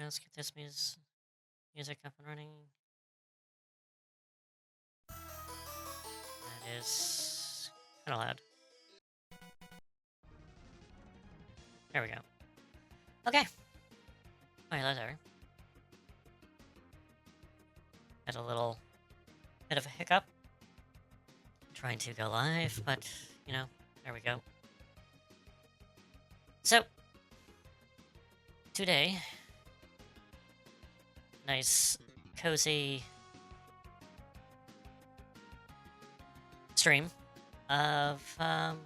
let's get this music up and running. That is kind of loud. There we go. Okay. Alright, there. Had a little bit of a hiccup trying to go live, but, there we go. So, today, nice, cozy stream of, I'm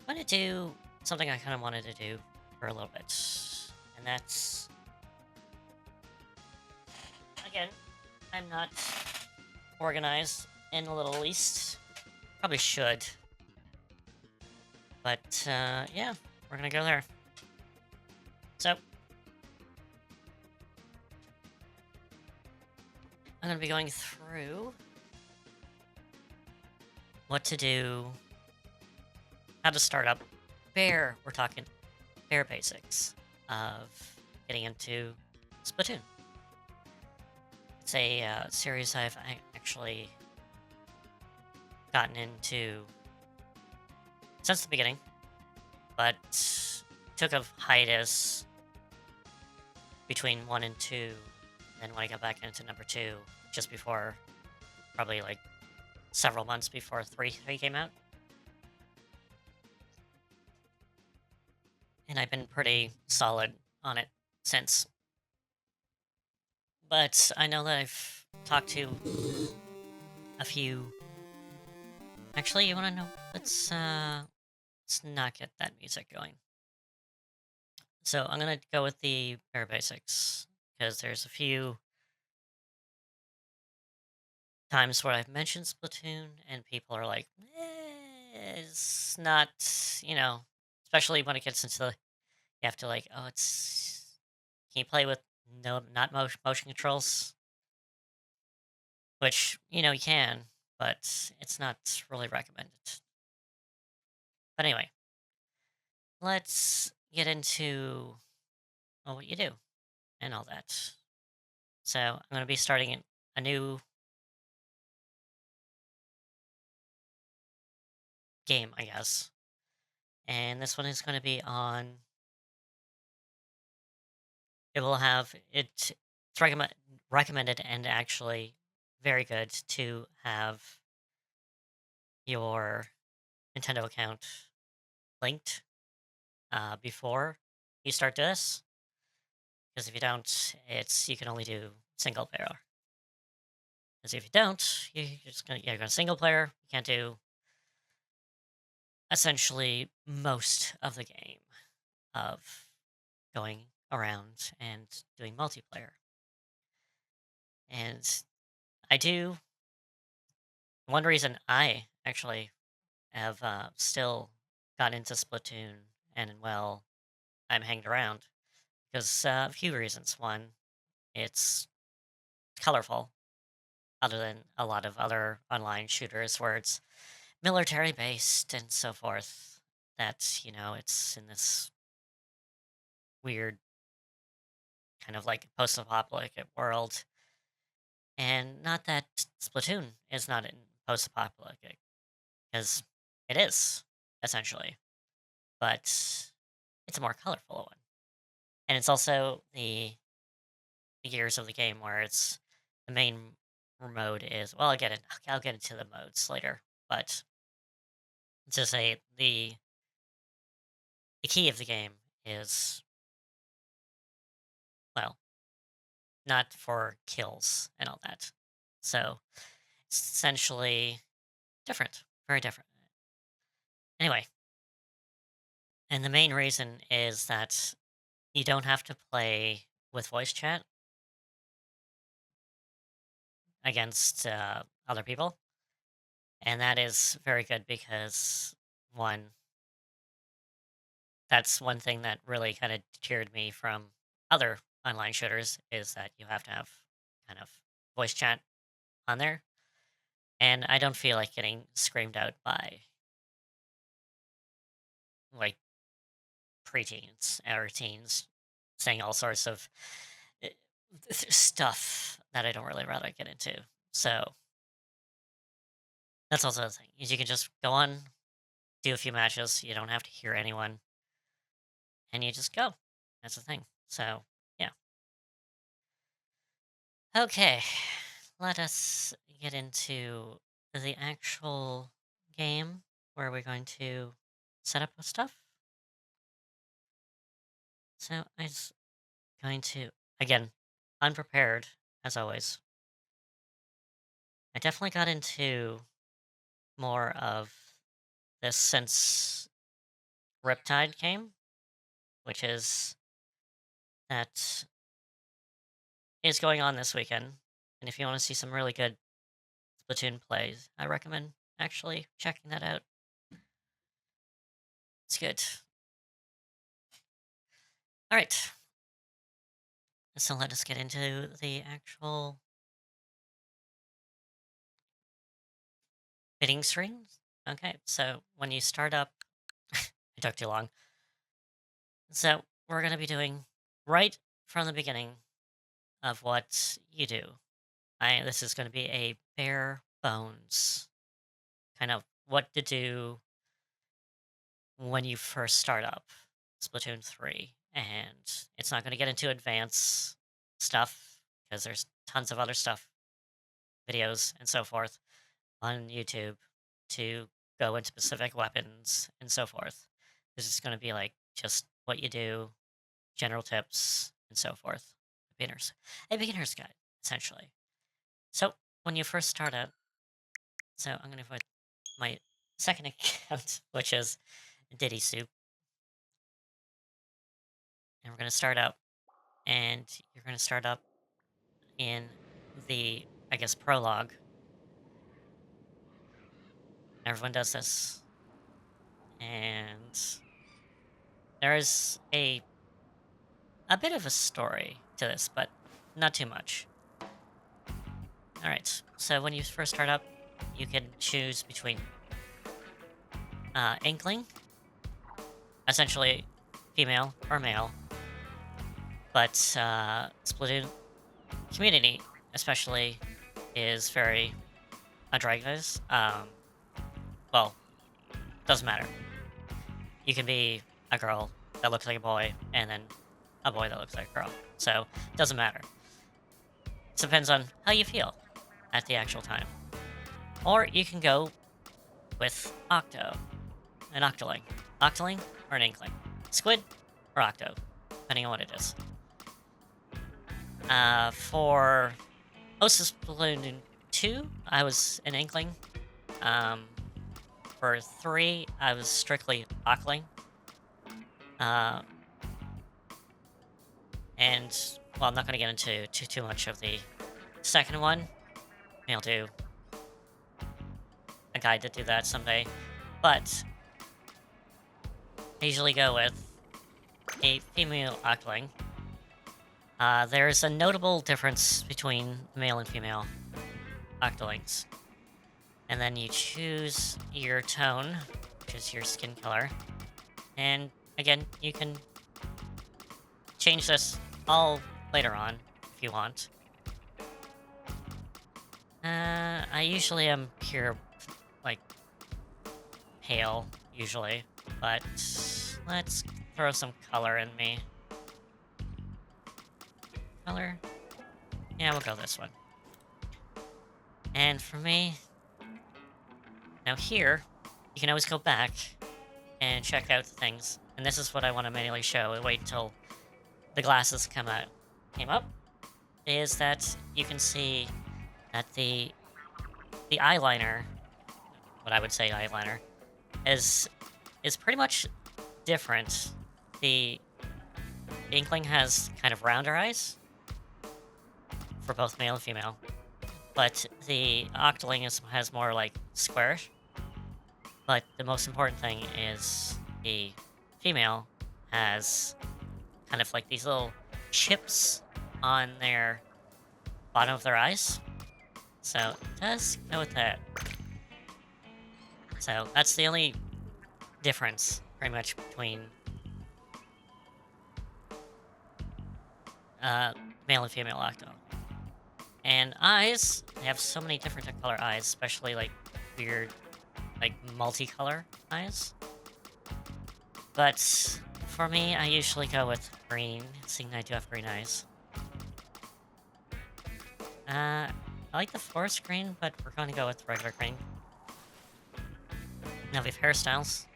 going to do something I kind of wanted to do for a little bit. And that's, again, I'm not organized in the little least. Probably should. But, yeah, we're gonna go there. So, I'm gonna be going through what to do, how to start up we're talking bare basics of getting into Splatoon. It's a series I've actually gotten into since the beginning, but took a hiatus between 1 and 2, and when I got back into number 2, just before, probably like several months before 3 came out. And I've been pretty solid on it since. But I know that I've talked to a few... Actually, you want to know? Let's not get that music going. So I'm going to go with the bare basics, because there's a few times where I've mentioned Splatoon, and people are like, it's not, especially when it gets into the... You have to like, oh, it's... Can you play with not motion controls? Which, you can, but it's not really recommended. But anyway, let's get into what you do and all that. So I'm going to be starting a new game, I guess. And this one is going to be on... It will have... It's recommended and actually very good to have your Nintendo account linked before you start this. Because if you don't, you can only do single player. Because if you don't, you're gonna single player. You can't do essentially most of the game of going around and doing multiplayer. And I do... One reason I actually have still got into Splatoon and, well, I'm hanging around, because a few reasons. One, it's colorful, other than a lot of other online shooters where it's military based and so forth. That, it's in this weird kind of like post apocalyptic world. And not that Splatoon is not in post apocalyptic, because it is, essentially. But it's a more colorful one. And it's also the gears of the game where it's the main mode is... Well, I'll get into the modes later, but to say the key of the game is, well, not for kills and all that. So it's essentially different, very different. Anyway, and the main reason is that you don't have to play with voice chat against other people. And that is very good because, one, that's one thing that really kind of deterred me from other online shooters, is that you have to have kind of voice chat on there. And I don't feel like getting screamed out by, like, preteens or teens saying all sorts of uh, stuff that I don't really rather get into. So that's also the thing is you can just go on, do a few matches. You don't have to hear anyone, and you just go. That's the thing. So yeah. Okay, let us get into the actual game where we're going to set up stuff. So I was going to, again, unprepared as always. I definitely got into more of this since Riptide came, which that is going on this weekend. And if you want to see some really good Splatoon plays, I recommend actually checking that out. It's good. All right. So let us get into the actual bidding screens. Okay, so when you start up, it took too long. So we're going to be doing right from the beginning of what you do. This is going to be a bare bones kind of what to do when you first start up Splatoon 3. And it's not going to get into advanced stuff because there's tons of other stuff, videos, and so forth on YouTube to go into specific weapons and so forth. This is going to be like just what you do, general tips, and so forth. A beginner's guide, essentially. So when you first start out, so I'm going to put my second account, which is Didi Soup, and we're going to start up, and you're going to start up in the, I guess, prologue. Everyone does this, and there is a bit of a story to this, but not too much. All right, so when you first start up, you can choose between Inkling, essentially female or male, but Splatoon community, especially, is very androgynous. Well, doesn't matter. You can be a girl that looks like a boy, and then a boy that looks like a girl. So, doesn't matter. It depends on how you feel at the actual time. Or you can go with an Octoling. Octoling or an Inkling. Squid or Octo, depending on what it is. For most of Splatoon 2, I was an Inkling. For 3, I was strictly Octoling. And, well, I'm not going to get into too much of the second one. Maybe I'll do a guide to do that someday. But I usually go with a female Octoling. There's a notable difference between male and female Octolings. And then you choose your tone, which is your skin color. And again, you can change this all later on if you want. I usually am pure, like, pale, usually. But let's throw some color in me. Color? Yeah, we'll go this one. And for me, now here, you can always go back and check out things. And this is what I want to manually show. Wait until the glasses came up. Is that you can see that the eyeliner, what I would say eyeliner, is pretty much different. The Inkling has kind of rounder eyes for both male and female, but the Octoling has more like squarish. But the most important thing is the female has kind of like these little chips on their bottom of their eyes. So it does go with that. So that's the only difference, pretty much, between male and female octo. And eyes, they have so many different color eyes, especially like weird, like multicolor eyes. But for me, I usually go with green, seeing I do have green eyes. I like the forest green, but we're going to go with regular green. Now we have hairstyles.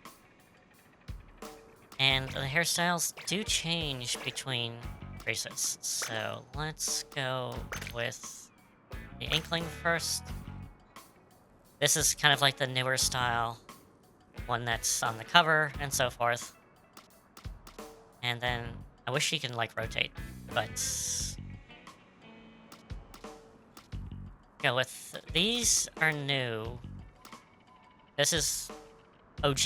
And the hairstyles do change between races. So let's go with the Inkling first. This is kind of like the newer style, one that's on the cover and so forth. And then I wish you can like rotate, but go with these are new. This is OG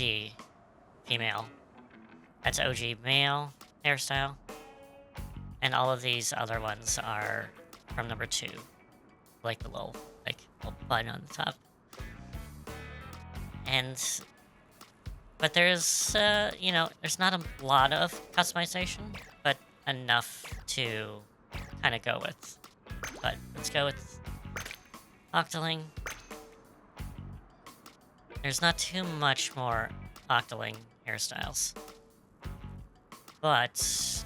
female. That's OG male hairstyle. And all of these other ones are from number 2. Like the little button on the top. But there's, you know, there's not a lot of customization, but enough to kind of go with. But let's go with Octoling. There's not too much more Octoling hairstyles. But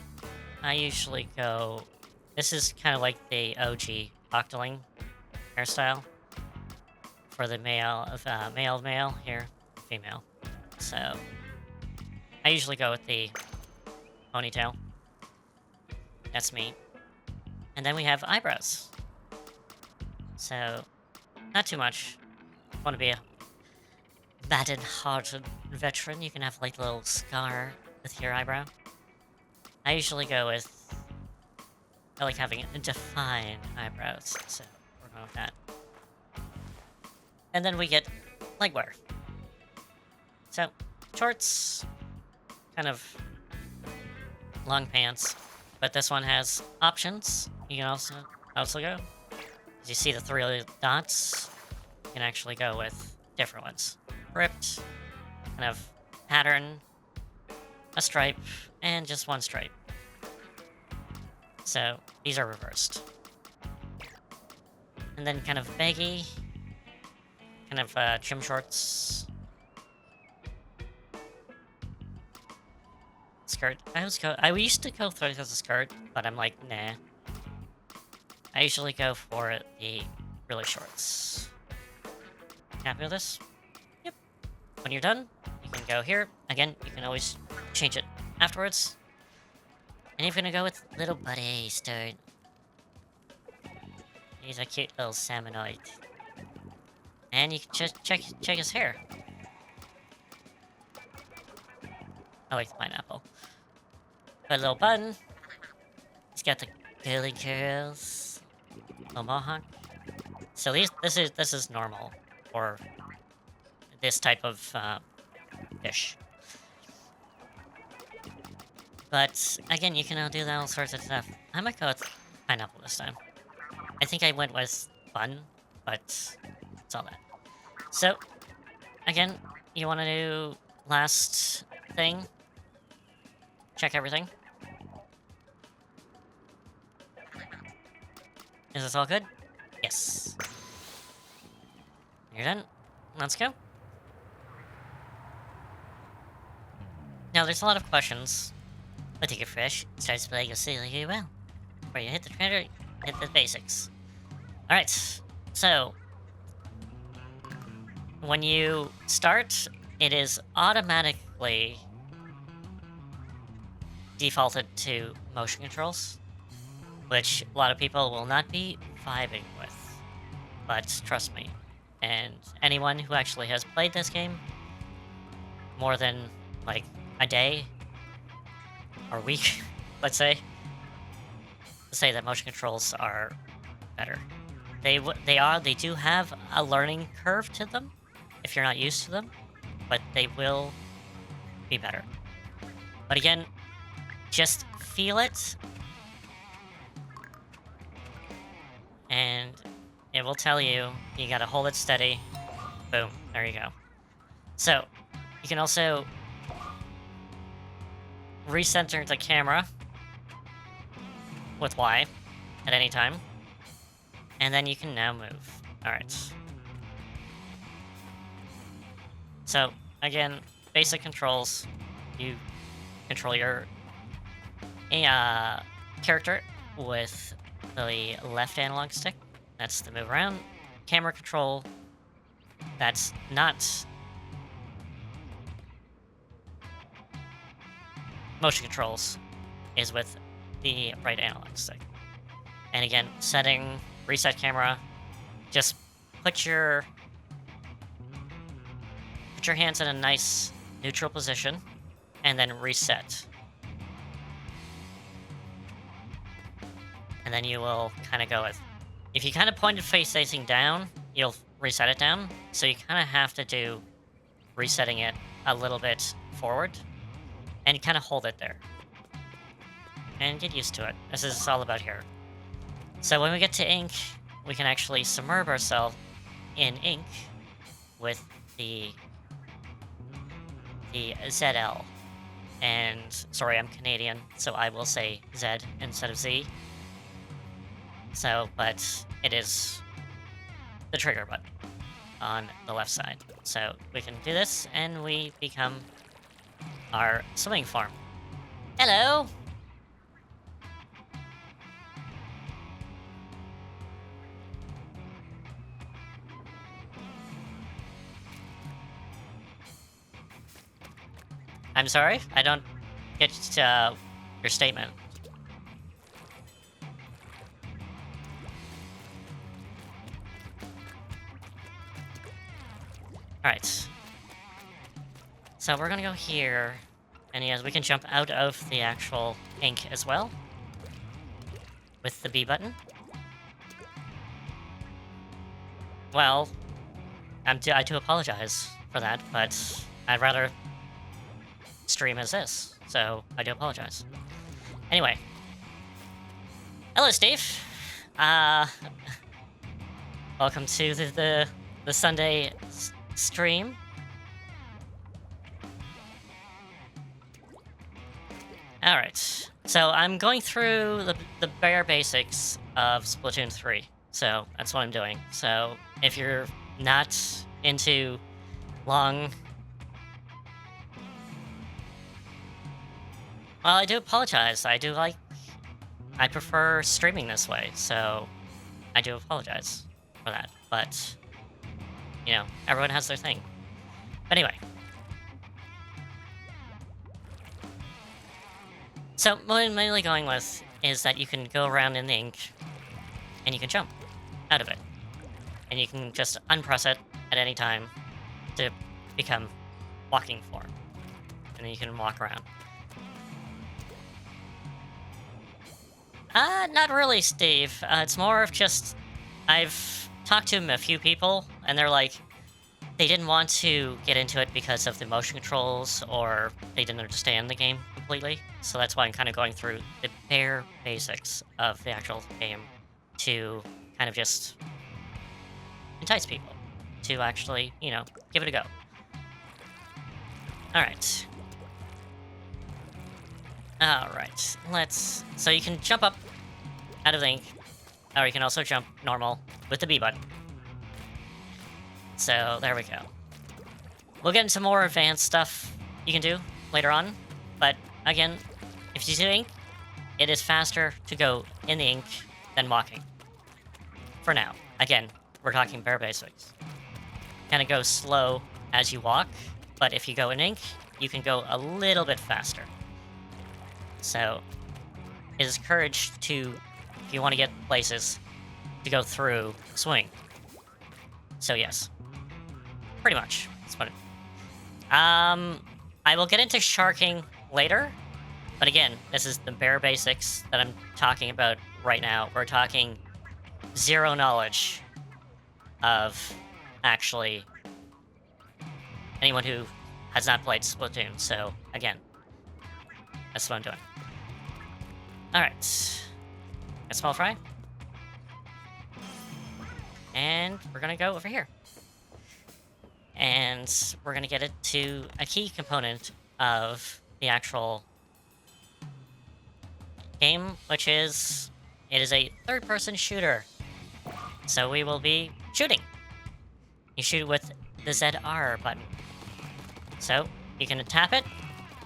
I usually go... This is kind of like the OG Octoling hairstyle. For the male, male, here, female. So, I usually go with the ponytail. That's me. And then we have eyebrows. So, not too much. Want to be a battered-hearted veteran, you can have like a little scar with your eyebrow. I usually go with... I like having defined eyebrows, so we're going with that. And then we get legwear. So, shorts, kind of long pants, but this one has options. You can also go. As you see the 3 dots, you can actually go with different ones. Ripped, kind of pattern, a stripe, and just one stripe. So, these are reversed. And then kind of baggy, kind of gym shorts. Skirt. I used to go through it as a skirt, but I'm like, nah. I usually go for the really shorts. Happy with this? Yep. When you're done, you can go here. Again, you can always change it afterwards. And you're gonna go with little buddy start. He's a cute little salmonoid. And you can just check his hair. I like the pineapple. Put a little bun. He's got the curly curls. Little mohawk. So this is normal for this type of fish. But again, you can do all sorts of stuff. I might go with pineapple this time. I think I went with bun, but it's all that. So, again, you want to do last thing. Check everything. Is this all good? Yes. You're done. Let's go. Now, there's a lot of questions. But take it fresh, start playing your silly well. Before you hit the trailer, hit the basics. Alright, so when you start, it is automatically defaulted to motion controls, which a lot of people will not be vibing with. But trust me, and anyone who actually has played this game more than like a day or week, let's say that motion controls are better. They do have a learning curve to them if you're not used to them, but they will be better. But again, just feel it, and it will tell you gotta hold it steady. Boom, there you go. So you can also recenter the camera with Y at any time. And then you can now move. Alright. So, again, basic controls. You control your character with the left analog stick. That's the move around. Camera control. That's not motion controls. Is with the right analog stick. And again, setting, reset camera. Just put your hands in a nice neutral position, and then reset. And then you will kind of go with... If you kind of point it facing down, you'll reset it down. So you kind of have to do resetting it a little bit forward, and you kind of hold it there. And get used to it. This is all about here. So when we get to ink, we can actually submerge ourselves in ink with the ZL. And sorry, I'm Canadian, so I will say Z instead of Z. So, but it is the trigger button on the left side. So we can do this, and we become our swimming form. Hello! I'm sorry? I don't get your statement. Alright. So we're gonna go here, and yes, we can jump out of the actual ink as well, with the B button. Well, I do apologize for that, but I'd rather stream as this, so I do apologize. Anyway. Hello, Steve. Welcome to the Sunday stream. Alright, so I'm going through the bare basics of Splatoon 3, so that's what I'm doing. So if you're not into long... Well, I do apologize. I prefer streaming this way, so I do apologize for that. But, you know, everyone has their thing. But anyway. So, what I'm mainly going with is that you can go around in the ink, and you can jump out of it. And you can just unpress it at any time to become walking form. And then you can walk around. Not really, Steve. It's more of just... I've talked to a few people, and they're like... They didn't want to get into it because of the motion controls, or they didn't understand the game completely. So that's why I'm kind of going through the bare basics of the actual game to kind of just entice people to actually, you know, give it a go. Alright. Alright, let's... So you can jump up out of the ink, or you can also jump normal with the B button. So, there we go. We'll get into more advanced stuff you can do later on, but again, if you do ink, it is faster to go in the ink than walking. For now. Again, we're talking bare basics. Kind of go slow as you walk, but if you go in ink, you can go a little bit faster. So, it is encouraged to, if you want to get places, to go through swing. So yes. Pretty much. That's what it... I will get into sharking later, but again, this is the bare basics that I'm talking about right now. We're talking zero knowledge of actually anyone who has not played Splatoon, so again, that's what I'm doing. Alright. A small fry. And we're gonna go over here. And we're gonna get it to a key component of the actual game, which is... It is a third-person shooter. So we will be shooting. You shoot with the ZR button. So, you can tap it,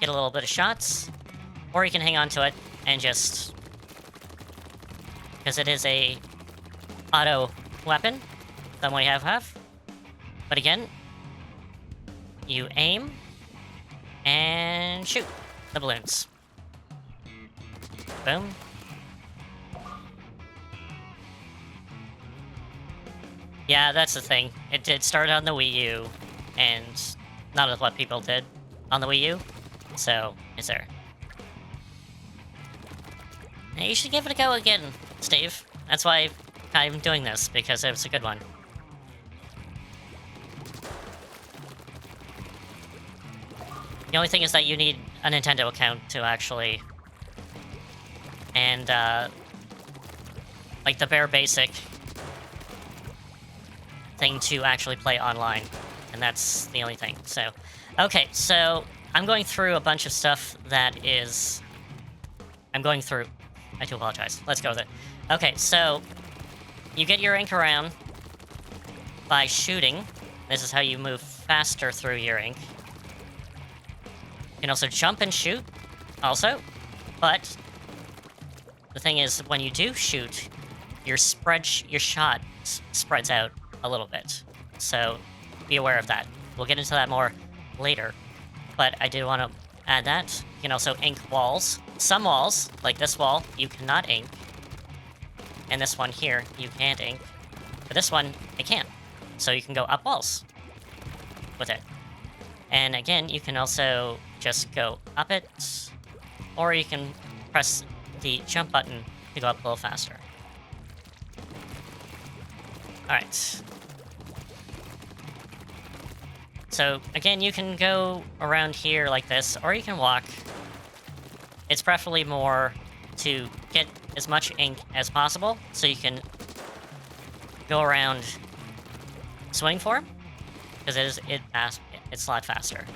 get a little bit of shots, or you can hang on to it and just... Because it is a auto weapon, then we have. But again, you aim and shoot the balloons. Boom. Yeah, that's the thing. It did start on the Wii U, and not with what people did on the Wii U. So, is there? Hey, you should give it a go again, Steve. That's why I'm doing this, because it was a good one. The only thing is that you need a Nintendo account to actually... And, like, the bare basic thing to actually play online. And that's the only thing, so... Okay, so I'm going through a bunch of stuff that is... I'm going through... I do apologize. Let's go with it. Okay, so... You get your ink around by shooting. This is how you move faster through your ink. You can also jump and shoot, also. But... The thing is, when you do shoot, your shot spreads out a little bit. So, be aware of that. We'll get into that more later. But I did want to add that. You can also ink walls. Some walls, like this wall, you cannot ink. And this one here, you can't ink. But this one, it can. So you can go up walls with it. And again, you can also just go up it, or you can press the jump button to go up a little faster. Alright. So, again, you can go around here like this, or you can walk. It's preferably more to get as much ink as possible, so you can go around swing for him, because it's a lot faster.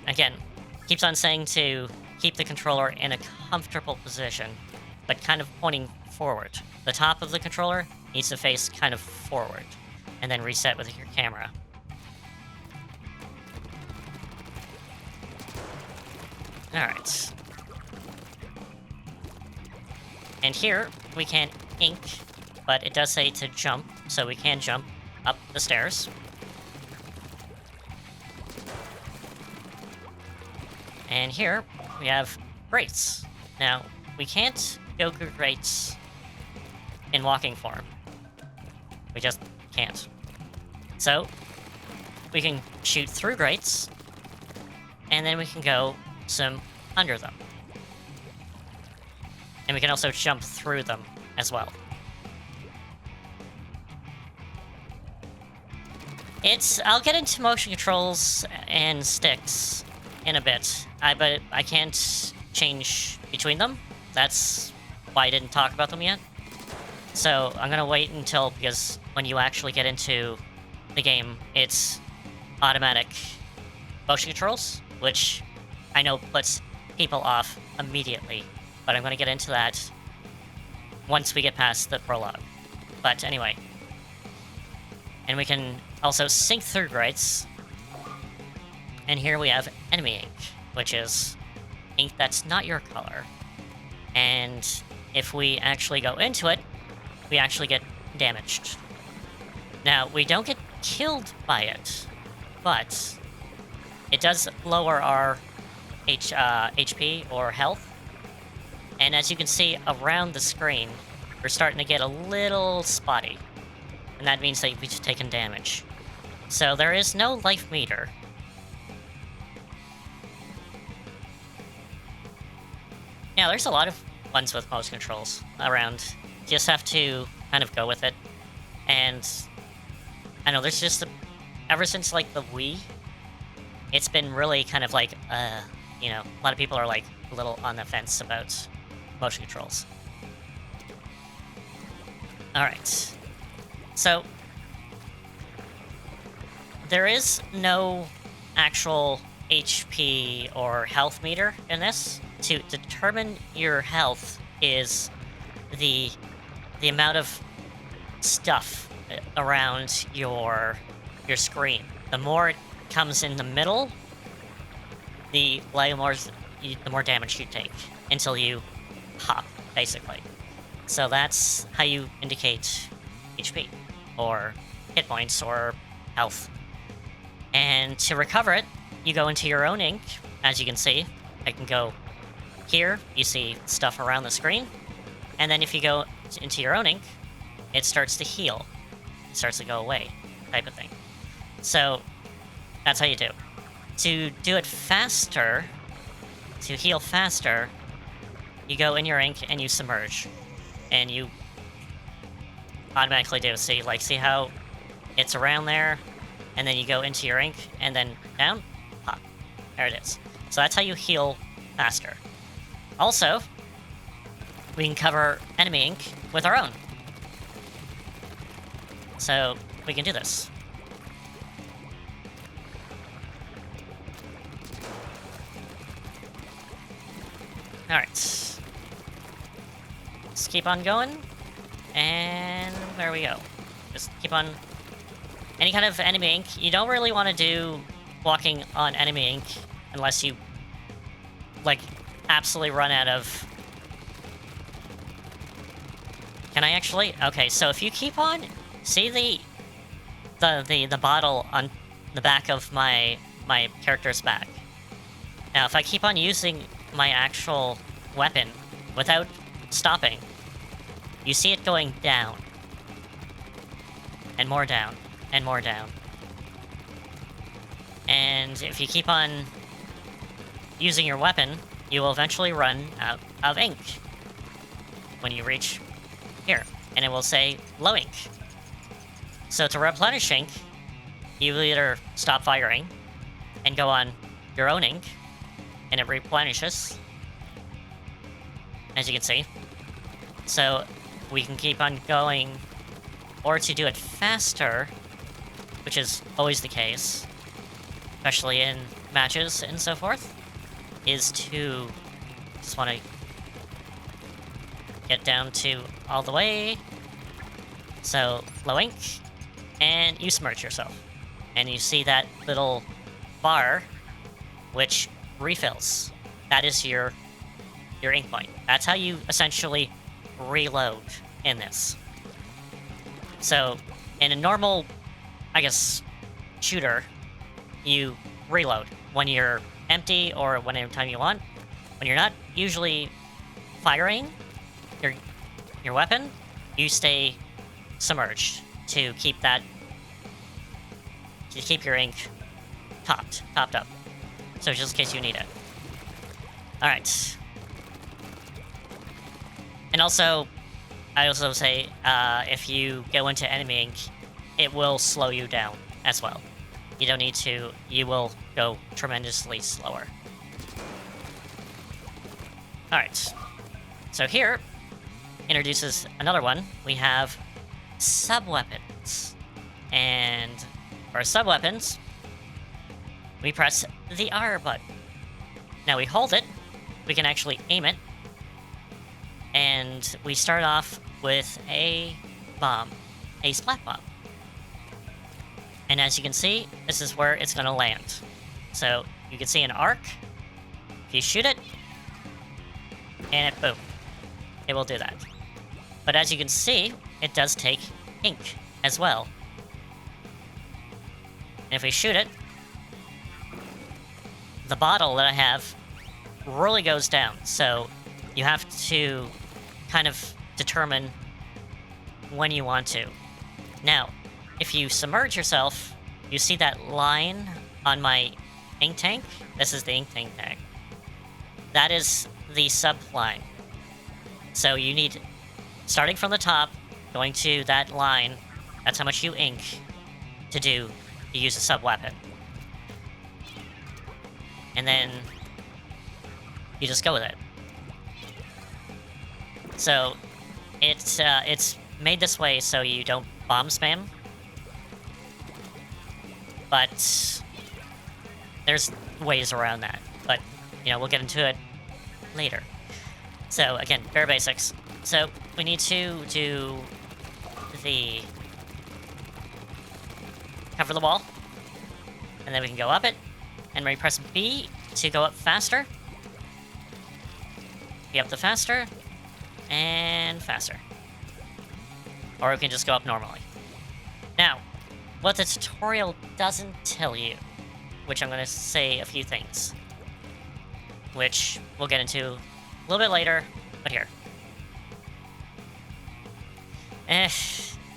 Again, keeps on saying to keep the controller in a comfortable position, but kind of pointing forward. The top of the controller needs to face kind of forward, and then reset with your camera. Alright. And here, we can't ink, but it does say to jump, so we can jump up the stairs. And here, we have grates. Now, we can't go through grates in walking form. We just can't. So, we can shoot through grates, and then we can go some under them. And we can also jump through them as well. I'll get into motion controls and sticks in a bit, but I can't change between them. That's why I didn't talk about them yet. So I'm gonna wait until, because when you actually get into the game, it's automatic motion controls, which I know puts people off immediately, but I'm gonna get into that once we get past the prologue. But anyway. And we can also sync through grates. And here we have enemy ink, which is ink that's not your color. And if we actually go into it, we actually get damaged. Now, we don't get killed by it, but it does lower our HP or health. And as you can see around the screen, we're starting to get a little spotty. And that means that we've taken damage. So there is no life meter. Yeah, there's a lot of ones with motion controls around. You just have to kind of go with it. And I know there's just ever since like the Wii, it's been really kind of like, you know, a lot of people are like a little on the fence about motion controls. Alright. So, there is no actual HP or health meter in this. To determine your health is the amount of stuff around your screen. The more it comes in the middle, the more damage you take until you pop, basically. So that's how you indicate HP, or hit points, or health. And to recover it, you go into your own ink. As you can see, I can go here, you see stuff around the screen, and then if you go into your own ink, it starts to heal. It starts to go away, type of thing. So that's how you do. To do it faster, to heal faster, you go in your ink and you submerge. And you automatically do. See how it's around there, and then you go into your ink, and then down, pop. There it is. So that's how you heal faster. Also, we can cover enemy ink with our own. So we can do this. Alright. Just keep on going. And there we go. Just keep on... Any kind of enemy ink, you don't really want to do walking on enemy ink unless you, like, absolutely run out of... Can I actually? Okay, so if you keep on... See the bottle on the back of my character's back. Now, if I keep on using my actual weapon without stopping, you see it going down. And more down. And more down. And if you keep on using your weapon, you will eventually run out of ink when you reach here. And it will say low ink. So to replenish ink, you either stop firing and go on your own ink, and it replenishes, as you can see. So we can keep on going, or to do it faster, which is always the case, especially in matches and so forth, is to just want to get down to all the way. So low ink, and you submerge yourself. And you see that little bar, which refills. That is your ink point. That's how you essentially reload in this. So, in a normal, I guess, shooter, you reload when you're empty or whenever time you want. When you're not usually firing your weapon, you stay submerged to keep your ink topped up. So just in case you need it. Alright. And also, I also say, if you go into enemy ink, it will slow you down as well. You don't need to, you will go tremendously slower. Alright. So here, introduces another one. We have sub-weapons. And for sub-weapons, we press the R button. Now we hold it, we can actually aim it, and we start off with a bomb, a splat bomb. And as you can see, this is where it's going to land. So you can see an arc. If you shoot it, and it, boom, it will do that. But as you can see, it does take ink as well. And if we shoot it, the bottle that I have really goes down. So you have to kind of determine when you want to. Now, if you submerge yourself, you see that line on my ink tank? This is the ink tank. That is the sub line. So you need, starting from the top, going to that line, that's how much you ink to use a sub weapon. And then you just go with it. So it's made this way so you don't bomb spam. But there's ways around that. But, you know, we'll get into it later. So, again, bare basics. So, we need to do the... cover the wall. And then we can go up it. And we press B to go up faster. Be up the faster. And faster. Or we can just go up normally. Now, what the tutorial doesn't tell you, which I'm going to say a few things, which we'll get into a little bit later, but here.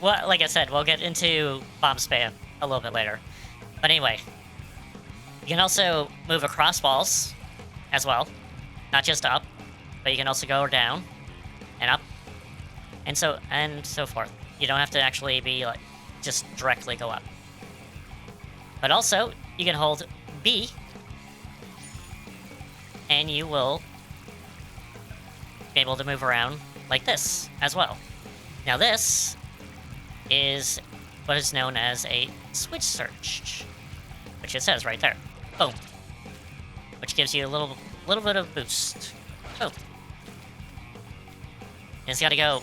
Well, like I said, we'll get into bomb spam a little bit later. But anyway, you can also move across walls as well, not just up, but you can also go down and up, and so forth. You don't have to actually be like just directly go up. But also, you can hold B, and you will be able to move around like this as well. Now this is what is known as a switch search, which it says right there. Boom. Which gives you a little bit of boost. Boom. And it's got to go.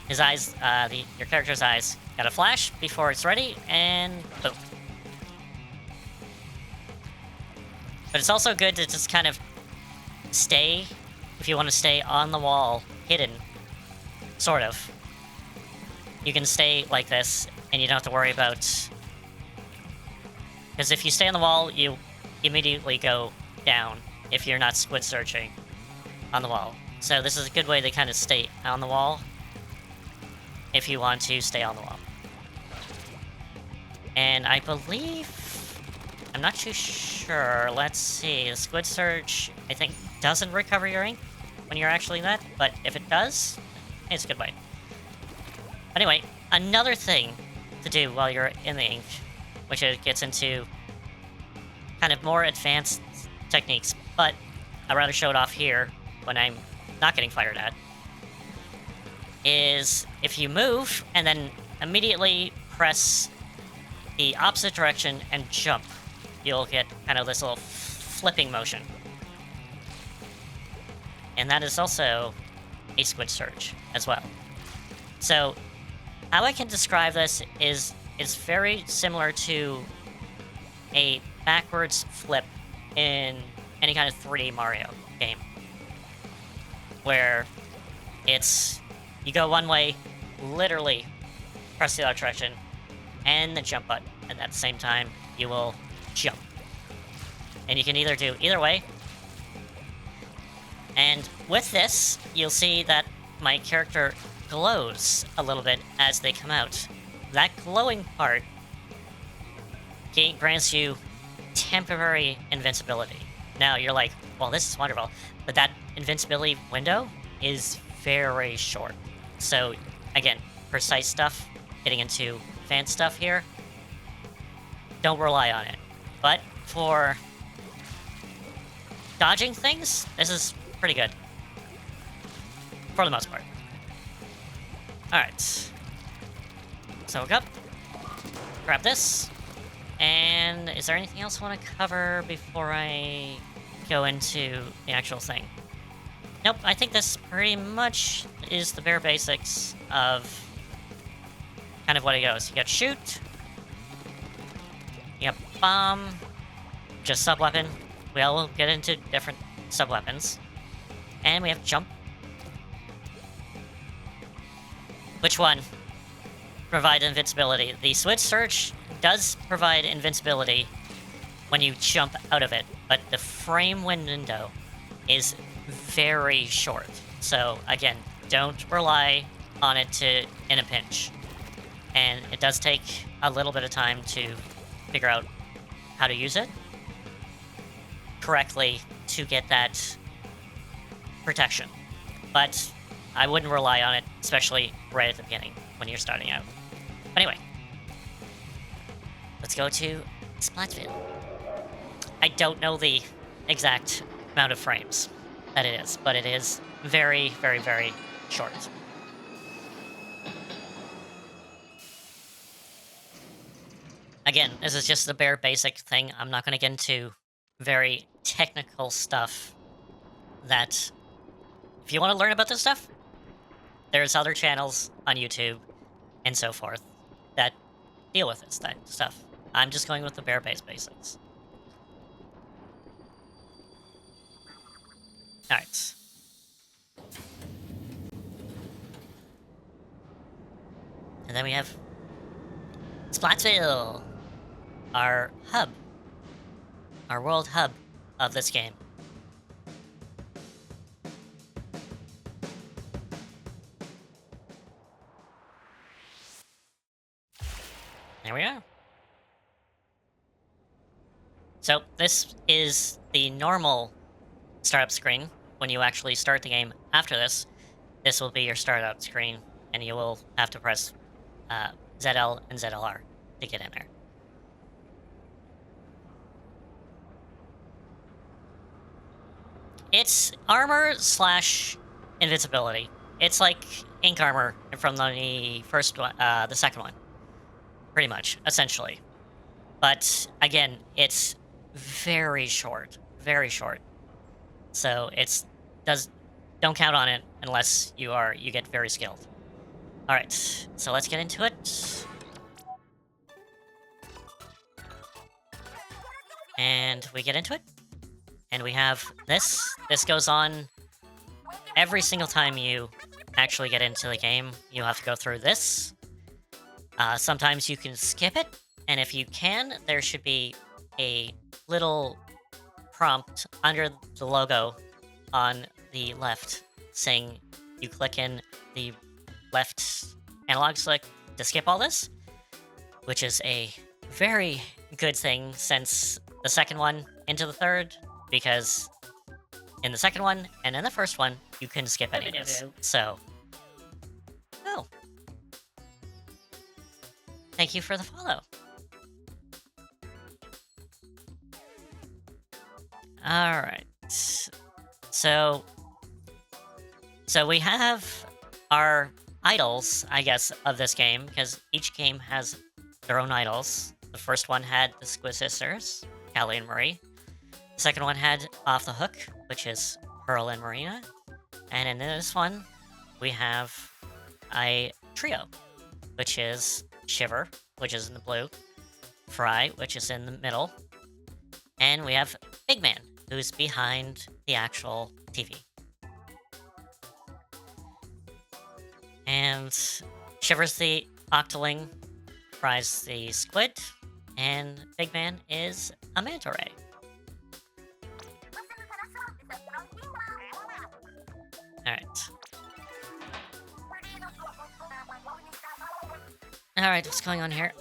His eyes, your character's eyes, got to flash before it's ready, and boom. But it's also good to just kind of stay, if you want to stay on the wall, hidden, sort of. You can stay like this, and you don't have to worry about... Because if you stay on the wall, you immediately go down if you're not squid searching on the wall. So this is a good way to kind of stay on the wall if you want to stay on the wall. And I believe... I'm not too sure. Let's see. The squid search, I think, doesn't recover your ink when you're actually in that, but if it does, it's a good way. Anyway, another thing to do while you're in the ink, which it gets into kind of more advanced techniques, but I'd rather show it off here when I'm not getting fired at, is if you move and then immediately press the opposite direction and jump, you'll get kind of this little flipping motion. And that is also a squid search as well. So, how I can describe this is it's very similar to a backwards flip in any kind of 3D Mario game. Where it's, you go one way, literally press the other direction, and the jump button, and at the same time, you will jump. And you can either do either way. And with this, you'll see that my character glows a little bit as they come out. That glowing part grants you temporary invincibility. Now, you're like, well, this is wonderful. But that invincibility window is very short. So, again, precise stuff, getting into advanced stuff here, don't rely on it. But for dodging things, this is pretty good. For the most part. Alright. So look up. Grab this. And is there anything else I want to cover before I go into the actual thing? Nope, I think this pretty much is the bare basics of kind of what it goes. You got shoot. You got bomb. Just sub-weapon. We'll get into different sub-weapons. And we have jump. Which one provides invincibility? The switch search does provide invincibility when you jump out of it, but the frame window is very short. So again, don't rely on it in a pinch. And it does take a little bit of time to figure out how to use it correctly to get that protection. But I wouldn't rely on it, especially right at the beginning when you're starting out. But anyway, let's go to Splatoon. I don't know the exact amount of frames that it is, but it is very, very, very short. Again, this is just the bare basic thing. I'm not going to get into very technical stuff that if you want to learn about this stuff, there's other channels on YouTube and so forth that deal with this stuff. I'm just going with the bare basics. Alright. And then we have Splatsville, our hub, our world hub of this game. There we are. So this is the normal startup screen. When you actually start the game after this, this will be your startup screen, and you will have to press ZL and ZLR to get in there. It's armor / invincibility. It's like ink armor from the first one, the second one, pretty much, essentially. But again, it's very short, very short. So don't count on it unless you get very skilled. All right, so let's get into it. And we get into it. And we have this. This goes on every single time you actually get into the game. You have to go through this. Sometimes you can skip it. And if you can, there should be a little prompt under the logo on the left saying you click in the left analog stick to skip all this, which is a very good thing since the second one into the third, because in the second one and in the first one, you couldn't skip any of this. So, oh. Thank you for the follow. Alright. So we have our idols, I guess, of this game, because each game has their own idols. The first one had the Squid Sisters, Callie and Marie. The second one had Off the Hook, which is Pearl and Marina. And in this one, we have a trio, which is Shiver, which is in the blue, Fry, which is in the middle, and we have Big Man, who's behind the actual TV. And Shiver's the Octoling, Fry's the Squid, and Big Man is a Manta Ray. Alright. Alright, what's going on here?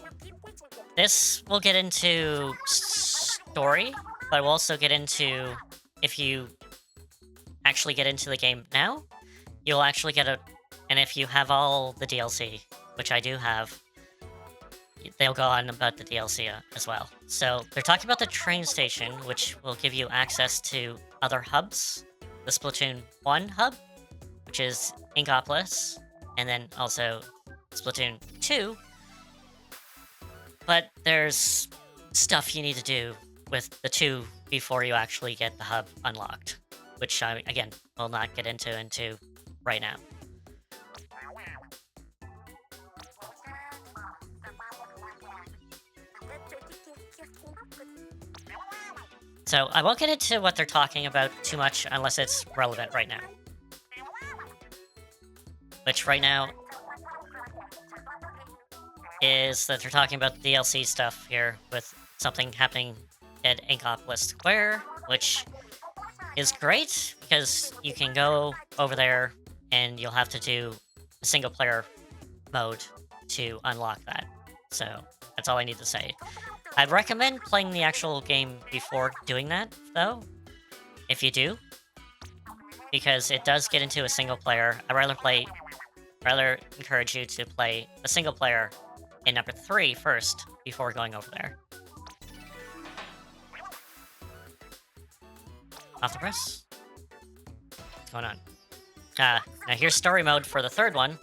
This will get into story, but we'll also get into, if you actually get into the game now, you'll actually get and if you have all the DLC, which I do have, they'll go on about the DLC as well. So they're talking about the train station, which will give you access to other hubs. The Splatoon 1 hub, which is Inkopolis, and then also Splatoon 2. But there's stuff you need to do with the 2 before you actually get the hub unlocked, which I, again, will not get into right now. So I won't get into what they're talking about too much unless it's relevant right now. Which right now is that they're talking about the DLC stuff here with something happening at Inkopolis Square, which is great because you can go over there and you'll have to do a single player mode to unlock that. So that's all I need to say. I'd recommend playing the actual game before doing that, though, if you do, because it does get into a single player. I'd rather encourage you to play a single player in number 3 first before going over there. Off the press. What's going on? Now here's story mode for the third one,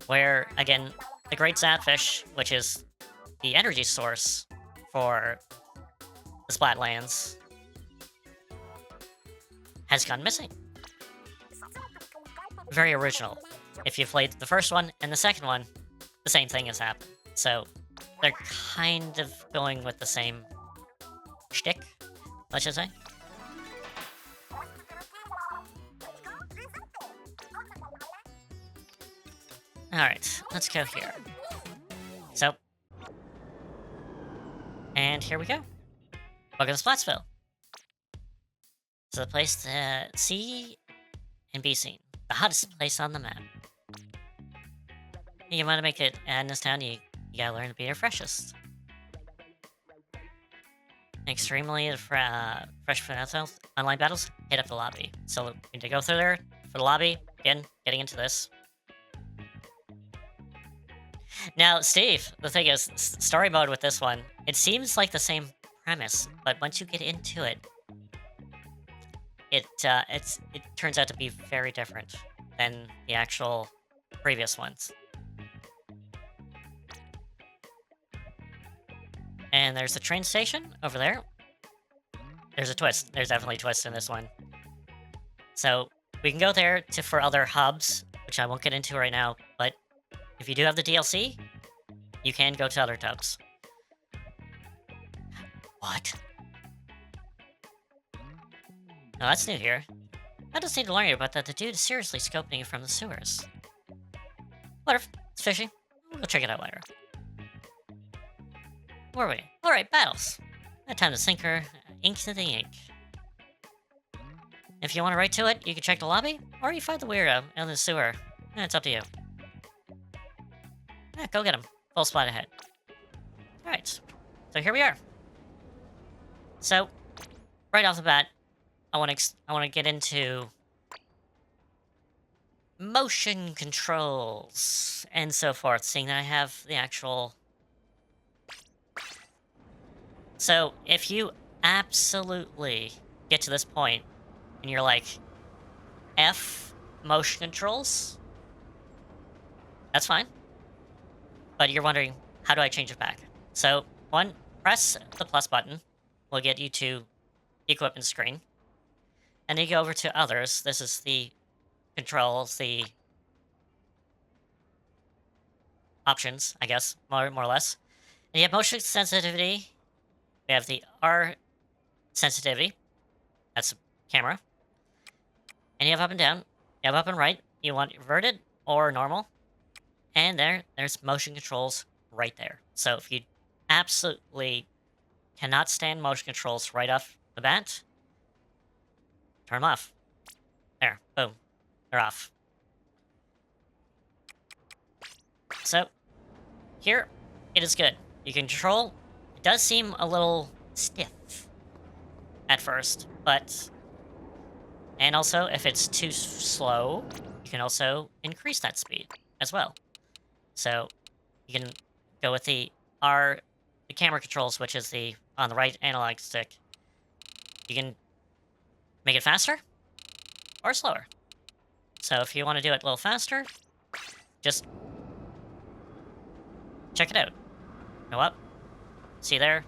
where, again, the Great Zapfish, which is the energy source for the Splatlands, has gone missing. Very original. If you played the first one and the second one, the same thing has happened. So they're kind of going with the same shtick, let's just say. Alright, let's go here. So, and here we go. Welcome to Splatsville. It's a place to see and be seen. The hottest place on the map. You want to make it in this town, you gotta learn to be your freshest. Extremely fresh for online battles, hit up the lobby. So we need to go through there for the lobby. Again, getting into this. Now, Steve, the thing is, story mode with this one, it seems like the same premise, but once you get into it, it turns out to be very different than the actual previous ones. And there's the train station over there. There's a twist. There's definitely a twist in this one. So we can go there for other hubs, which I won't get into right now, but if you do have the DLC, you can go to other hubs. What? No, that's new here. I just need to learn about that. The dude is seriously scoping you from the sewers. Whatever. It's fishy. We'll check it out later. Where are we? Alright, battles. That time to sink her ink to the ink. If you want to write to it, you can check the lobby, or you find the weirdo in the sewer. It's up to you. Yeah, go get him. Full spot ahead. Alright. So here we are. So, right off the bat, I want to get into motion controls and so forth, seeing that I have the actual... So, if you absolutely get to this point, and you're like, F motion controls, that's fine. But you're wondering, how do I change it back? So, one, press the plus button. Will get you to the equipment screen. And then you go over to others. This is the controls, the options, I guess, more or less. And you have motion sensitivity. We have the R sensitivity. That's camera. And you have up and down. You have up and right. You want inverted or normal. And there's motion controls right there. So if you absolutely cannot stand motion controls right off the bat, turn them off. There, boom, they're off. So, here, it is good. You can control. It does seem a little stiff at first, but... And also, if it's too slow, you can also increase that speed as well. So, you can go with the camera controls, which is on the right analog stick. You can make it faster or slower. So if you want to do it a little faster, just check it out. Go up. See there?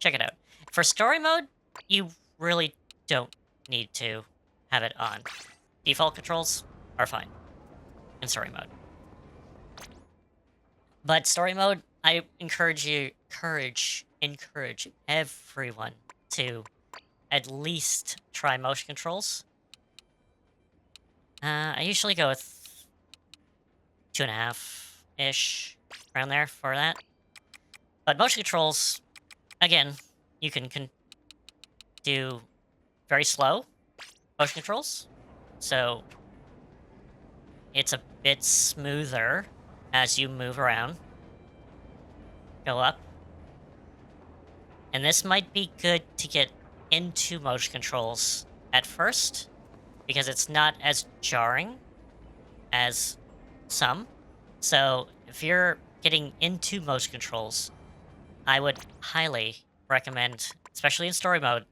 Check it out. For story mode, you really don't need to have it on. Default controls are fine in story mode. But story mode, I encourage everyone to at least try motion controls. I usually go with 2.5-ish, around there for that. But motion controls, again, you can do very slow motion controls. So it's a bit smoother as you move around. Go up. And this might be good to get into motion controls at first, because it's not as jarring as some. So if you're getting into motion controls, I would highly recommend, especially in story mode,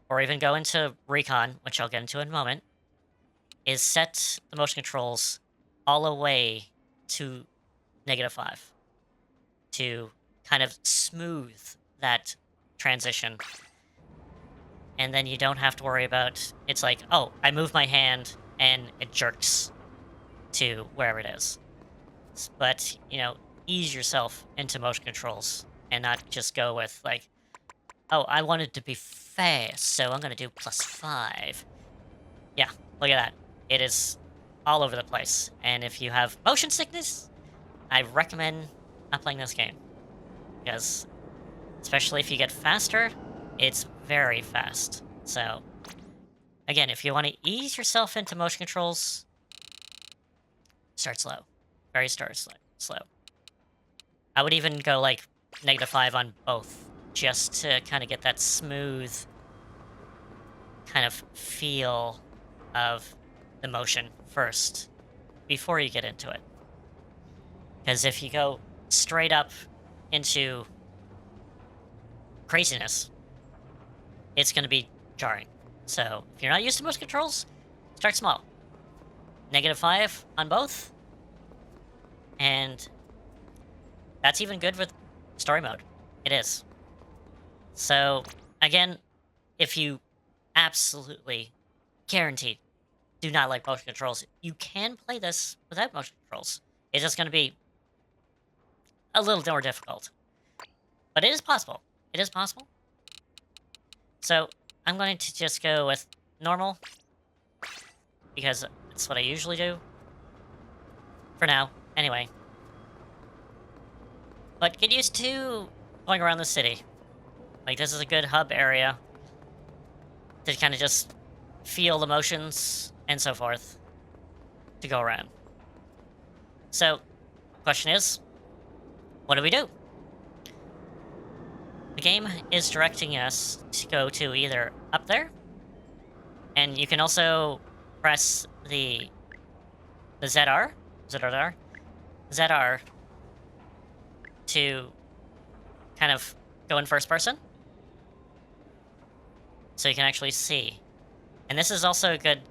or even go into recon, which I'll get into in a moment, is set the motion controls all the way to -5 to kind of smooth that transition. and then you don't have to worry about, it's like, oh, I move my hand and it jerks to wherever it is. But, ease yourself into motion controls and not just go with like, oh, I wanted to be fast, so I'm going to do +5. Yeah, look at that. It is all over the place. And if you have motion sickness, I recommend not playing this game. Because, especially if you get faster, it's very fast. So, again, if you want to ease yourself into motion controls, start slow. Very start slow. I would even go like -5 on both, just to kind of get that smooth kind of feel of the motion first before you get into it. Because if you go straight up into craziness, it's going to be jarring. So if you're not used to motion controls, start small. -5 on both, and that's even good with story mode. It is. So again, if you absolutely guaranteed do not like motion controls, you can play this without motion controls. It's just going to be a little more difficult. But it is possible. It is possible. So I'm going to just go with normal, because it's what I usually do. For now, anyway. But get used to going around the city. Like, this is a good hub area to kind of just feel the motions and so forth to go around. So, question is, what do we do? The game is directing us to go to either up there, and you can also press the ZR to kind of go in first person, so you can actually see. And this is also a good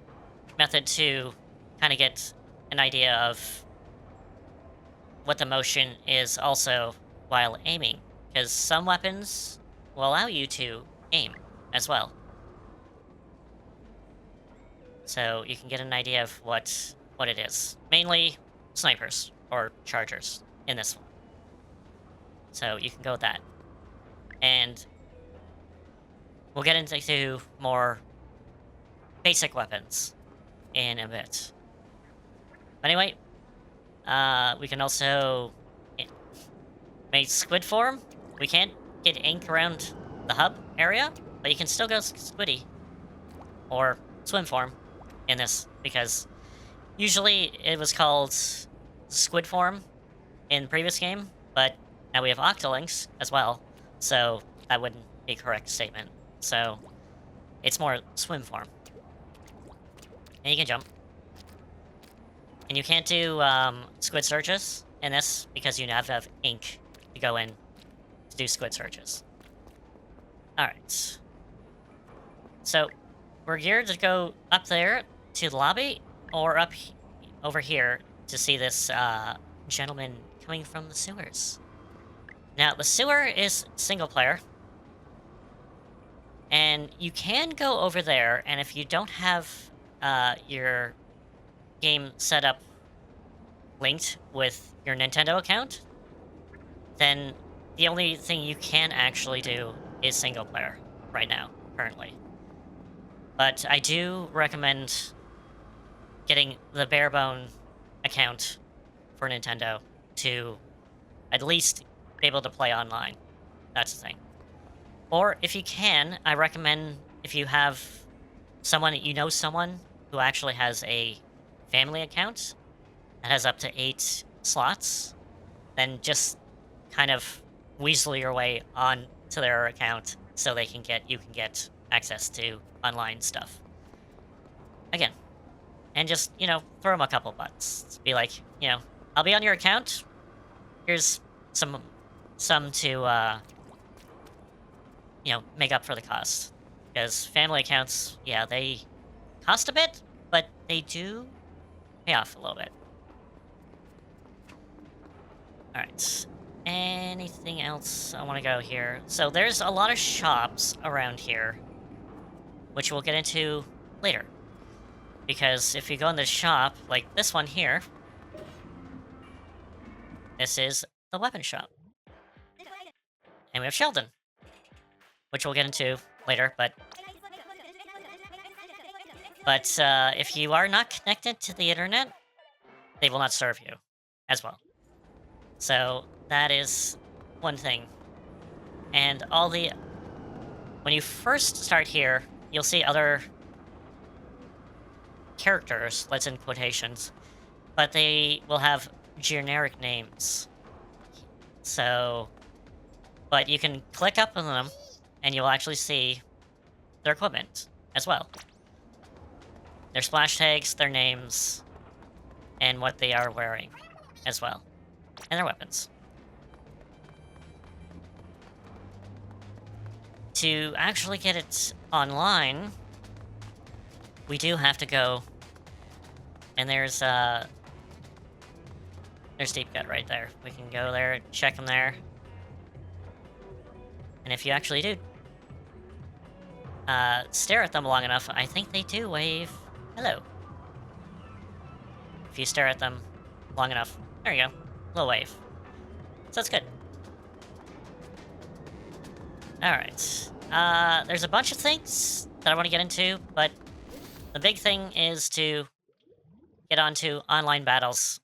method to kind of get an idea of what the motion is also while aiming, because some weapons will allow you to aim as well. So you can get an idea of what it is. Mainly snipers or chargers in this one. So you can go with that. And we'll get into more basic weapons in a bit. Anyway, we can also make squid form. We can't get ink around the hub area, but you can still go squiddy or swim form in this, because usually it was called squid form in the previous game, but now we have octolinks as well, so that wouldn't be a correct statement. So it's more swim form. And you can jump. And you can't do squid searches in this, because you have to have ink to go in to do squid searches. Alright. So, we're geared to go up there to the lobby, or over here to see this gentleman coming from the sewers. Now, the sewer is single player, and you can go over there, and if you don't have your game set up linked with your Nintendo account, then the only thing you can actually do is single player right now, currently. But I do recommend getting the barebone account for Nintendo to at least be able to play online. That's the thing. Or if you can, I recommend, if you have someone who actually has a family account that has up to 8 slots, then just kind of weasel your way on to their account so you can get access to online stuff. Again, and just, throw them a couple bucks. Be like, I'll be on your account. Here's some to, make up for the cost. Because family accounts, yeah, they cost a bit, but they do pay off a little bit. Alright. Anything else I want to go here? So there's a lot of shops around here. which we'll get into later. Because if you go in the shop, like this one here, this is the weapon shop. And we have Sheldon, which we'll get into later, but if you are not connected to the internet, they will not serve you as well. So that is one thing. And when you first start here, you'll see other characters, let's in quotations, but they will have generic names. So, but you can click up on them and you'll actually see their equipment as well. Their splash tags, their names, and what they are wearing as well. And their weapons. To actually get it online, we do have to go, and there's Deep Cut right there. We can go there, check them there. And if you actually do stare at them long enough, I think they do wave hello. If you stare at them long enough. There you go. Little wave. So that's good. Alright. There's a bunch of things that I want to get into, but the big thing is to get onto online battles.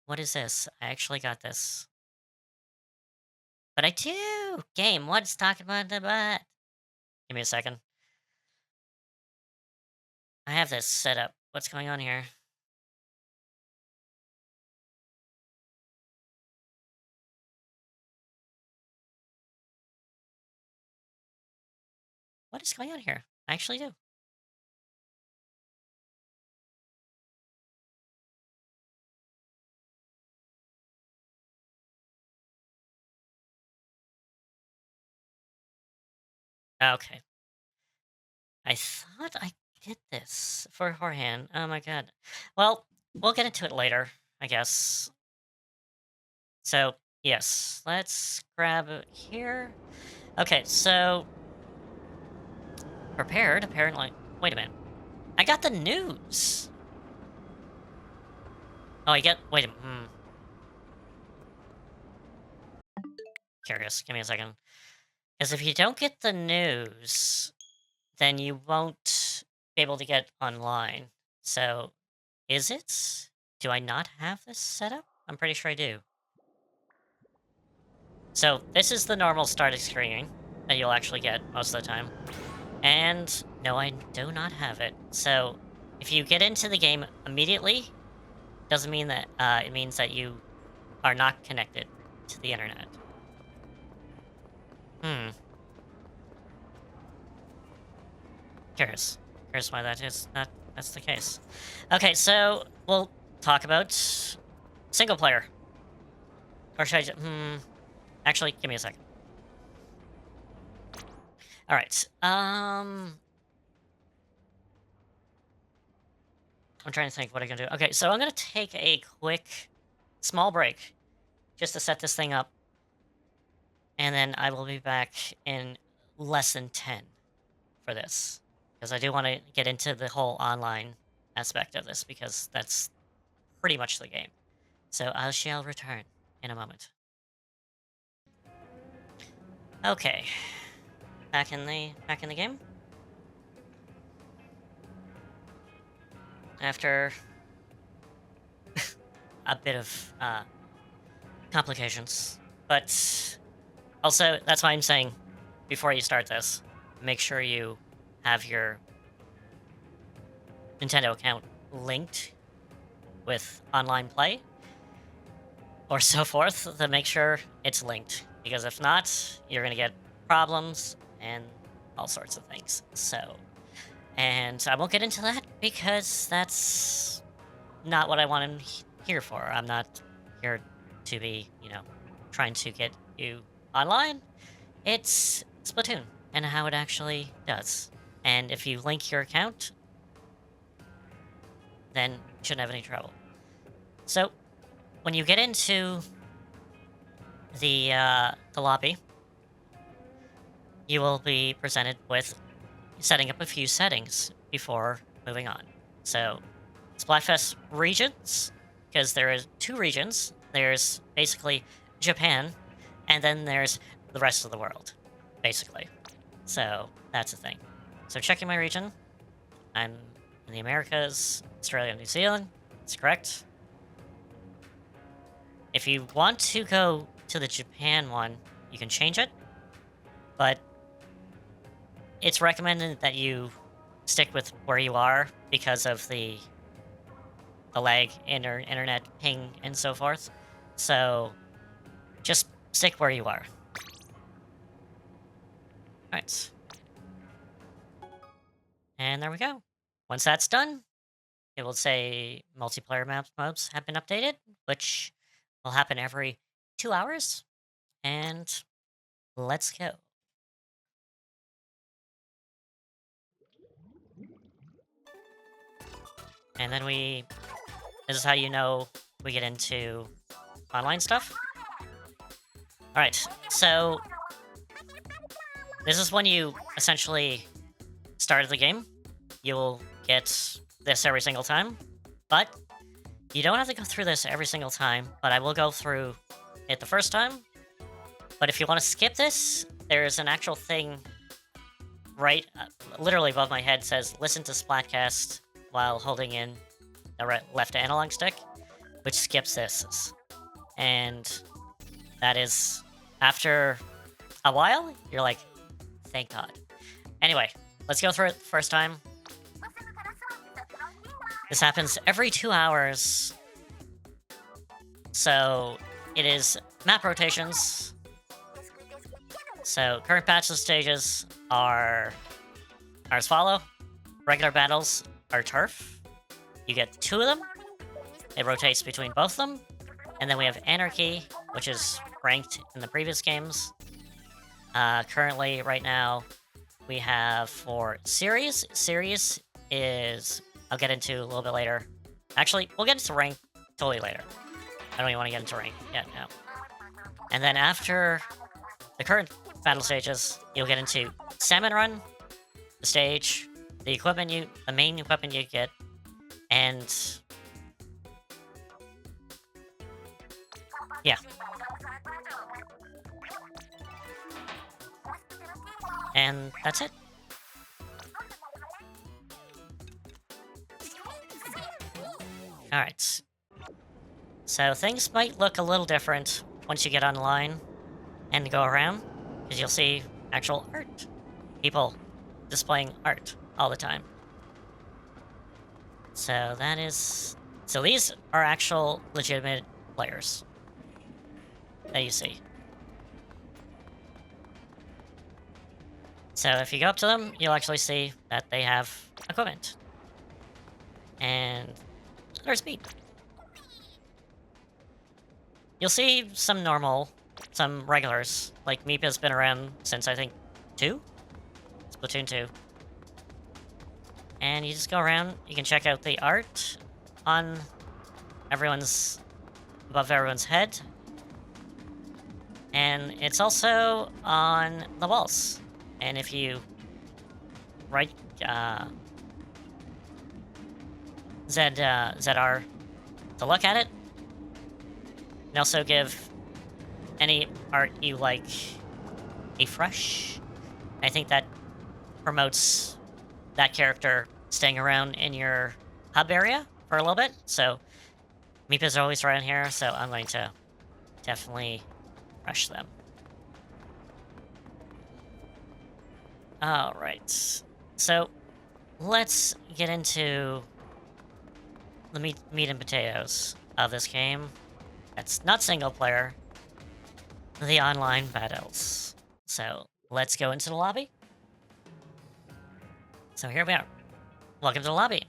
What is this? I actually got this. But I do! Game, what's talking about the butt? Give me a second. I have this set up. What's going on here? What is going on here? I actually do. Okay. I thought I did this beforehand. Oh my god. Well, we'll get into it later, I guess. So, yes. Let's grab it here. Okay, so... Prepared, apparently. Wait a minute. I got the news! Oh, I get... Wait a minute. Curious. Give me a second. Because if you don't get the news, then you won't be able to get online. So, is it? Do I not have this set up? I'm pretty sure I do. So, this is the normal starting screen that you'll actually get most of the time. And, no, I do not have it. So, if you get into the game immediately, doesn't mean that, it means that you are not connected to the internet. Curious. Curious why that's the case. Okay, so we'll talk about single player. Or should I just, actually, give me a second. Alright, I'm trying to think what I can do. Okay, so I'm gonna take a quick, small break, just to set this thing up. And then I will be back in less than 10 for this. Because I do want to get into the whole online aspect of this, because that's pretty much the game. So I shall return in a moment. Okay. Back in the game. After a bit of complications. But also, that's why I'm saying, before you start this, make sure you have your Nintendo account linked with online play, or so forth, to make sure it's linked. Because if not, you're going to get problems and all sorts of things. So, and I won't get into that because that's not what I want him here for. I'm not here to be, trying to get you online. It's Splatoon and how it actually does. And if you link your account, then you shouldn't have any trouble. So, when you get into the lobby, you will be presented with setting up a few settings before moving on. So, Splatfest regions, because there are two regions. There's basically Japan, and then there's the rest of the world, basically. So, that's the thing. So, checking my region, I'm in the Americas, Australia, and New Zealand. That's correct. If you want to go to the Japan one, you can change it, but it's recommended that you stick with where you are because of the lag, internet ping, and so forth. So just stick where you are. Alright. And there we go. Once that's done, it will say multiplayer modes have been updated, which will happen every 2 hours. And let's go. And then this is how you know we get into online stuff. Alright, so this is when you essentially started the game. You'll get this every single time, but you don't have to go through this every single time, but I will go through it the first time. But if you want to skip this, there's an actual thing right, literally above my head says, listen to Splatcast while holding in the left analog stick, which skips this. And that is, after a while, you're like, thank God. Anyway, let's go through it the first time. This happens every 2 hours. So it is map rotations. So current battle stages are as follow. Regular battles are turf. You get 2 of them. It rotates between both of them. And then we have Anarchy, which is ranked in the previous games. Currently, right now, we have for Series. Series is... I'll get into a little bit later. Actually, we'll get into rank totally later. I don't even want to get into rank yet now. And then after the current battle stages, you'll get into Salmon Run, the stage, the main equipment you get, and... yeah. And that's it. Alright. So things might look a little different once you get online and go around, because you'll see actual art. People displaying art all the time. So that is... So these are actual legitimate players that you see. So if you go up to them, you'll actually see that they have equipment. And their speed. You'll see some regulars. Like Meepa's been around since, I think, 2? Splatoon 2. And you just go around, you can check out the art on above everyone's head. And it's also on the walls. And if you ZR to look at it, you can also give any art you like a fresh. I think that promotes that character staying around in your hub area for a little bit. So Meepas are always around here, so I'm going to definitely rush them. Alright, so let's get into the meat and potatoes of this game. That's not single player, the online battles. So let's go into the lobby. So here we are. Welcome to the lobby.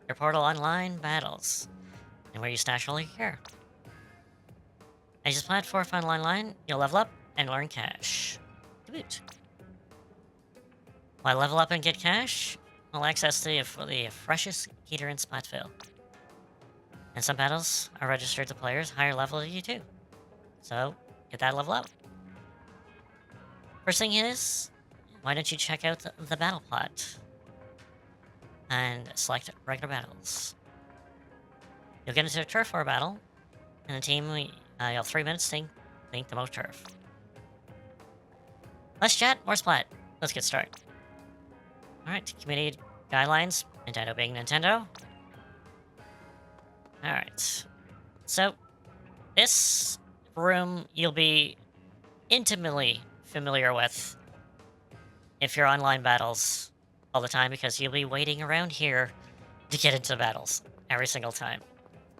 Your portal online battles. And where you stash all your gear. As you plant for fun online, you'll level up and learn cash. To boot. While level up and get cash, you'll access the freshest heater in Splatville. And some battles are registered to players higher level than you too. So, get that level up. First thing is, why don't you check out the battle plot and select regular battles. You'll get into a turf war battle, and the team, you'll have 3 minutes to think the most turf. Less chat, more splat. Let's get started. Alright, community guidelines, Nintendo being Nintendo. Alright, so this room you'll be intimately familiar with if you're online battles all the time, because you'll be waiting around here to get into battles every single time.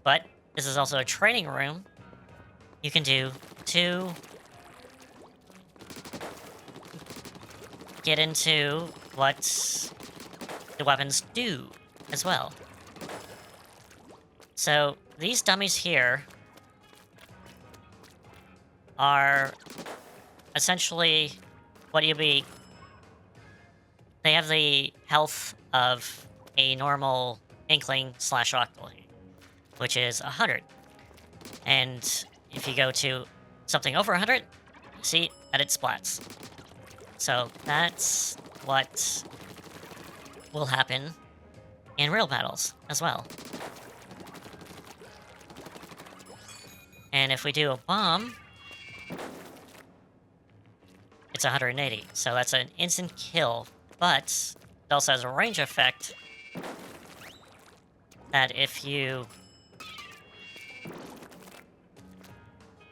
But this is also a training room you can do to get into what the weapons do as well. So these dummies here are essentially what you'll be... They have the health of a normal Inkling / Octoling, which is 100. And if you go to something over 100, see that it splats. So that's what will happen in real battles as well. And if we do a bomb, it's 180. So that's an instant kill, but it also has a range effect that if you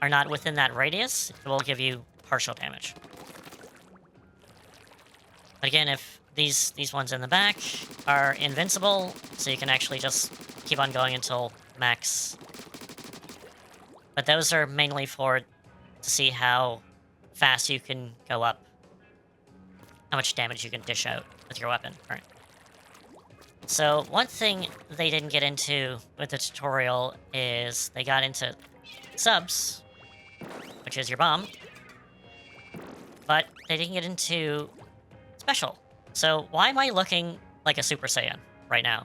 are not within that radius, it will give you partial damage. But again, if these ones in the back are invincible, so you can actually just keep on going until max. But those are mainly to see how fast you can go up, how much damage you can dish out with your weapon. Right. So one thing they didn't get into with the tutorial is they got into subs, which is your bomb, but they didn't get into special. So why am I looking like a Super Saiyan right now?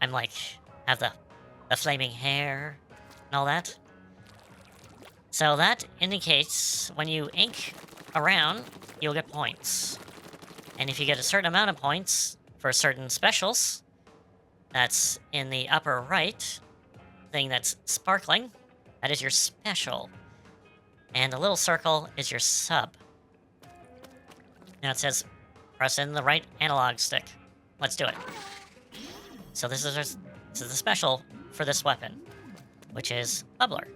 I'm like, have the flaming hair and all that. So that indicates when you ink around, you'll get points. And if you get a certain amount of points for certain specials, that's in the upper right thing that's sparkling, that is your special. And the little circle is your sub. Now it says, press in the right analog stick. Let's do it. So this is the special for this weapon, which is Bubbler,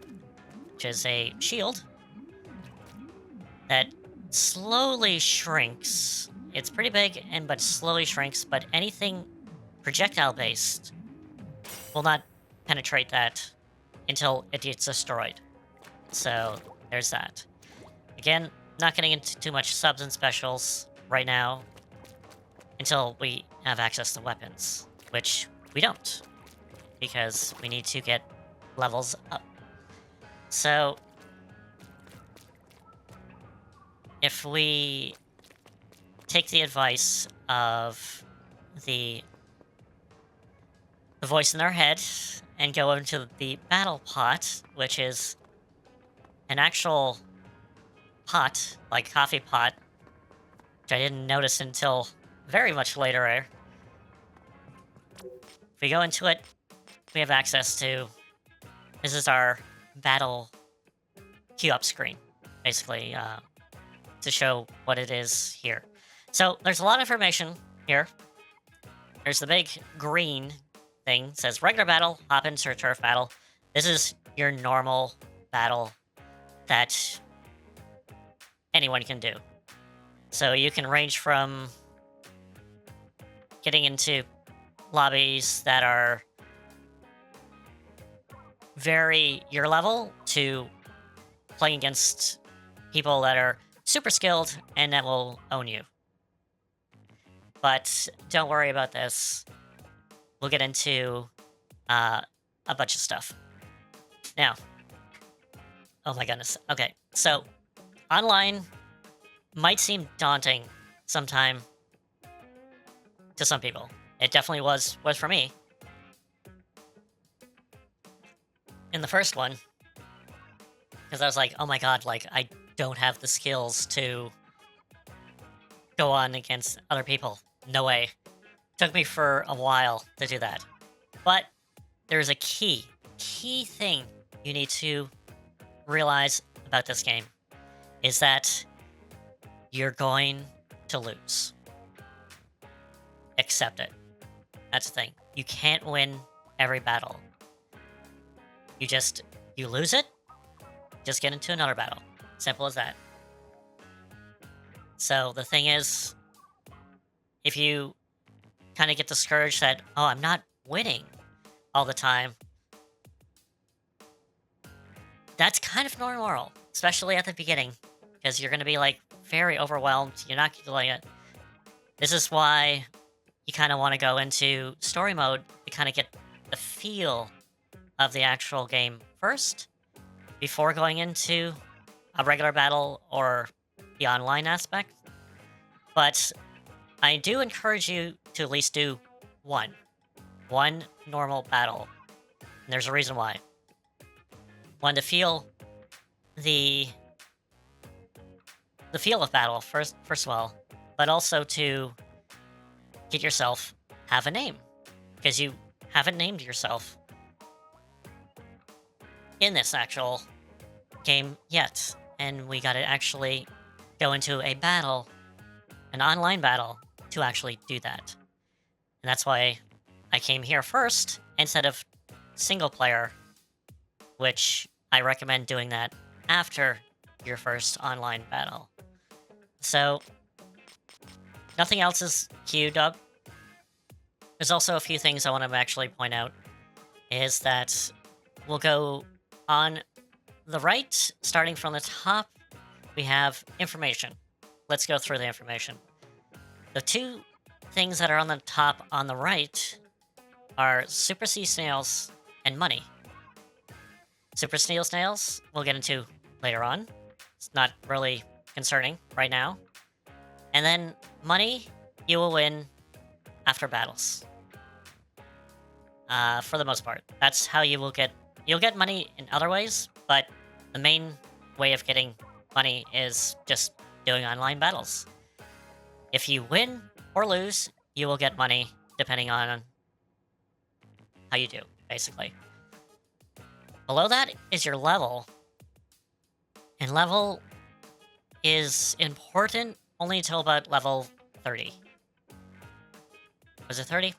which is a shield that slowly shrinks. It's pretty big, but slowly shrinks, but anything projectile-based will not penetrate that until it gets destroyed. So there's that. Again, not getting into too much subs and specials right now until we have access to weapons, which we don't, because we need to get levels up. So if we take the advice of the voice in our head and go into the battle pot, which is an actual pot, like coffee pot, which I didn't notice until very much later. If we go into it, we have access to... This is our battle queue-up screen, basically, to show what it is here. So there's a lot of information here. There's the big green thing. It says regular battle, hop into turf battle. This is your normal battle that anyone can do. So you can range from getting into lobbies that are very your level to playing against people that are super skilled and that will own you. But don't worry about this. We'll get into a bunch of stuff. Now, oh my goodness. Okay, so online might seem daunting sometime to some people. It definitely was for me. In the first one, because I was like, oh my god, like, I don't have the skills to go on against other people. No way. Took me for a while to do that. But there's a key thing you need to realize about this game is that you're going to lose. Accept it. That's the thing. You can't win every battle. You lose it, just get into another battle. Simple as that. So the thing is, if you kind of get discouraged that, oh, I'm not winning all the time, that's kind of normal, especially at the beginning, because you're going to be like very overwhelmed. You're not doing it. This is why you kind of want to go into story mode to kind of get the feel of the actual game first before going into a regular battle or the online aspect. But I do encourage you to at least do one normal battle. And there's a reason why. One, to feel the feel of battle first of all, but also to get yourself have a name, because you haven't named yourself in this actual game yet, and we gotta actually go into a battle, an online battle, to actually do that. And that's why I came here first instead of single player, which I recommend doing that after your first online battle. So, nothing else is queued up. There's also a few things I want to actually point out, is that we'll go on the right, starting from the top, we have information. Let's go through the information. The two things that are on the top on the right are Super Sea Snails and money. Super Sea Snails we'll get into later on. It's not really concerning right now. And then money, you will win after battles. For the most part. That's how you will get... You'll get money in other ways, but the main way of getting money is just doing online battles. If you win or lose, you will get money depending on how you do, basically. Below that is your level. And level is important only until about level 30. Was it 30?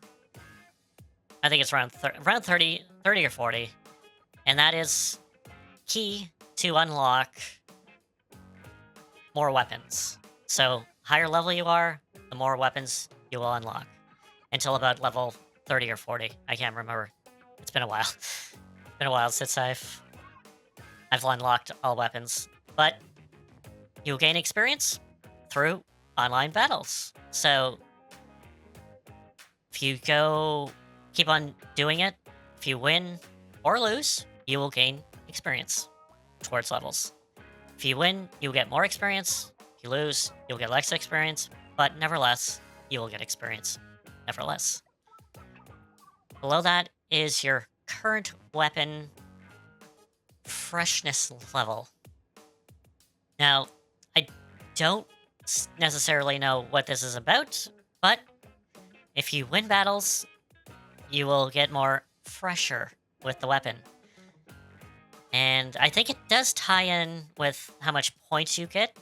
I think it's around 30 or 40. And that is key to unlock more weapons. So, higher level you are, the more weapons you will unlock. Until about level 30 or 40. I can't remember. It's been a while. It's been a while since I've unlocked all weapons. But you'll gain experience through online battles. So, if you keep on doing it, if you win or lose, you will gain experience towards levels. If you win, you'll get more experience. If you lose, you'll get less experience. But nevertheless, you will get experience. Nevertheless. Below that is your current weapon freshness level. Now, I don't necessarily know what this is about, but if you win battles, you will get more fresher with the weapon. And I think it does tie in with how much points you get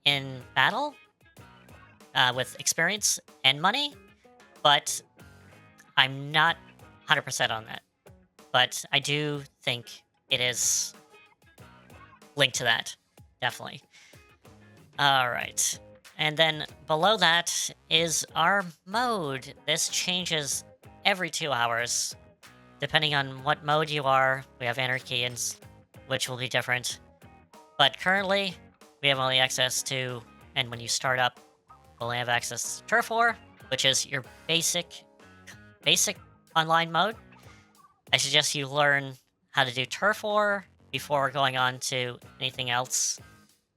in battle, with experience and money, but I'm not 100% on that. But I do think it is linked to that, definitely. Alright, and then below that is our mode. This changes every 2 hours. Depending on what mode you are, we have Anarchy, which will be different. But currently, we have only access to, and when you start up, we'll only have access to Turf War, which is your basic online mode. I suggest you learn how to do Turf War before going on to anything else.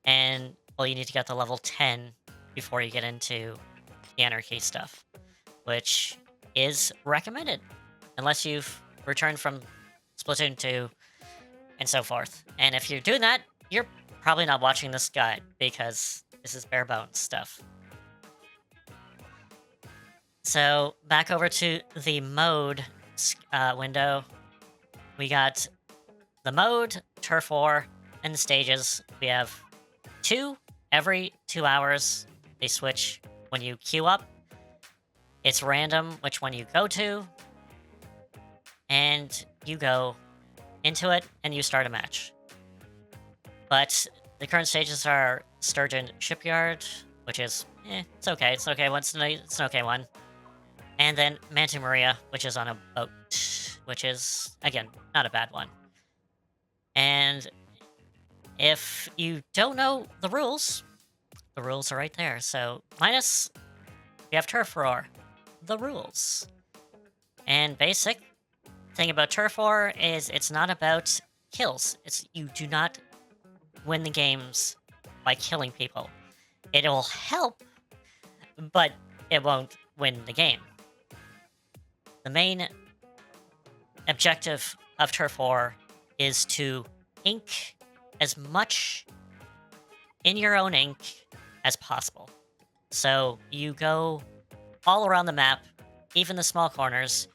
And, well, you need to get to level 10 before you get into the Anarchy stuff, which is recommended, unless you've returned from Splatoon 2 and so forth. And if you're doing that, you're probably not watching this guide, because this is bare bones stuff. So back over to the mode window. We got the mode, turf war, and the stages. We have 2 every 2 hours. They switch when you queue up. It's random which one you go to. And you go into it and you start a match. But the current stages are Sturgeon Shipyard, which is, it's okay. It's okay. It's an okay one. And then Manta Maria, which is on a boat, which is, again, not a bad one. And if you don't know the rules are right there. So, minus, we have Turf Roar, the rules. And basic thing about Turf War is it's not about kills. You do not win the games by killing people. It'll help, but it won't win the game. The main objective of Turf War is to ink as much in your own ink as possible. So you go all around the map, even the small corners,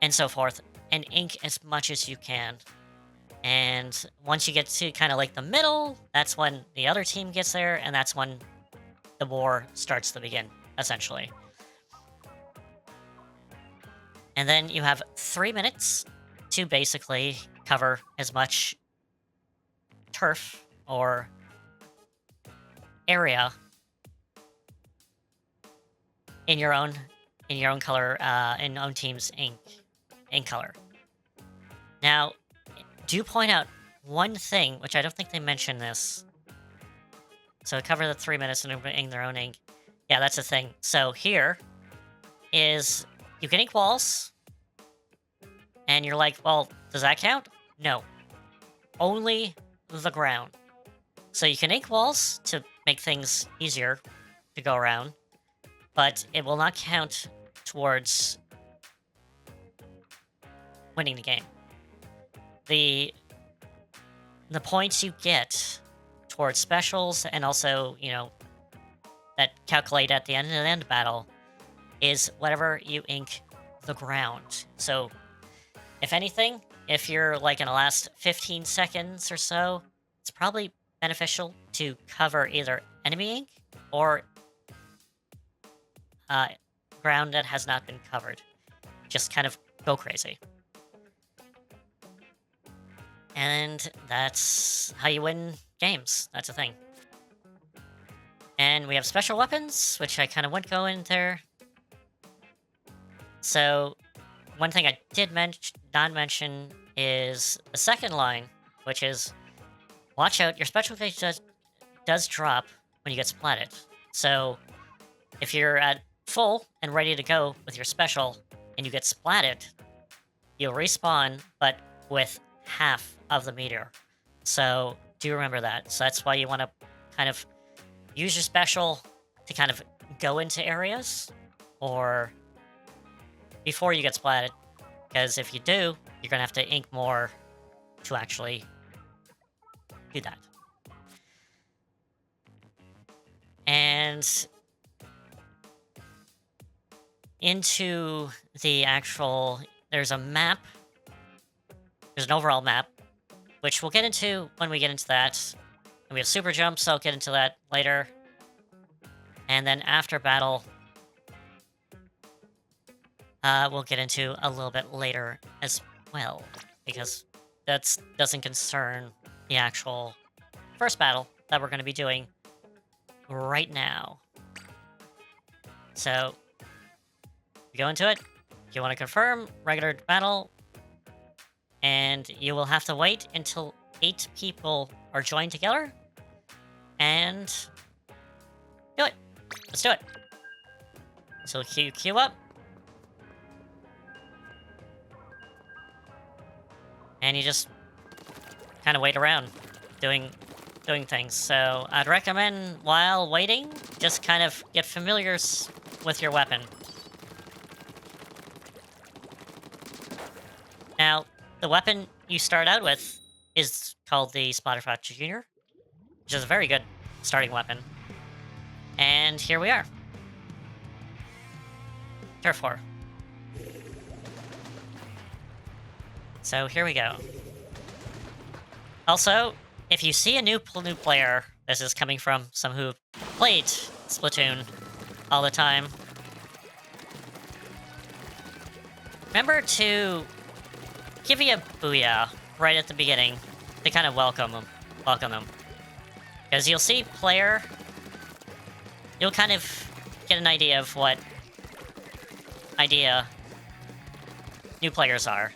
and so forth, and ink as much as you can. And once you get to kind of like the middle, that's when the other team gets there, and that's when the war starts to begin, essentially. And then you have 3 minutes to basically cover as much turf or area in your own color, in your own team's ink color. Now, do point out one thing, which I don't think they mentioned this. So cover the 3 minutes and ink their own ink. Yeah, that's the thing. So here is, you can ink walls. And you're like, well, does that count? No. Only the ground. So you can ink walls to make things easier to go around. But it will not count towards winning the game. The points you get towards specials and also, that calculate at the end battle is whatever you ink the ground. So, if anything, if you're like in the last 15 seconds or so, it's probably beneficial to cover either enemy ink or ground that has not been covered. Just kind of go crazy. And that's how you win games. That's the thing. And we have special weapons, which I kind of won't go in there. So, one thing I did not mention is the second line, which is, watch out, your special phase does drop when you get splatted. So, if you're at full and ready to go with your special, and you get splatted, you'll respawn, but with half of the meter. So, do remember that. So that's why you want to kind of use your special to kind of go into areas, or before you get splatted, because if you do, you're going to have to ink more to actually do that. And into the actual, there's a map, there's an overall map, which we'll get into when we get into that. And we have super jumps, so I'll get into that later. And then after battle, we'll get into a little bit later as well, because that doesn't concern the actual first battle that we're going to be doing right now. So, we go into it. You want to confirm regular battle, and you will have to wait until 8 people are joined together, and do it. Let's do it. So queue up. And you just kind of wait around doing things. So I'd recommend, while waiting, just kind of get familiar with your weapon. Now, the weapon you start out with is called the Splattershot Jr., which is a very good starting weapon. And here we are. Turf War. So here we go. Also, if you see a new player, this is coming from someone who played Splatoon all the time. Remember to give you a booyah right at the beginning to kind of welcome them. Because you'll see player, you'll kind of get an idea of what idea new players are.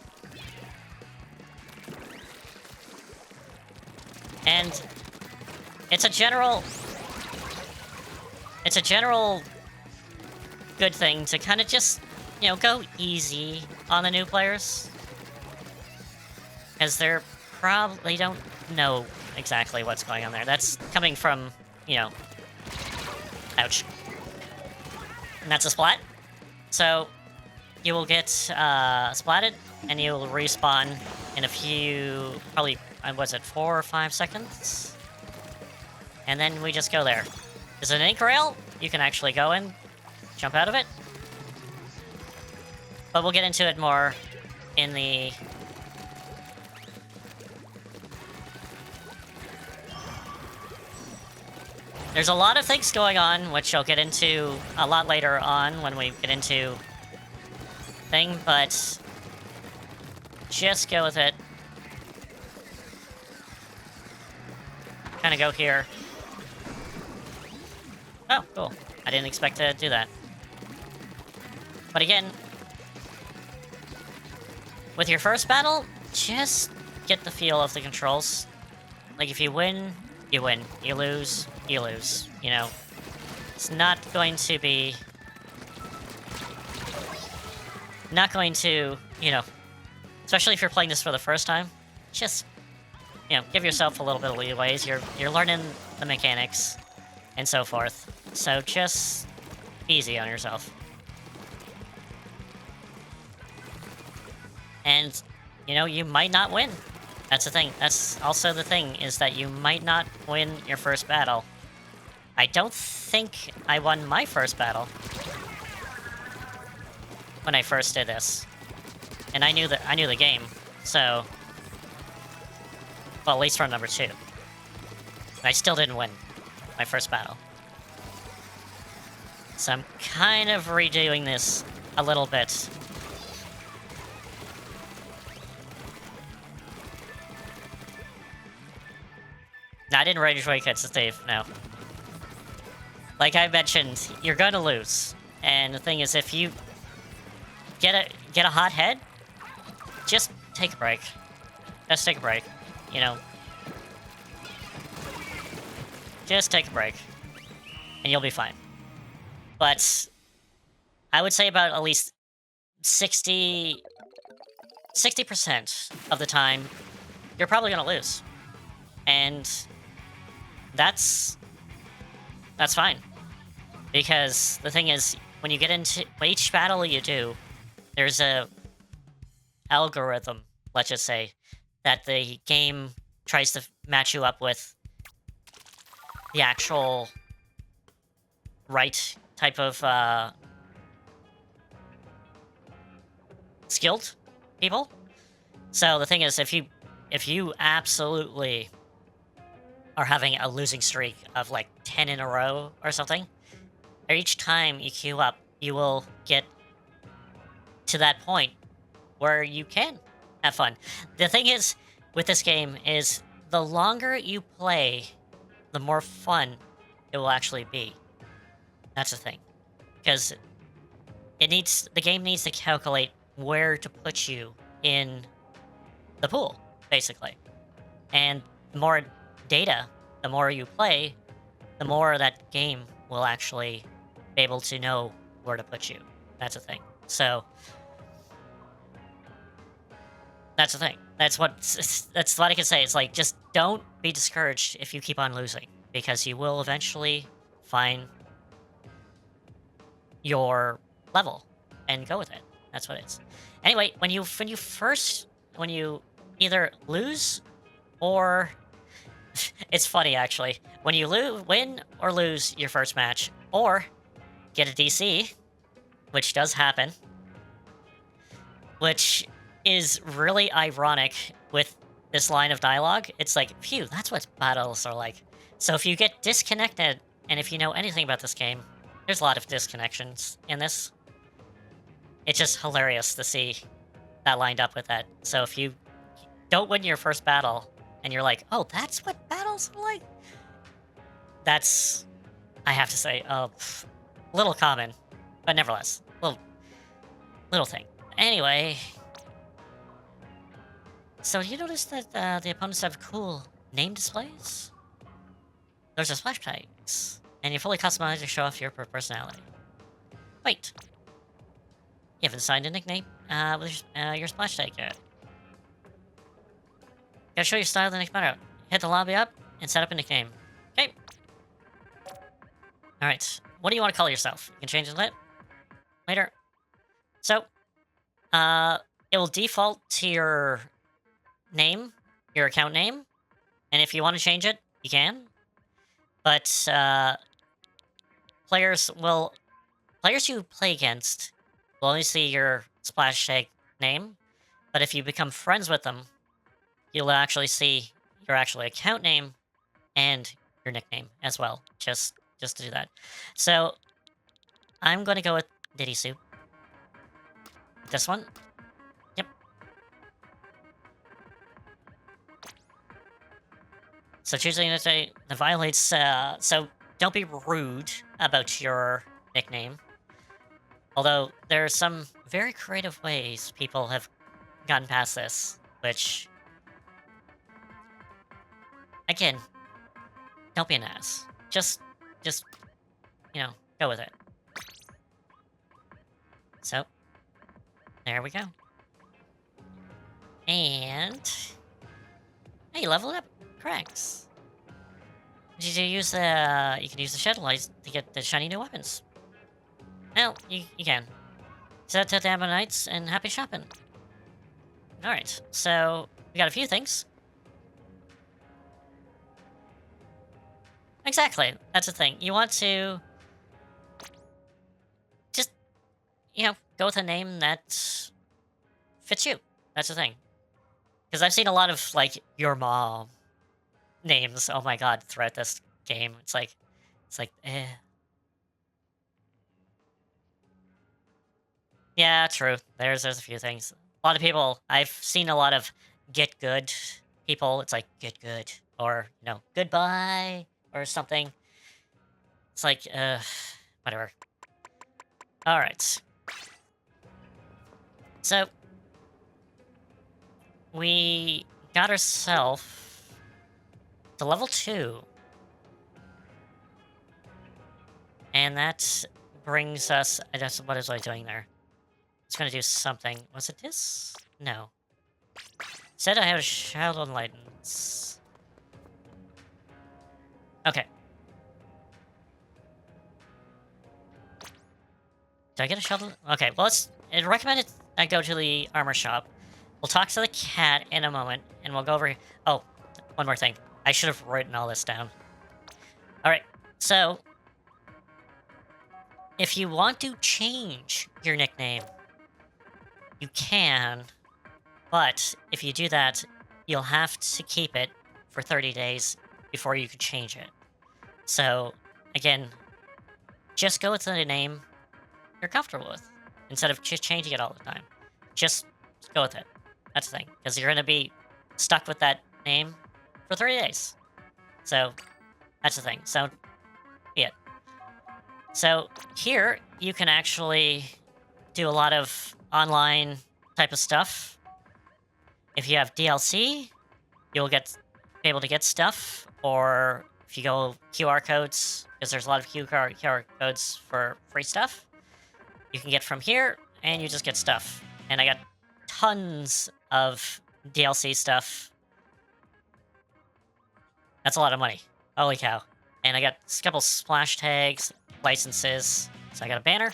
And it's a general good thing to kind of just, you know, go easy on the new players. Because they're probably don't know exactly what's going on there. That's coming from, you know, ouch. And that's a splat. So you will get splatted, and you will respawn in a few, probably, was it 4 or 5 seconds? And then we just go there. Is it an ink rail? You can actually go in, jump out of it. But we'll get into it more in the... There's a lot of things going on, which I'll get into a lot later on when we get into thing, but just go with it. Kind of go here. Oh, cool. I didn't expect to do that. But again, with your first battle, just get the feel of the controls. Like, if you win, you win. You lose, you lose. You know? It's not going to be... Not going to, you know... Especially if you're playing this for the first time, just, you know, give yourself a little bit of leeways. You're learning the mechanics and so forth. So just easy on yourself. And, you know, you might not win. That's the thing. That's also the thing, is that you might not win your first battle. I don't think I won my first battle when I first did this. And I knew the game, so... Well, at least from number 2. And I still didn't win my first battle. So I'm kind of redoing this a little bit. No, I didn't rage wake at Steve, no. Like I mentioned, you're gonna lose. And the thing is, if you get a hot head, just take a break. Just take a break, you know. Just take a break. And you'll be fine. But I would say about at least 60% of the time, you're probably gonna lose. And that's fine. Because the thing is, when you get into each battle you do, there's a algorithm, let's just say, that the game tries to match you up with the actual right type of skilled people. So the thing is, if you absolutely are having a losing streak of like 10 in a row or something, each time you queue up, you will get to that point where you can have fun. The thing is, with this game, is the longer you play, the more fun it will actually be. That's the thing. Because the game needs to calculate where to put you in the pool, basically. And the more data, the more you play, the more that game will actually be able to know where to put you. That's the thing. So that's the thing. That's what I can say. It's like, just don't be discouraged if you keep on losing, because you will eventually find your level and go with it. That's what it is. Anyway, when you either lose or it's funny actually, when you win or lose your first match or get a DC, which does happen, which is really ironic with this line of dialogue. It's like, phew, that's what battles are like. So if you get disconnected, and if you know anything about this game, there's a lot of disconnections in this. It's just hilarious to see that lined up with that. So if you don't win your first battle, and you're like, oh, that's what battles are like? That's, I have to say, a little common, but nevertheless, little thing. Anyway, so you notice that the opponents have cool name displays? Those are splash tags, and you're fully customized to show off your personality. Wait, you haven't signed a nickname with your splash tag yet. Gotta show your style the next battle. Hit the lobby up and set up a nickname. Okay. Alright, what do you want to call yourself? You can change it later. So, it will default to your name, your account name, and if you want to change it, you can. But players you play against will only see your splash tag name. But if you become friends with them, you'll actually see your actual account name and your nickname as well. Just to do that. So I'm going to go with Didi Soup. This one. Yep. So choosing that violates, so don't be rude about your nickname. Although there are some very creative ways people have gotten past this, which, again, don't be an ass. Just, you know, go with it. So, there we go. And, hey, leveled up. Cracks. You can use the shadow lights to get the shiny new weapons. Well, you can. So to the Ammonites and happy shopping. Alright, so we got a few things. Exactly, that's the thing. You want to just, go with a name that fits you. That's the thing. Because I've seen a lot of, like, your mom names, oh my god, throughout this game. It's like, eh. Yeah, true. There's a few things. A lot of people, I've seen a lot of get good people. It's like, get good. Or, goodbye. Or something. It's like, whatever. Alright. So, we got ourselves to level 2. And that brings us, I guess, what is I doing there? It's gonna do something. Was it this? No. Said I have a Shadow Enlightens. Okay. Did I get a Shadow? Okay, well, it recommended I go to the armor shop. We'll talk to the cat in a moment, and we'll go over here. Oh, one more thing. I should have written all this down. Alright, so if you want to change your nickname, you can, but if you do that, you'll have to keep it for 30 days before you can change it. So, again, just go with the name you're comfortable with, instead of just changing it all the time. Just go with it. That's the thing, because you're going to be stuck with that name for 30 days. So, that's the thing. So, yeah. So, here, you can actually do a lot of online type of stuff. If you have DLC, you'll be able to get stuff, or if you go QR codes, because there's a lot of QR codes for free stuff, you can get from here, and you just get stuff. And I got tons of DLC stuff. That's a lot of money. Holy cow. And I got a couple splash tags, licenses. So I got a banner.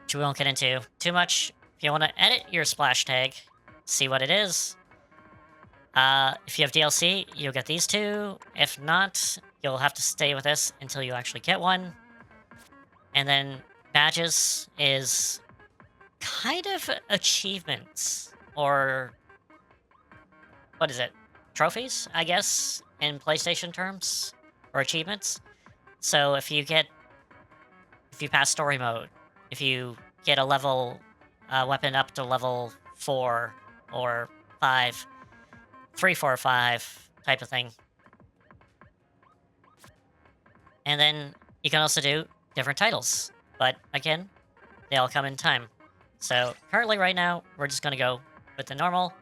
Which we won't get into too much. If you want to edit your splash tag, see what it is. If you have DLC, you'll get these two. If not, you'll have to stay with this until you actually get one. And then badges is kind of achievements, or what is it? Trophies, I guess, in PlayStation terms, or achievements. So if you pass story mode, if you get a level weapon up to level 4 or 5, 3, 4, 5 type of thing. And then you can also do different titles. But again, they all come in time. So currently right now, we're just going to go with the normal.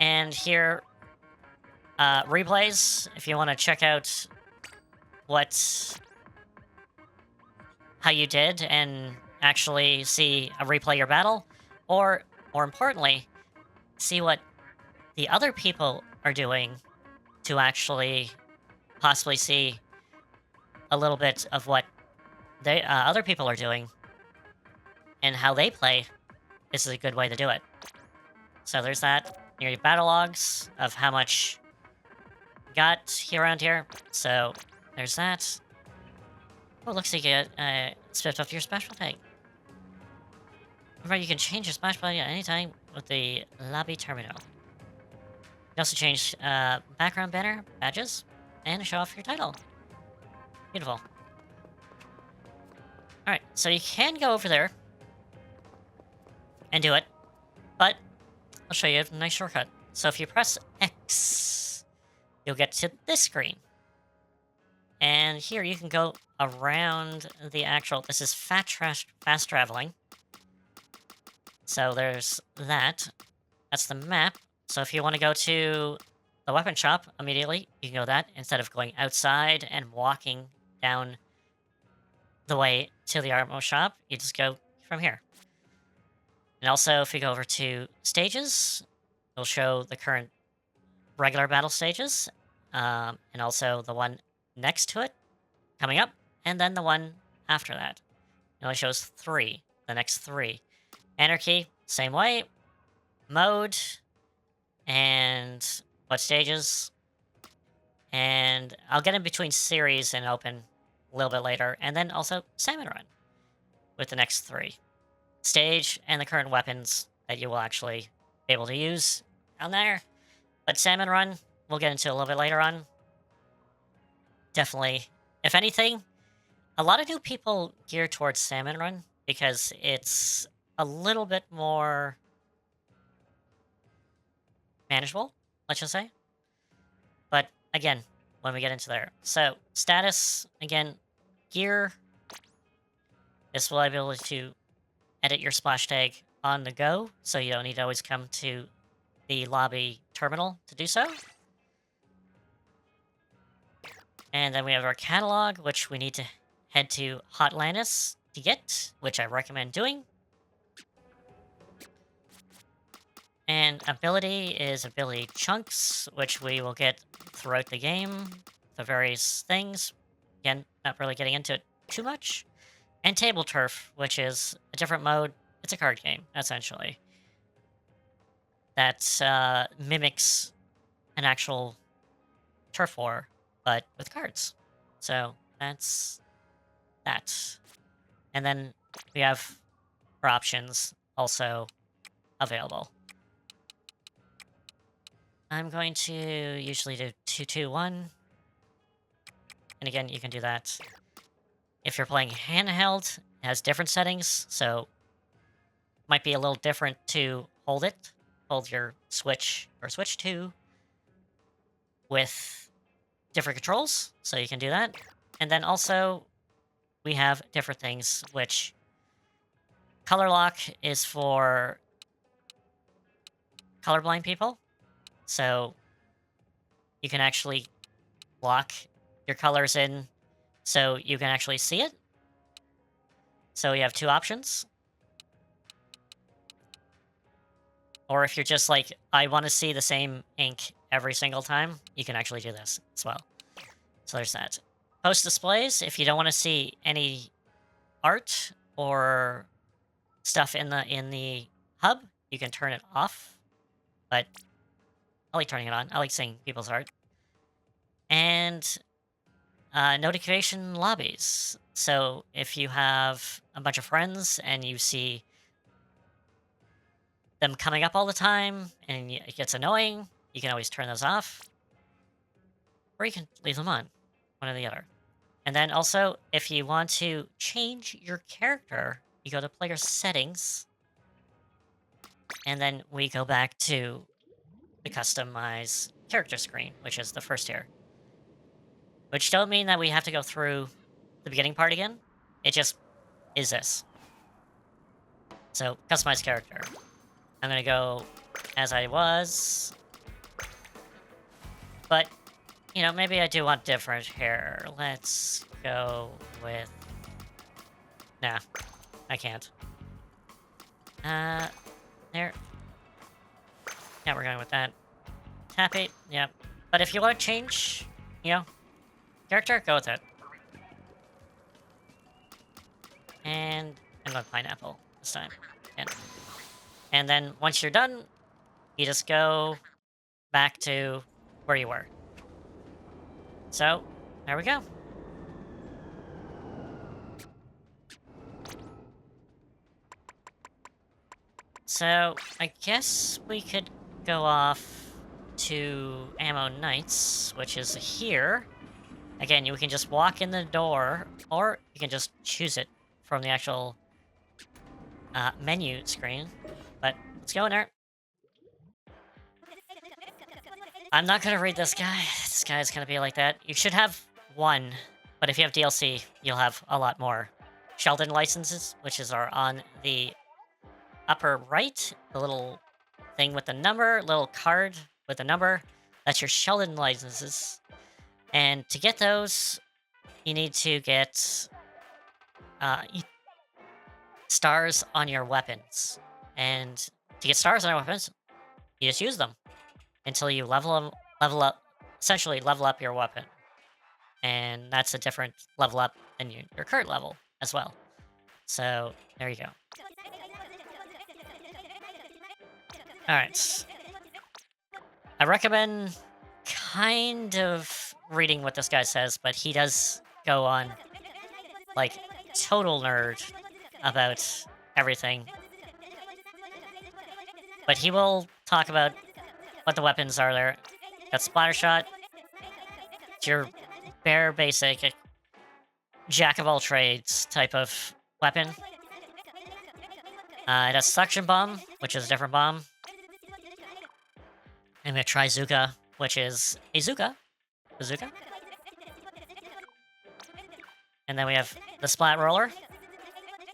And here, replays, if you want to check out how you did and actually see a replay your battle, or more importantly, see what the other people are doing to actually possibly see a little bit of what they other people are doing and how they play. This is a good way to do it. So there's that. Your battle logs of how much you got here around here. So there's that. Oh, looks like you stepped up your special tag. Remember, you can change your splash button at any time with the lobby terminal. You can also change background banner, badges, and show off your title. Beautiful. Alright, so you can go over there and do it, but I'll show you a nice shortcut. So if you press X, you'll get to this screen. And here you can go around the actual... This is fast traveling. So there's that. That's the map. So if you want to go to the weapon shop immediately, you can go that instead of going outside and walking down the way to the ammo shop. You just go from here. And also, if you go over to stages, it'll show the current regular battle stages, and also the one next to it coming up, and then the one after that. It only shows 3, the next 3. Anarchy, same way. Mode, and what stages. And I'll get in between series and open a little bit later, and then also Salmon Run with the next 3. Stage and the current weapons that you will actually be able to use on there. But Salmon Run, we'll get into a little bit later on. Definitely, if anything, a lot of new people gear towards Salmon Run because it's a little bit more manageable, let's just say. But again, when we get into there. So, status, again, gear. This will be able to edit your splash tag on the go, so you don't need to always come to the lobby terminal to do so. And then we have our catalog, which we need to head to Hotlandis to get, which I recommend doing. And ability is ability chunks, which we will get throughout the game, the various things. Again, not really getting into it too much. And Table Turf, which is a different mode. It's a card game, essentially. That mimics an actual turf war, but with cards. So that's that. And then we have our options also available. I'm going to usually do 2-2-1. And again, you can do that. If you're playing handheld, it has different settings, so might be a little different to hold it. Hold your Switch or Switch 2 with different controls, so you can do that. And then also, we have different things, which color lock is for colorblind people. So you can actually lock your colors in so you can actually see it. So you have 2 options. Or if you're just like, I want to see the same ink every single time, you can actually do this as well. So there's that. Post displays, if you don't want to see any art or stuff in the hub, you can turn it off. But I like turning it on. I like seeing people's art. And notification lobbies. So if you have a bunch of friends and you see them coming up all the time and it gets annoying, you can always turn those off, or you can leave them on, one or the other. And then also, if you want to change your character, you go to player settings, and then we go back to the customize character screen, which is the first tier. Which don't mean that we have to go through the beginning part again. It just is this. So, customize character. I'm gonna go as I was. But, you know, maybe I do want different hair. Let's go with... Nah, I can't. There. Yeah, we're going with that. Tap it, yep. But if you want to change, you know, character, go with it. And I'm going pineapple this time. And then once you're done, you just go back to where you were. So, there we go. So, I guess we could go off to Ammo Nights, which is here. Again, you can just walk in the door, or you can just choose it from the actual menu screen. But let's go in there. I'm not gonna read this guy. This guy is gonna be like that. You should have one, but if you have DLC, you'll have a lot more. Sheldon licenses, which are on the upper right, the little thing with the number, little card with the number. That's your Sheldon licenses. And to get those, you need to get stars on your weapons. And to get stars on your weapons, you just use them until you level up, essentially level up your weapon. And that's a different level up than your current level as well. So, there you go. Alright. I recommend kind of reading what this guy says, but he does go on, like, total nerd about everything. But he will talk about what the weapons are there. Got Splatter Shot. It's your bare basic jack of all trades type of weapon. It has Suction Bomb, which is a different bomb. And we have Trizooka, which is a Bazooka. And then we have the Splat Roller,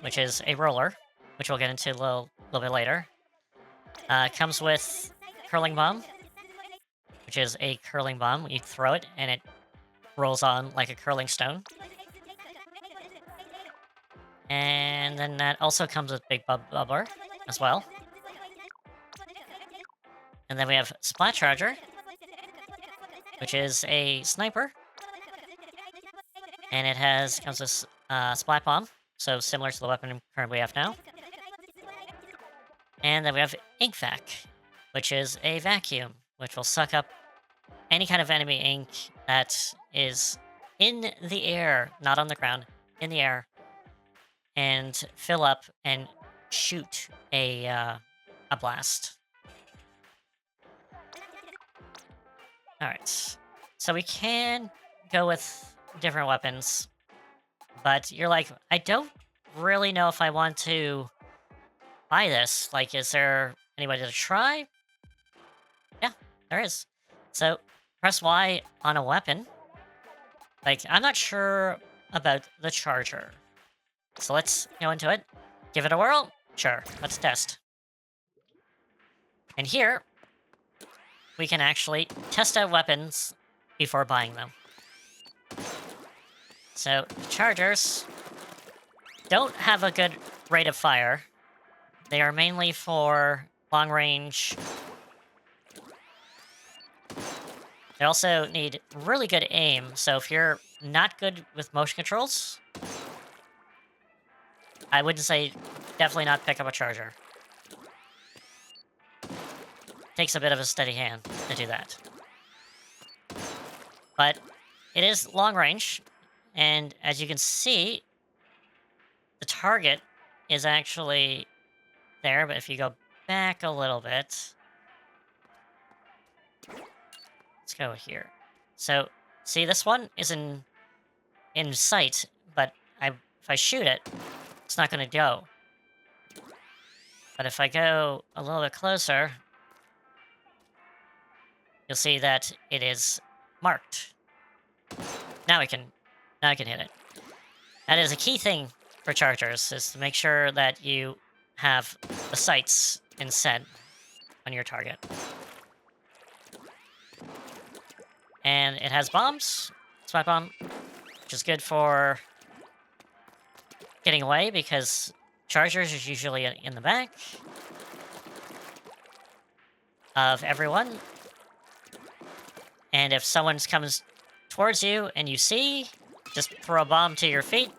which is a roller, which we'll get into a little bit later. Comes with Curling Bomb, which is a curling bomb. You throw it, and it rolls on like a curling stone. And then that also comes with Big Bubbler as well. And then we have Splat Charger, which is a sniper. And it comes with Splat Bomb, so similar to the weapon currently we have now. And then we have Ink Vac, which is a vacuum, which will suck up any kind of enemy ink that is in the air, not on the ground, in the air, and fill up and shoot a blast. Alright, so we can go with different weapons, but you're like, I don't really know if I want to buy this. Like, is there anybody to try? Yeah, there is. So, press Y on a weapon. Like, I'm not sure about the charger. So let's go into it. Give it a whirl? Sure, let's test. And here, we can actually test out weapons before buying them. So, chargers don't have a good rate of fire. They are mainly for long range. They also need really good aim, so if you're not good with motion controls, I wouldn't say definitely not pick up a charger. Takes a bit of a steady hand to do that. But it is long range, and as you can see, the target is actually there, but if you go back a little bit, let's go here. So, see, this one is in sight, but if I shoot it, it's not going to go. But if I go a little bit closer, you'll see that it is marked. Now I can hit it. That is a key thing for chargers, is to make sure that you have the sights inset on your target. And it has bombs, smack bomb, which is good for getting away because chargers is usually in the back of everyone. And if someone comes towards you and you see, just throw a bomb to your feet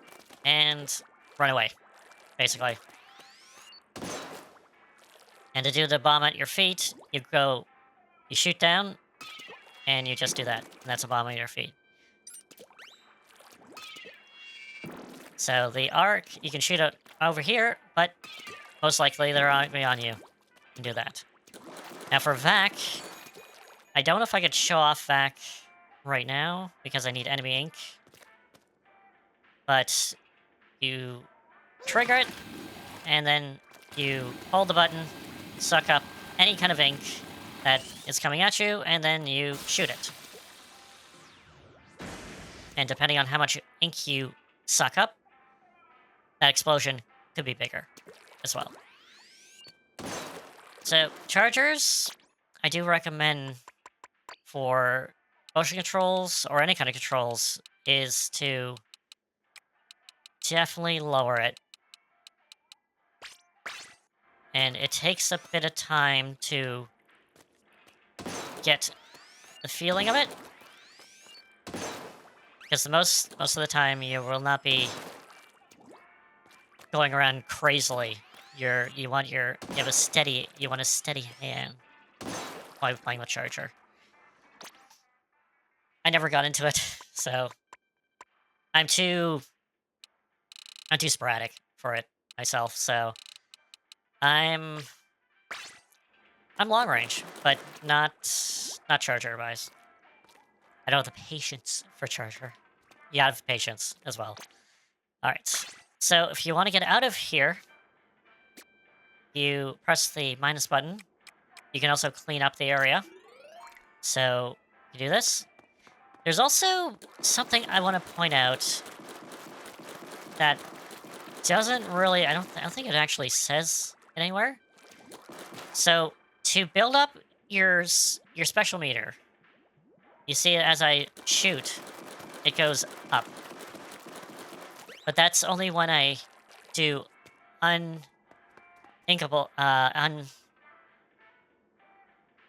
and run away, basically. And to do the bomb at your feet, you shoot down, and you just do that. And that's a bomb at your feet. So the arc, you can shoot it over here, but most likely they're going to be on you. And do that. Now for Vac, I don't know if I could show off Vac right now, because I need enemy ink. But you trigger it, and then you hold the button, suck up any kind of ink that is coming at you, and then you shoot it. And depending on how much ink you suck up, that explosion could be bigger as well. So, chargers, I do recommend for motion controls, or any kind of controls, is to definitely lower it. And it takes a bit of time to get the feeling of it. Because most of the time you will not be going around crazily. You want a steady hand while playing with charger. I never got into it, so I'm too sporadic for it myself, so I'm long range, but not charger wise. I don't have the patience for charger. You have patience as well. Alright, so if you want to get out of here, you press the minus button. You can also clean up the area. So, you do this. There's also something I want to point out that doesn't really... I don't think it actually says it anywhere. So, to build up your special meter, you see it as I shoot, it goes up. But that's only when I do uninkable,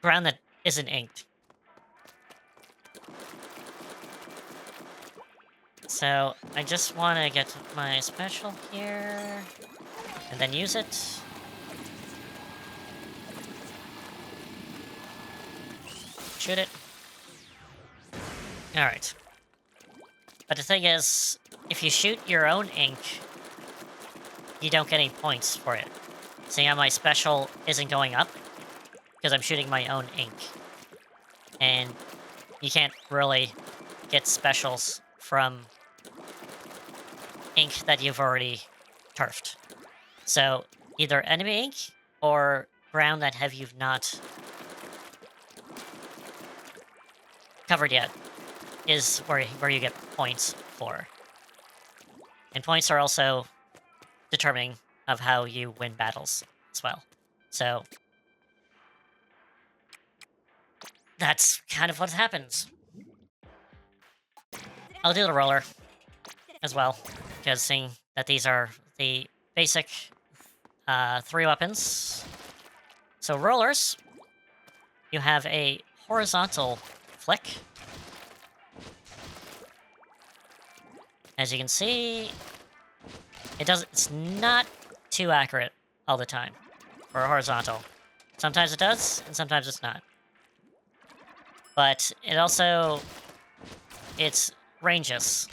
ground that isn't inked. So, I just want to get my special here, and then use it. Shoot it. Alright. But the thing is, if you shoot your own ink, you don't get any points for it. See how my special isn't going up? Because I'm shooting my own ink. And you can't really get specials from ink that you've already turfed. So, either enemy ink or ground that you've not covered yet is where you get points for. And points are also determining of how you win battles as well. So, that's kind of what happens. I'll do the roller as well, because seeing that these are the basic 3 weapons. So rollers, you have a horizontal flick. As you can see, it's not too accurate all the time for a horizontal. Sometimes it does, and sometimes it's not. But it also it ranges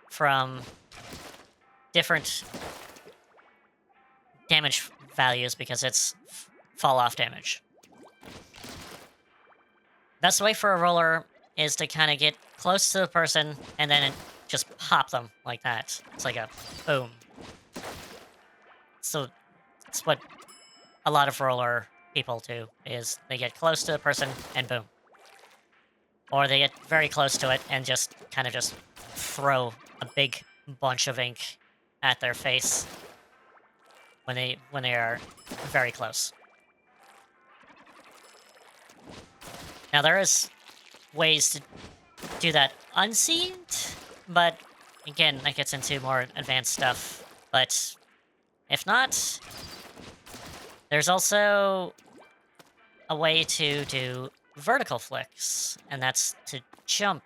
from different damage values because it's fall-off damage. Best way for a roller is to kind of get close to the person and then just pop them like that. It's like a boom. So it's what a lot of roller people do, is they get close to the person and boom. Or they get very close to it and just kind of just throw a big bunch of ink at their face when they are very close. Now there is ways to do that unseen, but again, that gets into more advanced stuff. But if not, there's also a way to do vertical flicks, and that's to jump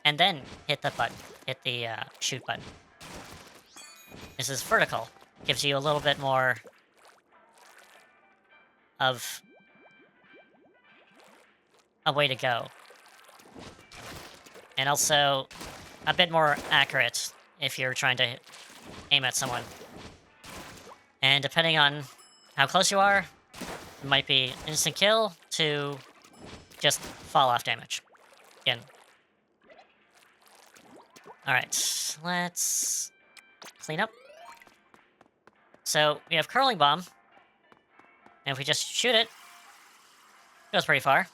and then hit the button, hit the shoot button. This is vertical. Gives you a little bit more of a way to go. And also a bit more accurate if you're trying to aim at someone. And depending on how close you are, it might be instant kill to just fall off damage. Again. Alright, let's clean up. So we have curling bomb. And if we just shoot it, it goes pretty far.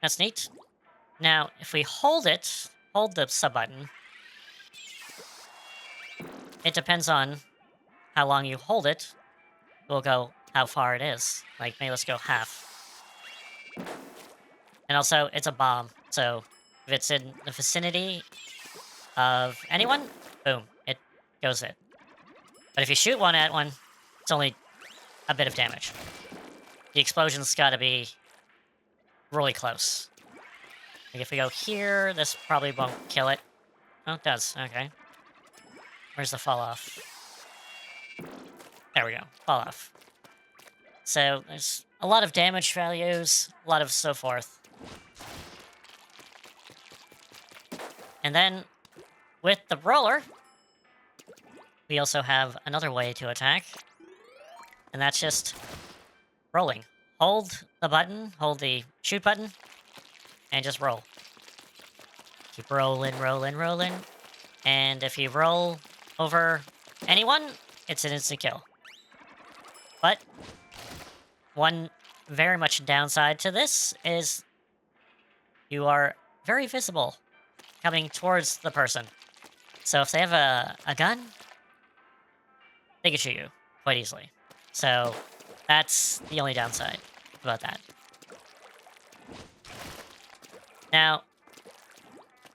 That's neat. Now, if we hold it, hold the sub button, it depends on how long you hold it. We'll go how far it is. Like, maybe let's go half. And also, it's a bomb, so if it's in the vicinity of anyone, boom, it goes it. But if you shoot one at one, it's only a bit of damage. The explosion's gotta be really close. Like if we go here, this probably won't kill it. Oh, it does. Okay. Where's the fall off? There we go. Fall off. So there's a lot of damage values, a lot of so forth. And then with the roller, we also have another way to attack. And that's just rolling. Hold the button, hold the shoot button, and just roll. Keep rolling, rolling, rolling. And if you roll over anyone, it's an instant kill. But one very much downside to this is you are very visible coming towards the person. So if they have a gun, they can shoot you quite easily. So that's the only downside about that. Now,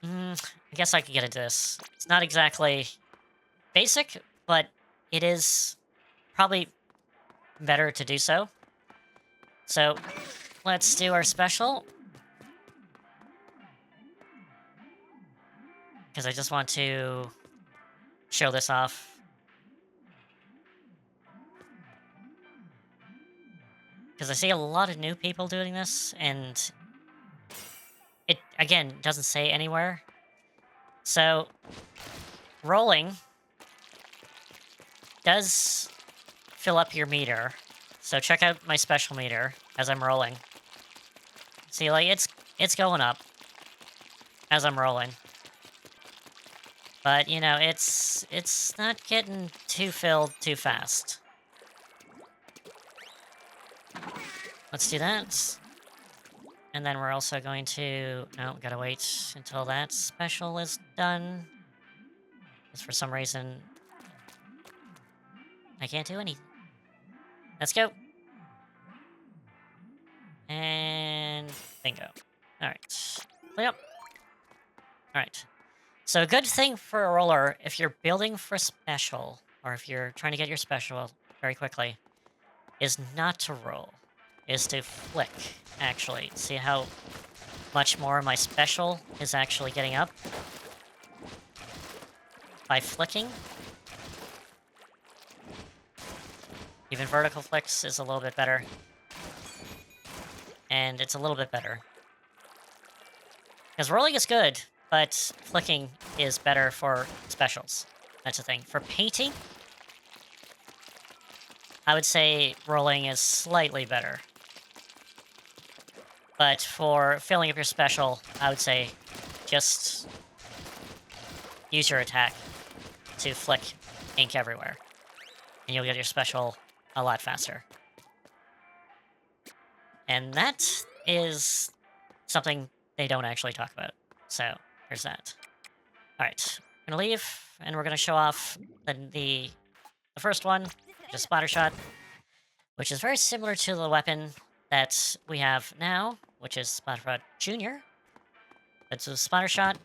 I guess I could get into this. It's not exactly basic, but it is probably better to do so. So, let's do our special. Because I just want to show this off. Because I see a lot of new people doing this, and it, again, doesn't say anywhere. So, rolling does fill up your meter. So check out my special meter as I'm rolling. See, like, it's going up as I'm rolling. But, you know, it's not getting too filled too fast. Let's do that. And then we're also going to... No, gotta wait until that special is done. Because for some reason... I can't do anything. Let's go. And... bingo. Alright. Clean up. Alright. So a good thing for a roller, if you're building for special, or if you're trying to get your special very quickly, is not to roll. Is to flick, actually. See how much more my special is actually getting up? By flicking. Even vertical flicks is a little bit better. And it's a little bit better. Because rolling is good, but flicking is better for specials. That's the thing. For painting, I would say rolling is slightly better. But for filling up your special, I would say just use your attack to flick ink everywhere. And you'll get your special a lot faster. And that is something they don't actually talk about. So, there's that. Alright, I'm gonna leave, and we're gonna show off the first one, which is Splatter Shot, which is very similar to the weapon that we have now, which is Splatter Shot Junior. But so Splatter Shot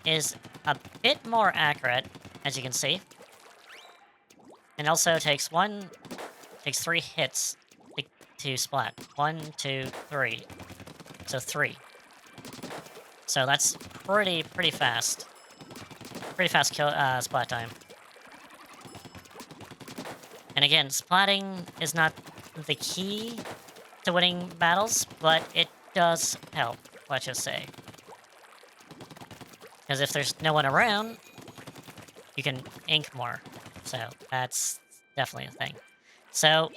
is a bit more accurate, as you can see. And also takes 3 hits to splat. 1, 2, 3. So 3. So that's pretty fast. Pretty fast kill splat time. And again, splatting is not the key to winning battles, but it does help, let's just say. Because if there's no one around, you can ink more. So that's definitely a thing. So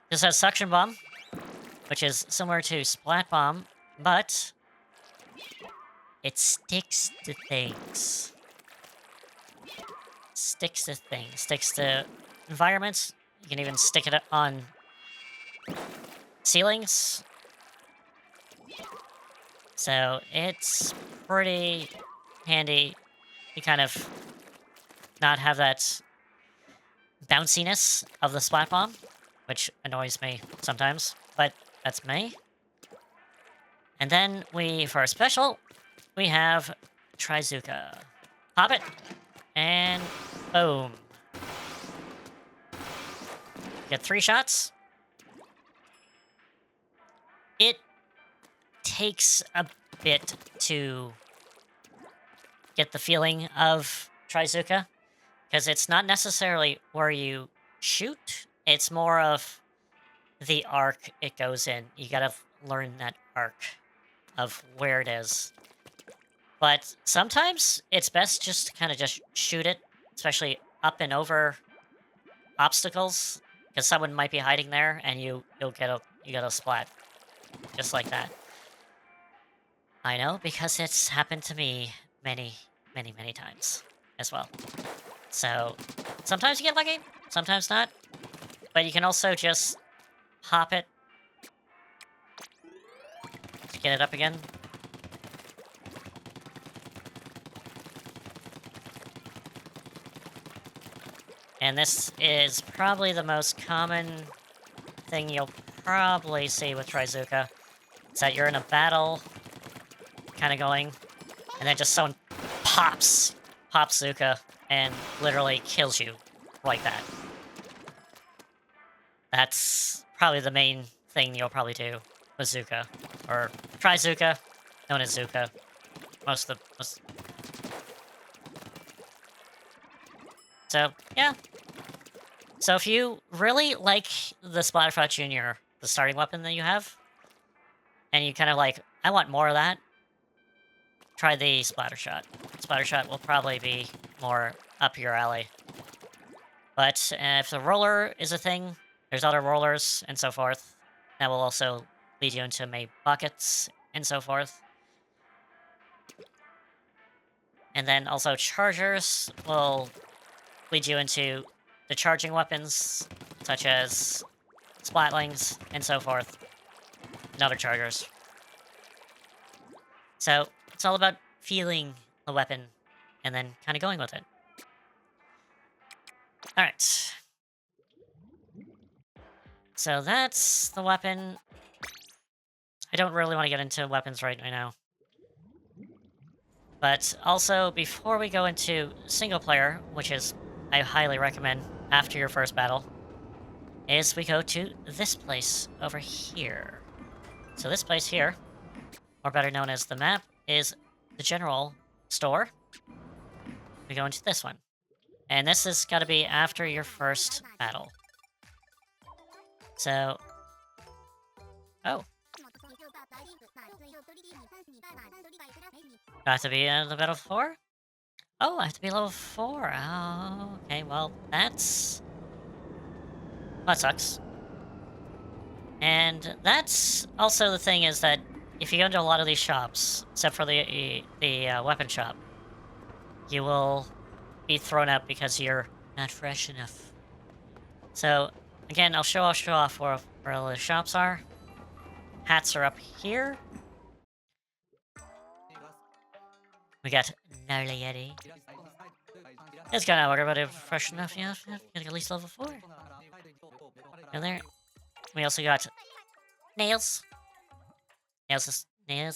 this has Suction Bomb, which is similar to Splat Bomb, but it sticks to things. Sticks to things. Sticks to environments. You can even stick it on ceilings. So it's pretty handy to kind of not have that bounciness of the Splat Bomb, which annoys me sometimes, but that's me. And then for our special, we have Trizuka. Pop it, and boom. Get 3 shots. It takes a bit to get the feeling of Trizuka, because it's not necessarily where you shoot, it's more of the arc it goes in. You gotta learn that arc of where it is. But sometimes it's best just to kind of just shoot it, especially up and over obstacles, because someone might be hiding there, and you'll get a splat, just like that. I know, because it's happened to me many times as well. So sometimes you get lucky, sometimes not. But you can also just pop it to get it up again. And this is probably the most common thing you'll probably see with Trizuka. Is that you're in a battle, kind of going, and then just someone pops Zuka and literally kills you like that. That's probably the main thing you'll probably do with Zuka, or Trizuka, known as Zuka. So, yeah. So if you really like the Splattershot Junior, the starting weapon that you have, and you kind of like, I want more of that, try the Splattershot. Splattershot will probably be more up your alley. But if the roller is a thing, there's other rollers and so forth. That will also lead you into maybe buckets and so forth. And then also chargers will lead you into the charging weapons, such as splatlings and so forth, and other chargers. So it's all about feeling the weapon and then kind of going with it. Alright. So that's the weapon. I don't really want to get into weapons right now. But also, before we go into single player, which is I highly recommend after your first battle, is we go to this place over here. So this place here, or better known as the map, is the general store. We go into this one. And this has got to be after your first battle. So... Oh. I have to be at level 4? Oh, I have to be level 4. Oh, okay, well, that sucks. And that's also the thing is that if you go into a lot of these shops, except for the weapon shop, you will be thrown out because you're not fresh enough. So, again, I'll show off where all the shops are. Hats are up here. We got Gnarly Yeti. It's got to order, but if fresh enough, yeah, get at least level 4. And there. We also got nails. Nails, nail.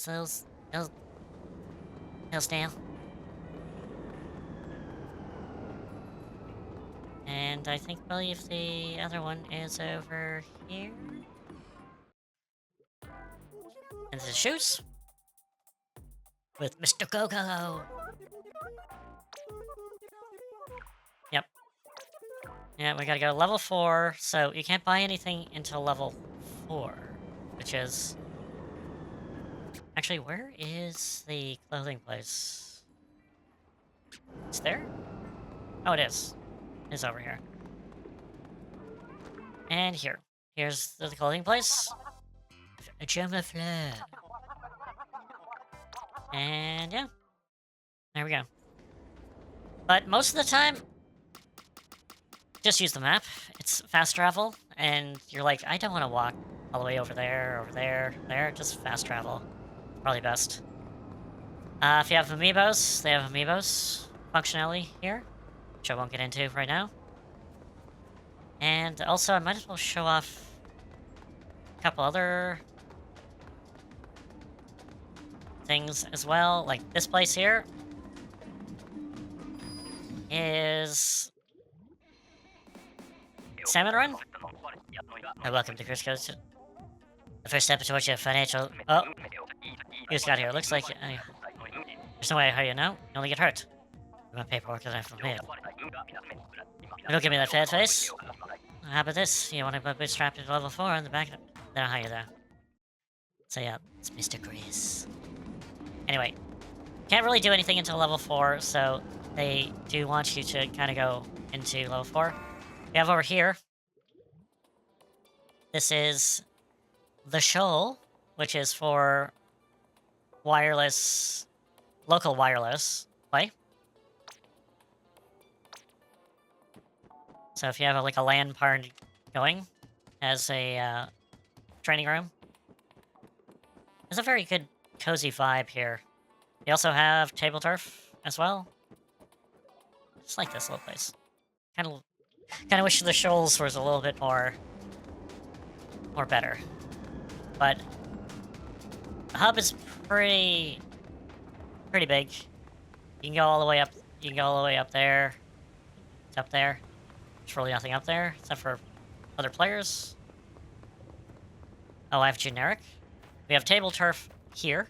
And I believe the other one is over here. And the shoes. With Mr. Go-Go. Yep. Yeah, we gotta go level 4, so you can't buy anything until level 4, which is... Actually, where is the clothing place? It's there? Oh, it is. It's over here. And here. Here's the clothing place. A gem of fleur. And yeah. There we go. But most of the time, just use the map. It's fast travel, and you're like, I don't want to walk all the way over there, there. Just fast travel. Probably best. If you have amiibos, they have amiibos functionality here, which I won't get into right now. And also, I might as well show off a couple other things as well. Like this place here is Salmon Run. Welcome to Chris Coast. The first step towards your financial... Oh! You just got here. Looks like... there's no way I hire you now. You only get hurt. My paperwork that I've made. Don't give me that fat face. How about this? You want to be strapped into level 4 on the back? Then I'll hire you there. So yeah, it's Mr. Chris. Anyway, can't really do anything until level 4, so they do want you to kind of go into level 4. We have over here. This is the Shoal, which is for wireless, local wireless play. So if you have like a LAN party going as a training room, there's a very good cozy vibe here. You also have table turf as well. Just like this little place. Kind of wish the Shoals was a little bit more better. But the hub is pretty big. You can go all the way up. You can go all the way up there. It's up there. There's really nothing up there except for other players. Oh, I have generic. We have table turf here.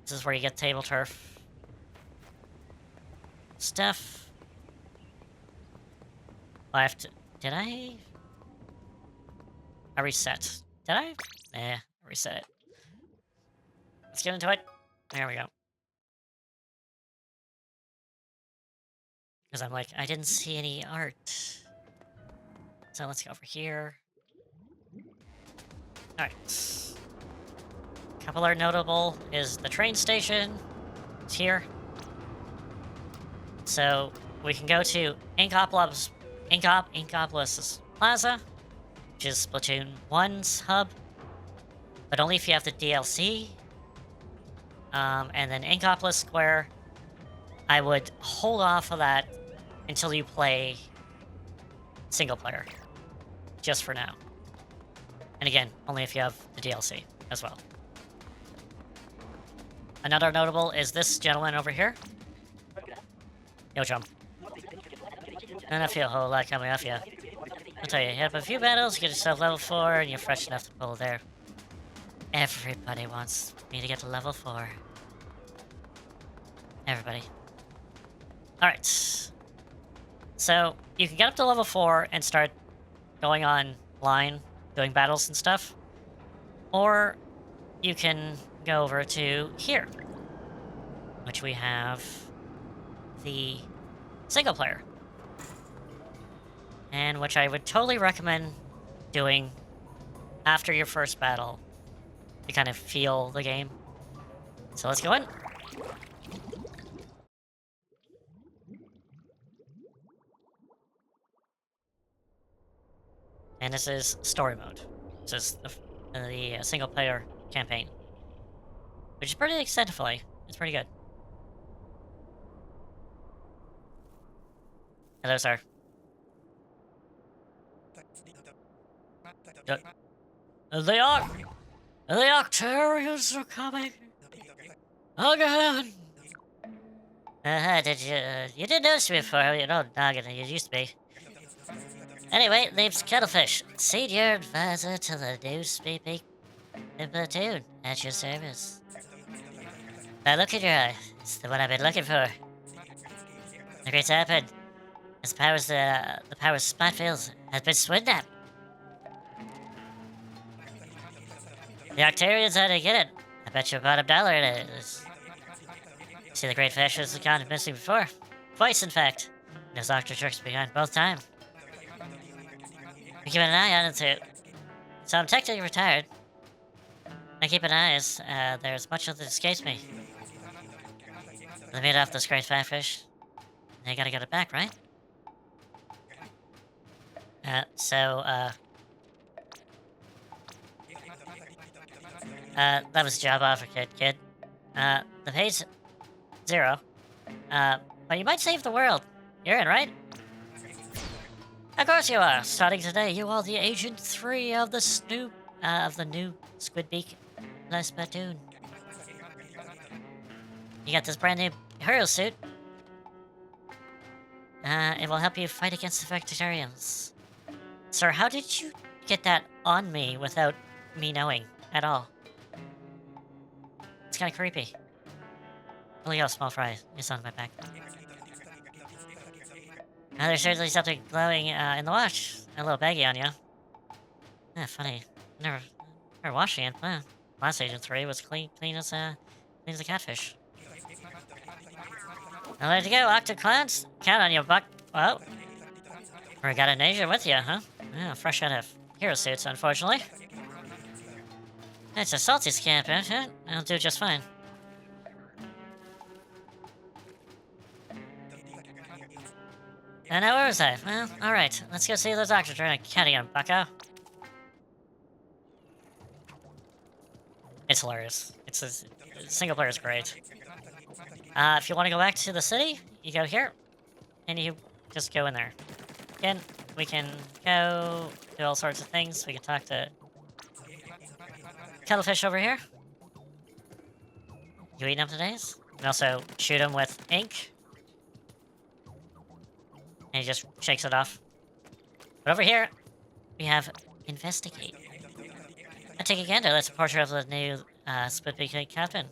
This is where you get table turf stuff. I have to... Did I reset. Did I? I reset it. Let's get into it. There we go. Because I'm like, I didn't see any art. So let's go over here. Alright. Couple are notable is the train station. It's here. So we can go to Inkopolis Plaza, which is Splatoon 1's hub, but only if you have the DLC. And then Inkopolis Square, I would hold off of that until you play single player, just for now. And again, only if you have the DLC as well. Another notable is this gentleman over here. Yo, jump. And I feel a whole lot coming off you. I'll tell you, hit up a few battles, get yourself level 4, and you're fresh enough to pull there. Everybody wants me to get to level 4. Everybody. Alright. So, you can get up to level 4 and start going online, doing battles and stuff. Or, you can go over to here, which we have the single player, and which I would totally recommend doing after your first battle to kind of feel the game. So let's go in. And this is story mode. This is the single player campaign, which is pretty extensively. It's pretty good. Hello, sir. The Octarians are coming again. You didn't notice me before, you know, Noggin, you used to be. Anyway, name's Kettlefish, senior advisor to the new speaking Splatoon at your service. Look in your eye. It's the one I've been looking for. The great's happened. As the power's spot fields has been swindled. The Octarians had to get it. I bet you about $1 it is. See, the great fish has gone missing before. Twice, in fact. And there's Octo tricks behind both times. We keep an eye on it too. So I'm technically retired. I keep an eye as there's much that escapes me. They made off this great fat fish. They gotta get it back, right? That was a job offer, kid. The pay's 0. But you might save the world. You're in, right? Of course you are. Starting today, you are the Agent 3 of the new Squidbeak Splatoon. You got this brand new hero suit. It will help you fight against the vegetarians. Sir, how did you get that on me without me knowing at all? It's kind of creepy. Look how small fry is on my back. There's certainly something glowing in the wash. A little baggy on you. Yeah, funny. Never washing it. Last Agent 3 was clean as a catfish. Now there you go, Octoclowns. Count on you, Buck. Well, we got an Asia with you, huh? Yeah, fresh out of hero suits, unfortunately. It's a salty scamp, huh? I'll do just fine. Now where was I? Well, alright. Let's go see the doctor trying to catty him, bucko. It's hilarious. Single player is great. If you want to go back to the city, you go here, and you just go in there. Again, we can go do all sorts of things. We can talk to Kettlefish over here. You eating up today's? You can also shoot him with ink. And he just shakes it off. But over here, we have investigate. I take a gander. That's a portrait of the new Splitbeak captain.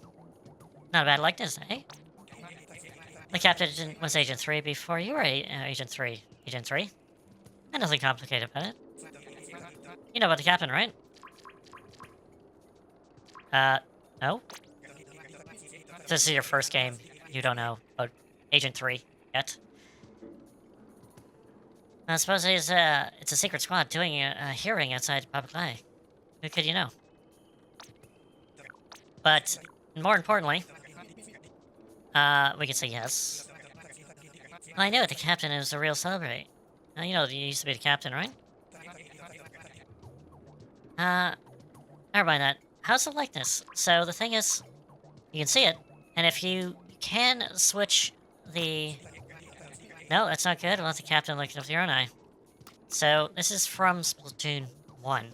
Not a bad likeness, eh? The captain was Agent 3 before you were Agent 3. Agent 3? And nothing complicated about it. You know about the captain, right? No? This is your first game. You don't know about Agent 3 yet. I suppose it's a secret squad doing a hearing outside public eye. Who could you know? But more importantly, we could say yes. Well, I knew it. The captain is a real celebrity. You know, you used to be the captain, right? Never mind that. How's the likeness? So the thing is, you can see it, and if you can switch the... No, that's not good. We'll let the captain look it with your own eye. So, this is from Splatoon 1.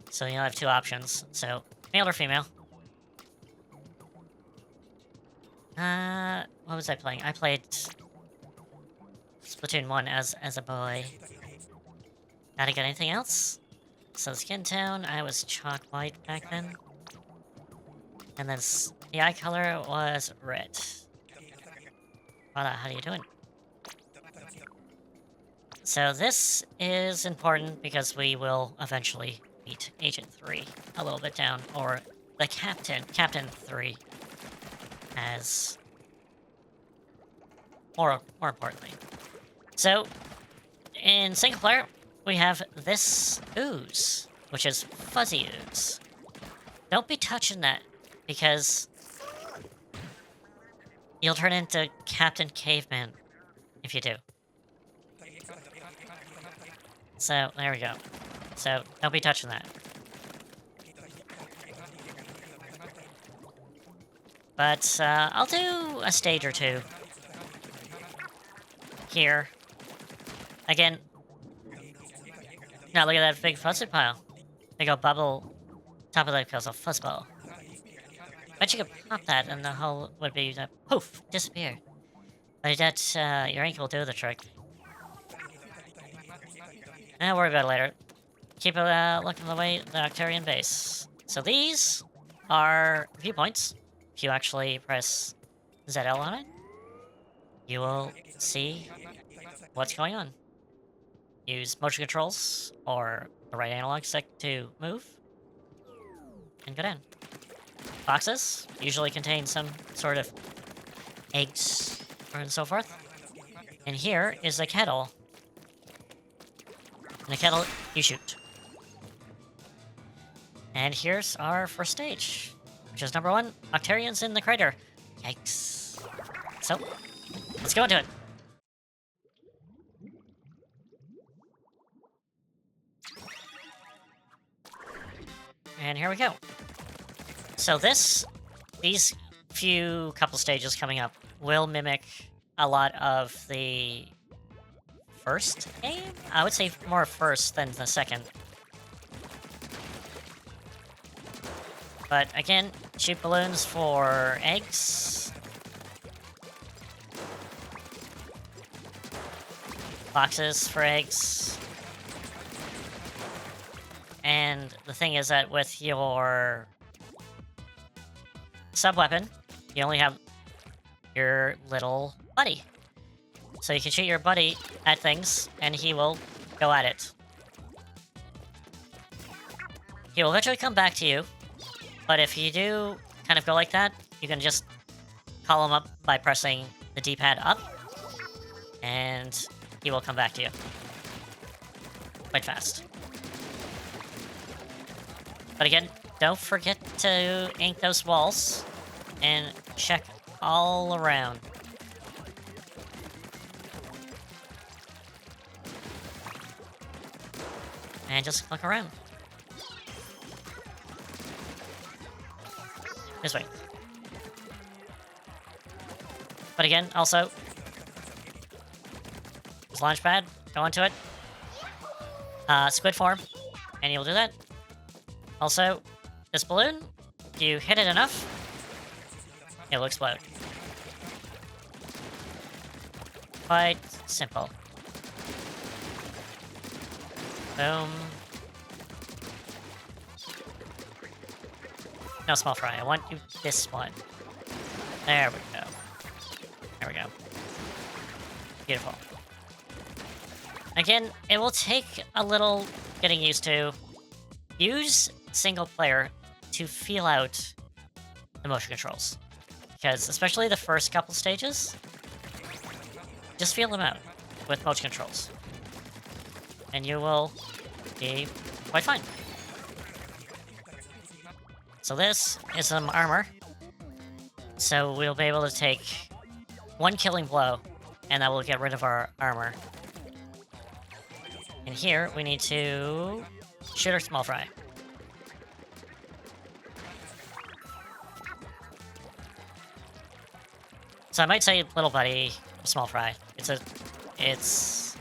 So, you'll have 2 options. So, male or female. What was I playing? I played Splatoon 1 as a boy. Gotta get anything else? So, skin tone, I was chalk white back then. And then the eye color was red. Voila, how are you doing? So this is important because we will eventually beat Agent 3 a little bit down, or the Captain 3, as more importantly. So, in single player, we have this ooze, which is fuzzy ooze. Don't be touching that, because you'll turn into Captain Caveman if you do. So, there we go. So, don't be touching that. But, I'll do a stage or two here. Again, now look at that big fuzzy pile. Big old bubble. Top of that goes a fuzzball. Bet you could pop that and the whole would be, poof, disappear. But that, your ankle will do the trick. Don't worry about it later. Keep looking the way the Octarian base. So these are viewpoints. If you actually press ZL on it, you will see what's going on. Use motion controls or the right analog stick to move, and go down. Boxes usually contain some sort of eggs and so forth. And here is a kettle. In a kettle, you shoot. And here's our first stage, which is number 1, Octarians in the crater. Yikes. So, let's go into it. And here we go. So these few couple stages coming up will mimic a lot of the first game? I would say more first than the second. But again, shoot balloons for eggs. Boxes for eggs. And the thing is that with your sub-weapon, you only have your little buddy. So you can shoot your buddy at things, and he will go at it. He will eventually come back to you, but if you do kind of go like that, you can just call him up by pressing the D-pad up, and he will come back to you. Quite fast. But again, don't forget to ink those walls and check all around. And just look around. This way. But again, also, this launch pad, go into it. Squid form, and you'll do that. Also, this balloon, if you hit it enough, it will explode. Quite simple. Boom. No small fry, I want you this one. There we go. There we go. Beautiful. Again, it will take a little getting used to. Use single player to feel out the motion controls. Because especially the first couple stages, just feel them out with motion controls. And you will be quite fine. So this is some armor. So we'll be able to take one killing blow, and that will get rid of our armor. And here, we need to shoot our small fry. So I might say little buddy, small fry. It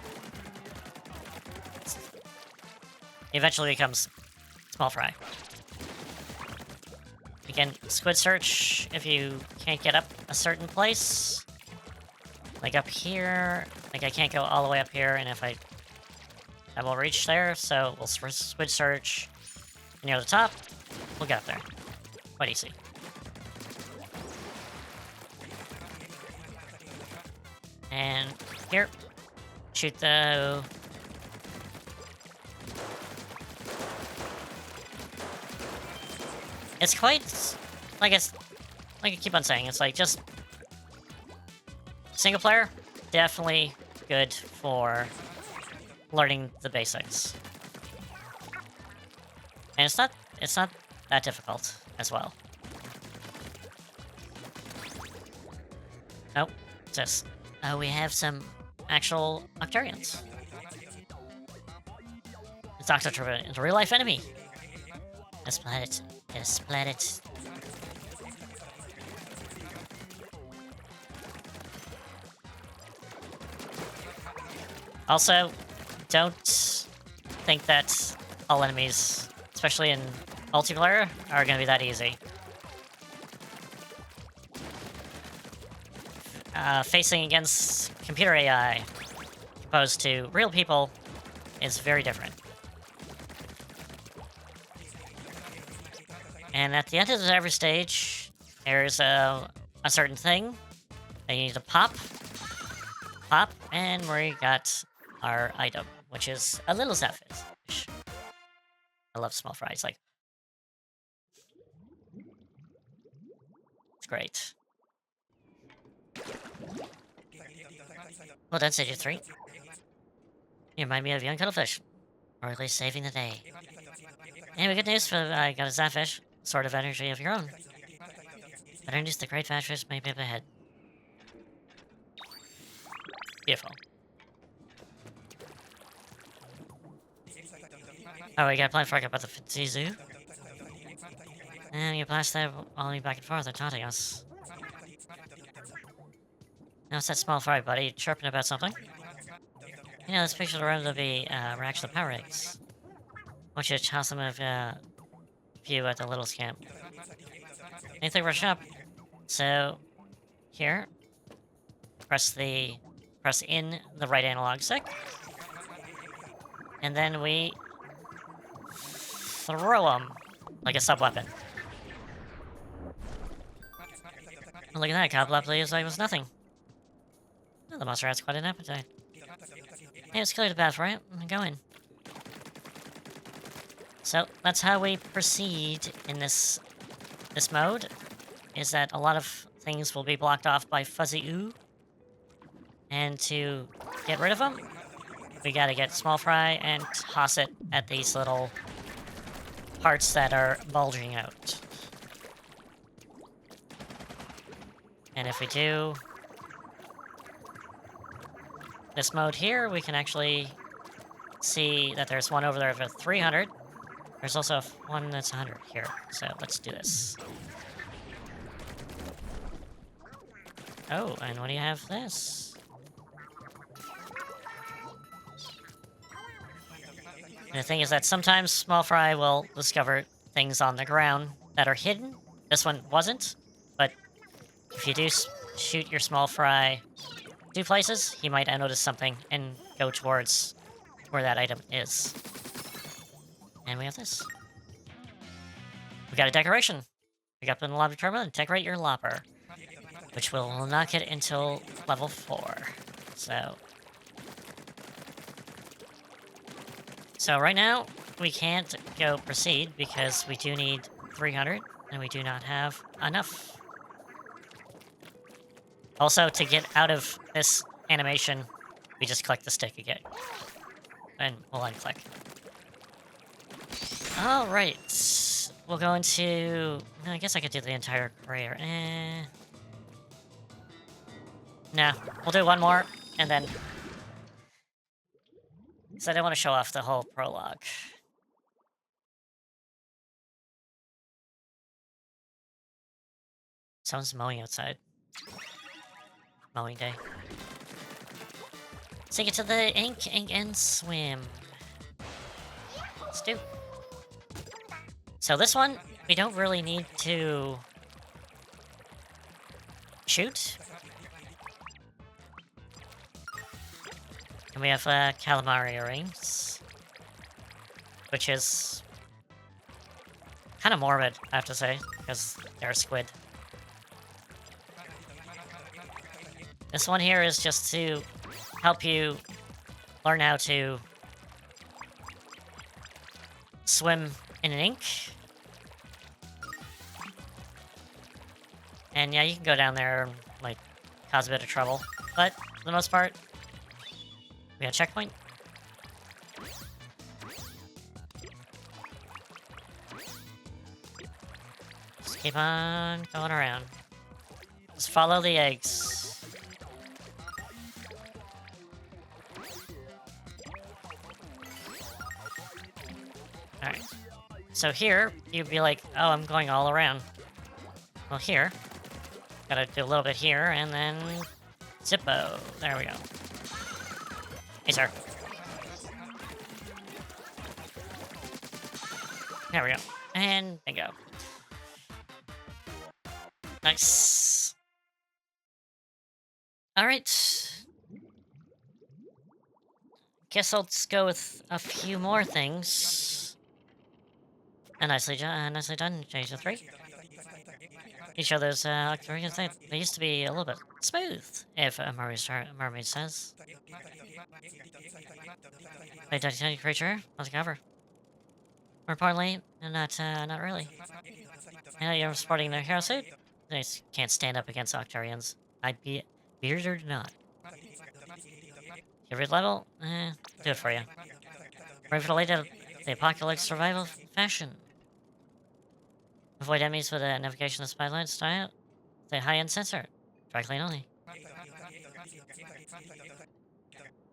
eventually becomes small fry. Again, squid search if you can't get up a certain place. Like up here, like I can't go all the way up here, and if I will reach there, so we'll squid search near the top, we'll get up there. Quite easy. And here, shoot the... It's quite, like it's, like I keep on saying, it's like just single player, definitely good for learning the basics. And it's not that difficult as well. Oh, what's this? Oh, we have some actual Octarians. It's Octoturbo, it's a real life enemy. Let's splat it. Let's splat it. Also, don't think that all enemies, especially in multiplayer, are going to be that easy. Facing against computer AI, opposed to real people, is very different. And at the end of every stage, there's a certain thing that you need to pop, and we got our item, which is a little Zapfish. I love small fries, like, it's great. Well done, Stage 3. You remind me of young cuttlefish, or at least saving the day. Anyway, good news for I got a Zapfish, sort of energy of your own. Better news, the great fat fish may be up ahead. Beautiful. Oh, we got a plan for about the Fancy Zoo. And you blast that all back and forth, they're taunting us. Now it's that small fry, buddy, chirping about something. You know, this picture around to be reaction to power eggs. I want you to toss them a few at the little camp. Anything rush up? So, here, press in the right analog stick, and then we throw them like a sub-weapon. Look at that, Cobblepot leaves like it was nothing. Oh, the monster has quite an appetite. Hey, let's clear the path, right? Go in. So, that's how we proceed in this mode, is that a lot of things will be blocked off by Fuzzy Ooh. And to get rid of them, we gotta get Small Fry and toss it at these little parts that are bulging out. And if we do this mode here, we can actually see that there's one over there for 300. There's also one that's 100 here. So let's do this. Oh, and what do you have this? And the thing is that sometimes Small Fry will discover things on the ground that are hidden. This one wasn't, but if you do shoot your Small Fry 2 places, he might notice something and go towards where that item is. And we have this. We got a decoration. Pick up in the lobby terminal and decorate your lopper, which will not get until level 4. So right now, we can't go proceed because we do need 300, and we do not have enough. Also, to get out of this animation, we just click the stick again. And we'll unclick. Alright. We'll go into... I guess I could do the entire career. Nah, we'll do one more, and then... So I don't want to show off the whole prologue. Someone's mowing outside. Mowing day. Sink it to the ink, and swim. Let's do. So this one, we don't really need to shoot. And we have calamari rings, which is kind of morbid, I have to say, because they're squid. This one here is just to help you learn how to swim in an ink. And yeah, you can go down there and, like, cause a bit of trouble. But, for the most part, we got a checkpoint. Just keep on going around. Just follow the eggs. Alright. So here, you'd be like, oh, I'm going all around. Well, here, gotta do a little bit here, and then Zippo. There we go. Hey, sir. There we go. And bingo. Nice. Alright. Guess I'll just go with a few more things. And nicely done, Jason 3. Each other's octarians, they used to be a little bit smooth, if a mermaid says. They tiny creature, not the cover. More importantly, not really. I know you're sporting their hero suit. They just can't stand up against Octarians. I'd be beard or not. Every level, do it for you. Ready for the later the apocalypse survival fashion. Avoid enemies with a navigation spotlight style. The high-end sensor. Dry clean only.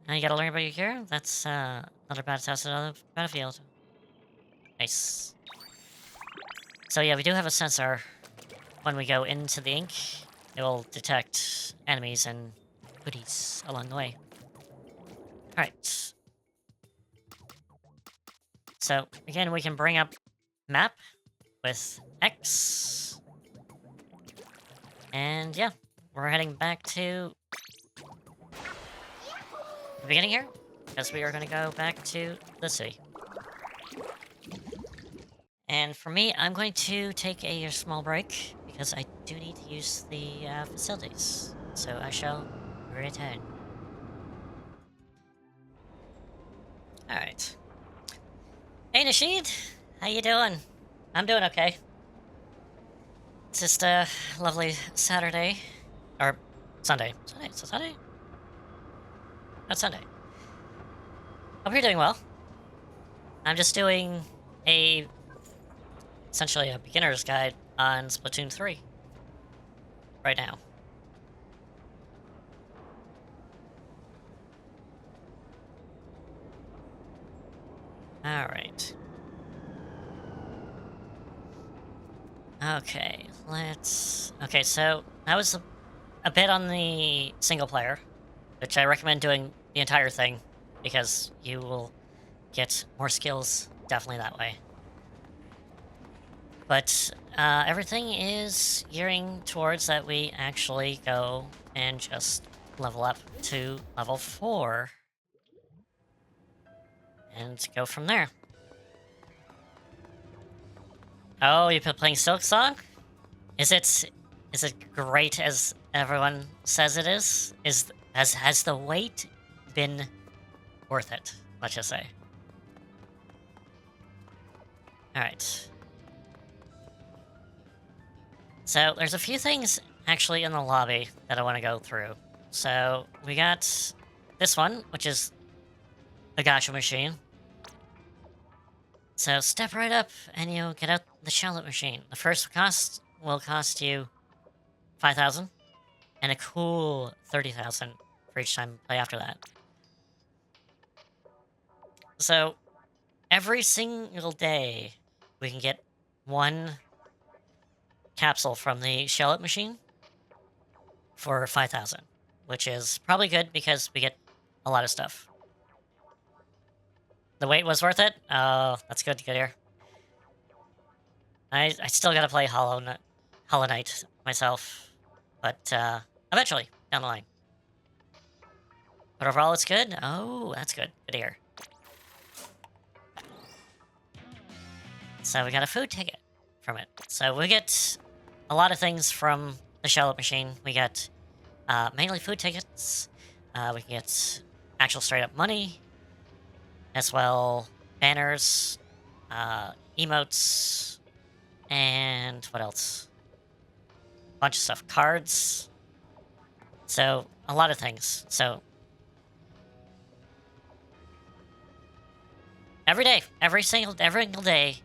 Now you gotta learn about your gear. That's another bad house on the battlefield. Nice. So yeah, we do have a sensor. When we go into the ink, it will detect enemies and goodies along the way. Alright. So, again, we can bring up map with X. And yeah, we're heading back to the beginning here, because we are going to go back to the city. And for me, I'm going to take a small break, because I do need to use the facilities. So I shall return. Alright. Hey Nasheed, how you doing? I'm doing okay. It's just a lovely Saturday. Or Sunday. Sunday? Is it Sunday? Not Sunday. Hope you're doing well. I'm just doing essentially a beginner's guide on Splatoon 3. Right now. Alright. Okay, okay, so that was a bit on the single player, which I recommend doing the entire thing, because you will get more skills definitely that way. But everything is gearing towards that we actually go and just level up to level 4. And go from there. Oh, you've been playing Silk Song? Is it great as everyone says it is? Has the wait been worth it? Let's just say. Alright. So, there's a few things actually in the lobby that I want to go through. So, we got this one, which is a gacha machine. So, step right up and you'll get out the shallot machine. The first cost will cost you 5,000 and a cool 30,000 for each time you play after that. So, every single day, we can get one capsule from the shallot machine for 5,000, which is probably good because we get a lot of stuff. The wait was worth it? Oh, that's good to get here. I still gotta play Hollow Knight myself, but eventually, down the line. But overall, it's good? Oh, that's good. Good to hear. So we got a food ticket from it. So we get a lot of things from the shallot machine. We get mainly food tickets. We can get actual straight up money, as well banners, emotes, and what else? bunch of stuff, cards. So a lot of things. So every single day,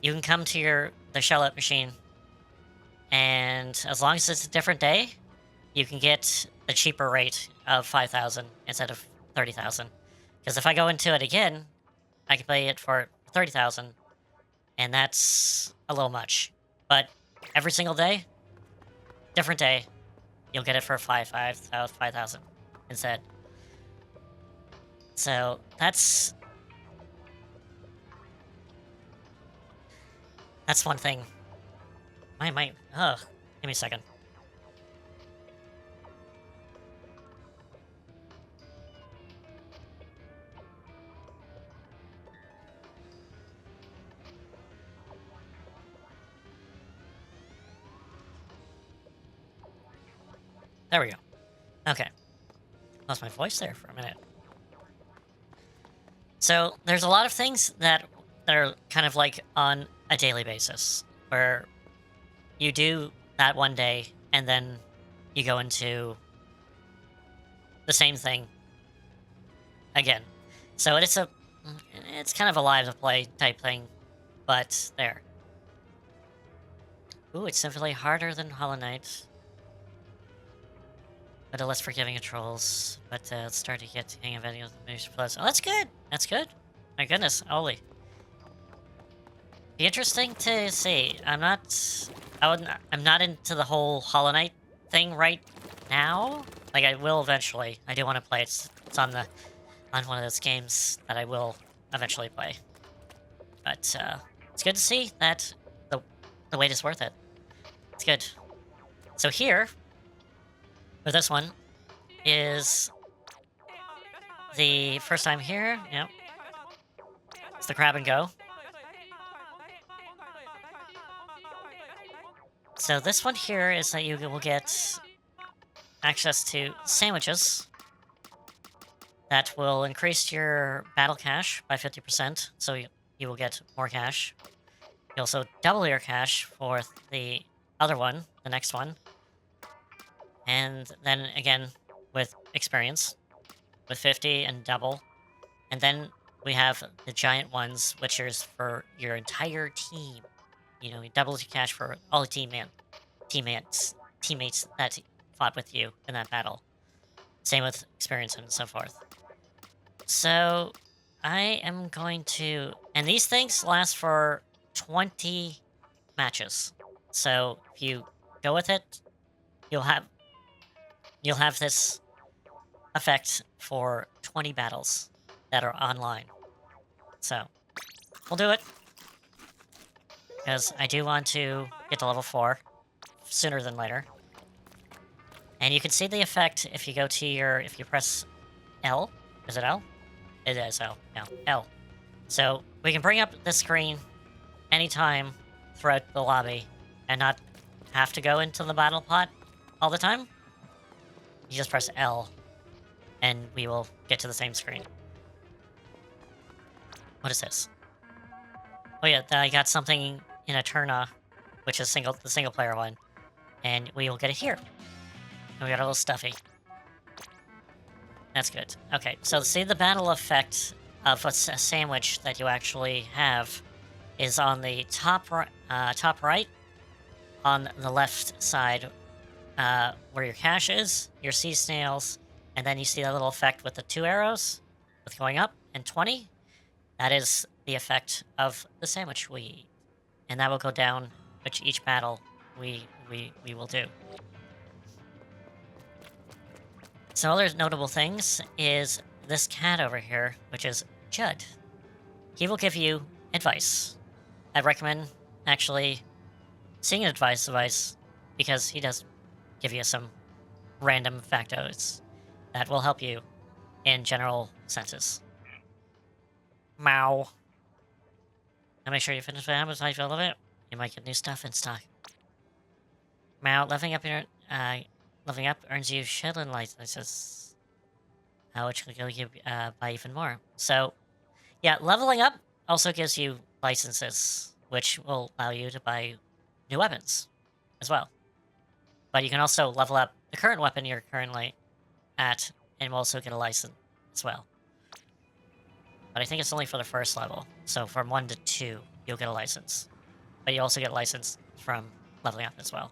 you can come to the shell-out machine, and as long as it's a different day, you can get the cheaper rate of 5,000 instead of 30,000. Because if I go into it again, I can play it for 30,000, and that's a little much. But every single day, different day, you'll get it for 5,000 instead. So that's one thing. Ugh, give me a second. There we go. Okay. Lost my voice there for a minute. So there's a lot of things that are kind of like on a daily basis, where you do that one day and then you go into the same thing again. So it's kind of a live to play type thing, but there. Ooh, it's definitely harder than Hollow Knight, but a less forgiving controls. But it's starting to get the hang of any of the moves plus. Oh, that's good. That's good. My goodness, holy. Be interesting to see. I'm not into the whole Hollow Knight thing right now. Like, I will eventually. I do want to play it. It's on one of those games that I will eventually play. But it's good to see that the wait is worth it. It's good. So here, for this one, is the first time here. Yep. It's the grab and go. So this one here is that you will get access to sandwiches that will increase your battle cash by 50%, so you will get more cash. You also double your cash for the other one, the next one. And then again, with experience, with 50 and double. And then we have the giant ones, which is for your entire team. You know, you double your cash for all the teammates that fought with you in that battle. Same with experience and so forth. So I am going to, and these things last for 20 matches. So if you go with it, you'll have this effect for 20 battles that are online. So we'll do it, because I do want to get to level 4 sooner than later. And you can see the effect if you go to if you press L. Is it L? It is L. No, L. So we can bring up the screen anytime throughout the lobby and not have to go into the battle pot all the time. You just press L and we will get to the same screen. What is this? Oh yeah, I got something in Eterna, which is the single player one. And we will get it here. And we got a little stuffy. That's good. Okay, so see the battle effect of a sandwich that you actually have is on the top right, on the left side, where your cash is, your sea snails, and then you see that little effect with the 2 arrows, with going up, and 20. That is the effect of the sandwich we eat. And that will go down which each battle we will do. Some other notable things is this cat over here, which is Judd. He will give you advice. I recommend actually seeing an advice device, because he does give you some random factos that will help you in general senses. Meow. Now make sure you finish what happens. How you feel of it. You might get new stuff in stock. Meow. Leveling up earns you Shedland licenses, which will give you buy even more. So, yeah, leveling up also gives you licenses, which will allow you to buy new weapons as well. But you can also level up the current weapon you're currently at, and also get a license as well. But I think it's only for the first level. So from 1 to 2, you'll get a license. But you also get a license from leveling up as well.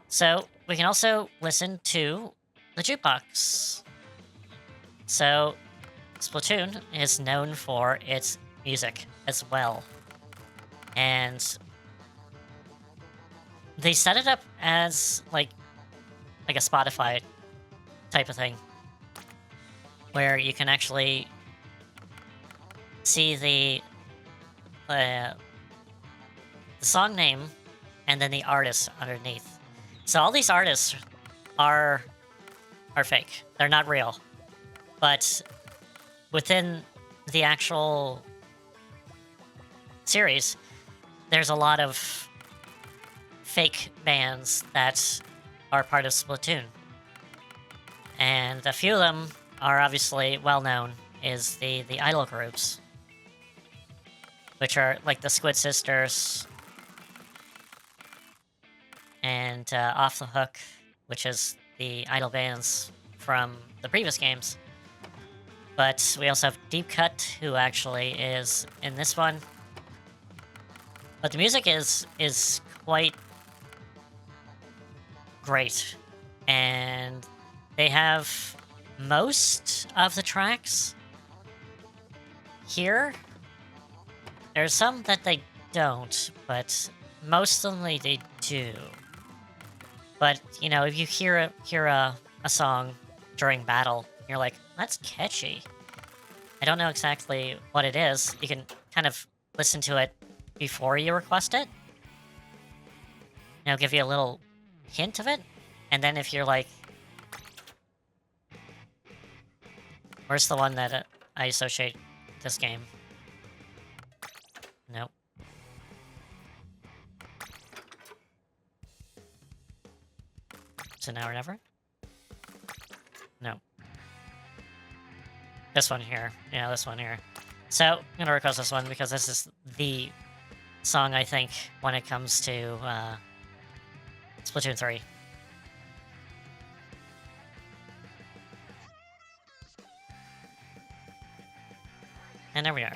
So we can also listen to the jukebox. So Splatoon is known for its music as well. And they set it up as like a Spotify type of thing, where you can actually see the song name and then the artist underneath. So all these artists are fake. They're not real. But within the actual series, there's a lot of fake bands that are part of Splatoon. And a few of them are obviously well known is the idol groups, which are like the Squid Sisters and Off the Hook, which is the idol bands from the previous games. But we also have Deep Cut, who actually is in this one. But the music is quite great, and they have most of the tracks here. There's some that they don't, but most of them they do. But you know, if you hear a song during battle, you're like, that's catchy. I don't know exactly what it is. You can kind of listen to it before you request it. It'll give you a little hint of it. And then if you're like, where's the one that I associate this game? Nope. So now or never? No. This one here. Yeah, this one here. So, I'm gonna request this one because this is the song, I think, when it comes to Splatoon 3. And there we are.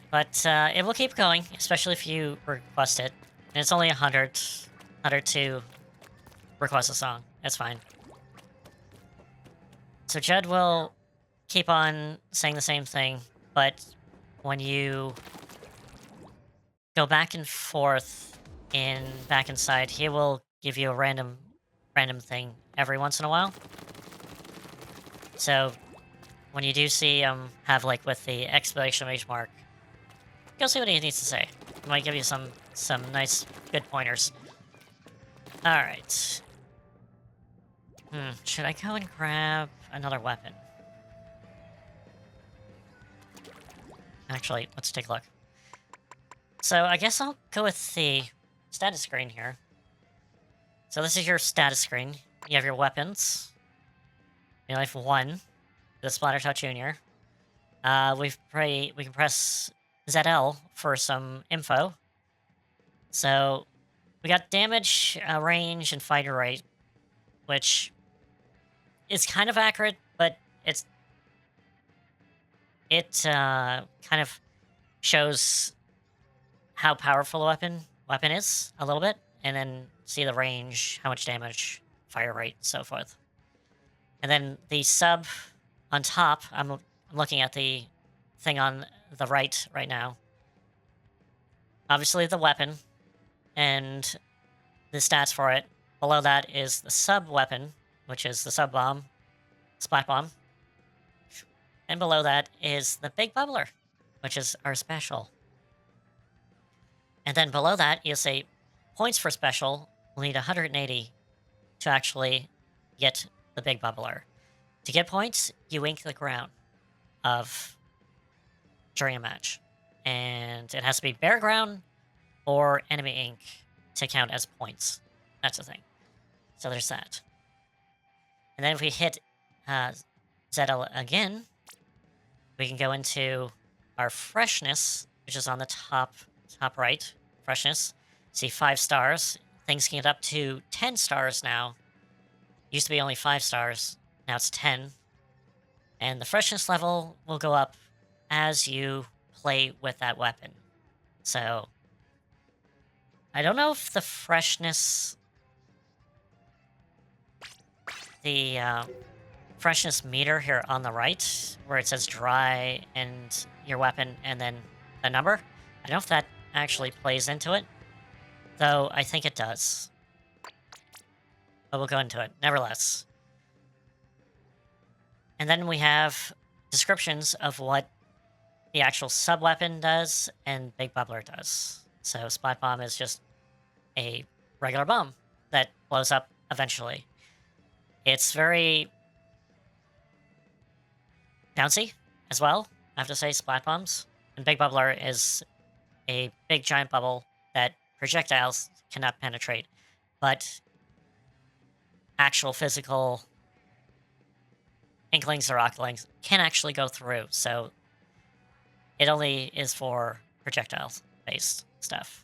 But it will keep going, especially if you request it. And it's only 100 to request a song. That's fine. So Judd will keep on saying the same thing, but when you go back and forth back inside, he will give you a random thing every once in a while. So when you do see him have like with the exclamation mark, go see what he needs to say. He might give you some nice good pointers. All right. Should I go and grab another weapon? Actually, let's take a look. So I guess I'll go with the status screen here. So this is your status screen. You have your weapons. You have 1, the Splattertot Jr. We can press ZL for some info. So we got damage, range, and fighter rate, which is kind of accurate, but it kind of shows how powerful a weapon is a little bit, and then see the range, how much damage, fire rate, so forth. And then the sub on top, I'm looking at the thing on the right now. Obviously the weapon and the stats for it. Below that is the sub weapon, which is the sub bomb, splat bomb. And below that is the big bubbler, which is our special. And then below that, you'll say points for special. We'll need 180 to actually get the big bubbler. To get points, you ink the ground during a match. And it has to be bare ground or enemy ink to count as points. That's the thing. So there's that. And then if we hit ZL again, we can go into our freshness, which is on the top right. Freshness. See 5 stars. things can get up to 10 stars now. Used to be only 5 stars. Now it's 10. And the freshness level will go up as you play with that weapon. So, I don't know if the freshness... The freshness meter here on the right, where it says dry and your weapon and then the number, I don't know if that actually plays into it. Though, I think it does. But we'll go into it, nevertheless. And then we have descriptions of what the actual sub-weapon does and Big Bubbler does. So Splat Bomb is just a regular bomb that blows up eventually. It's very bouncy as well, I have to say, Splat Bombs. And Big Bubbler is a big giant bubble that projectiles cannot penetrate, but actual physical inklings or ocklings can actually go through, so it only is for projectile-based stuff.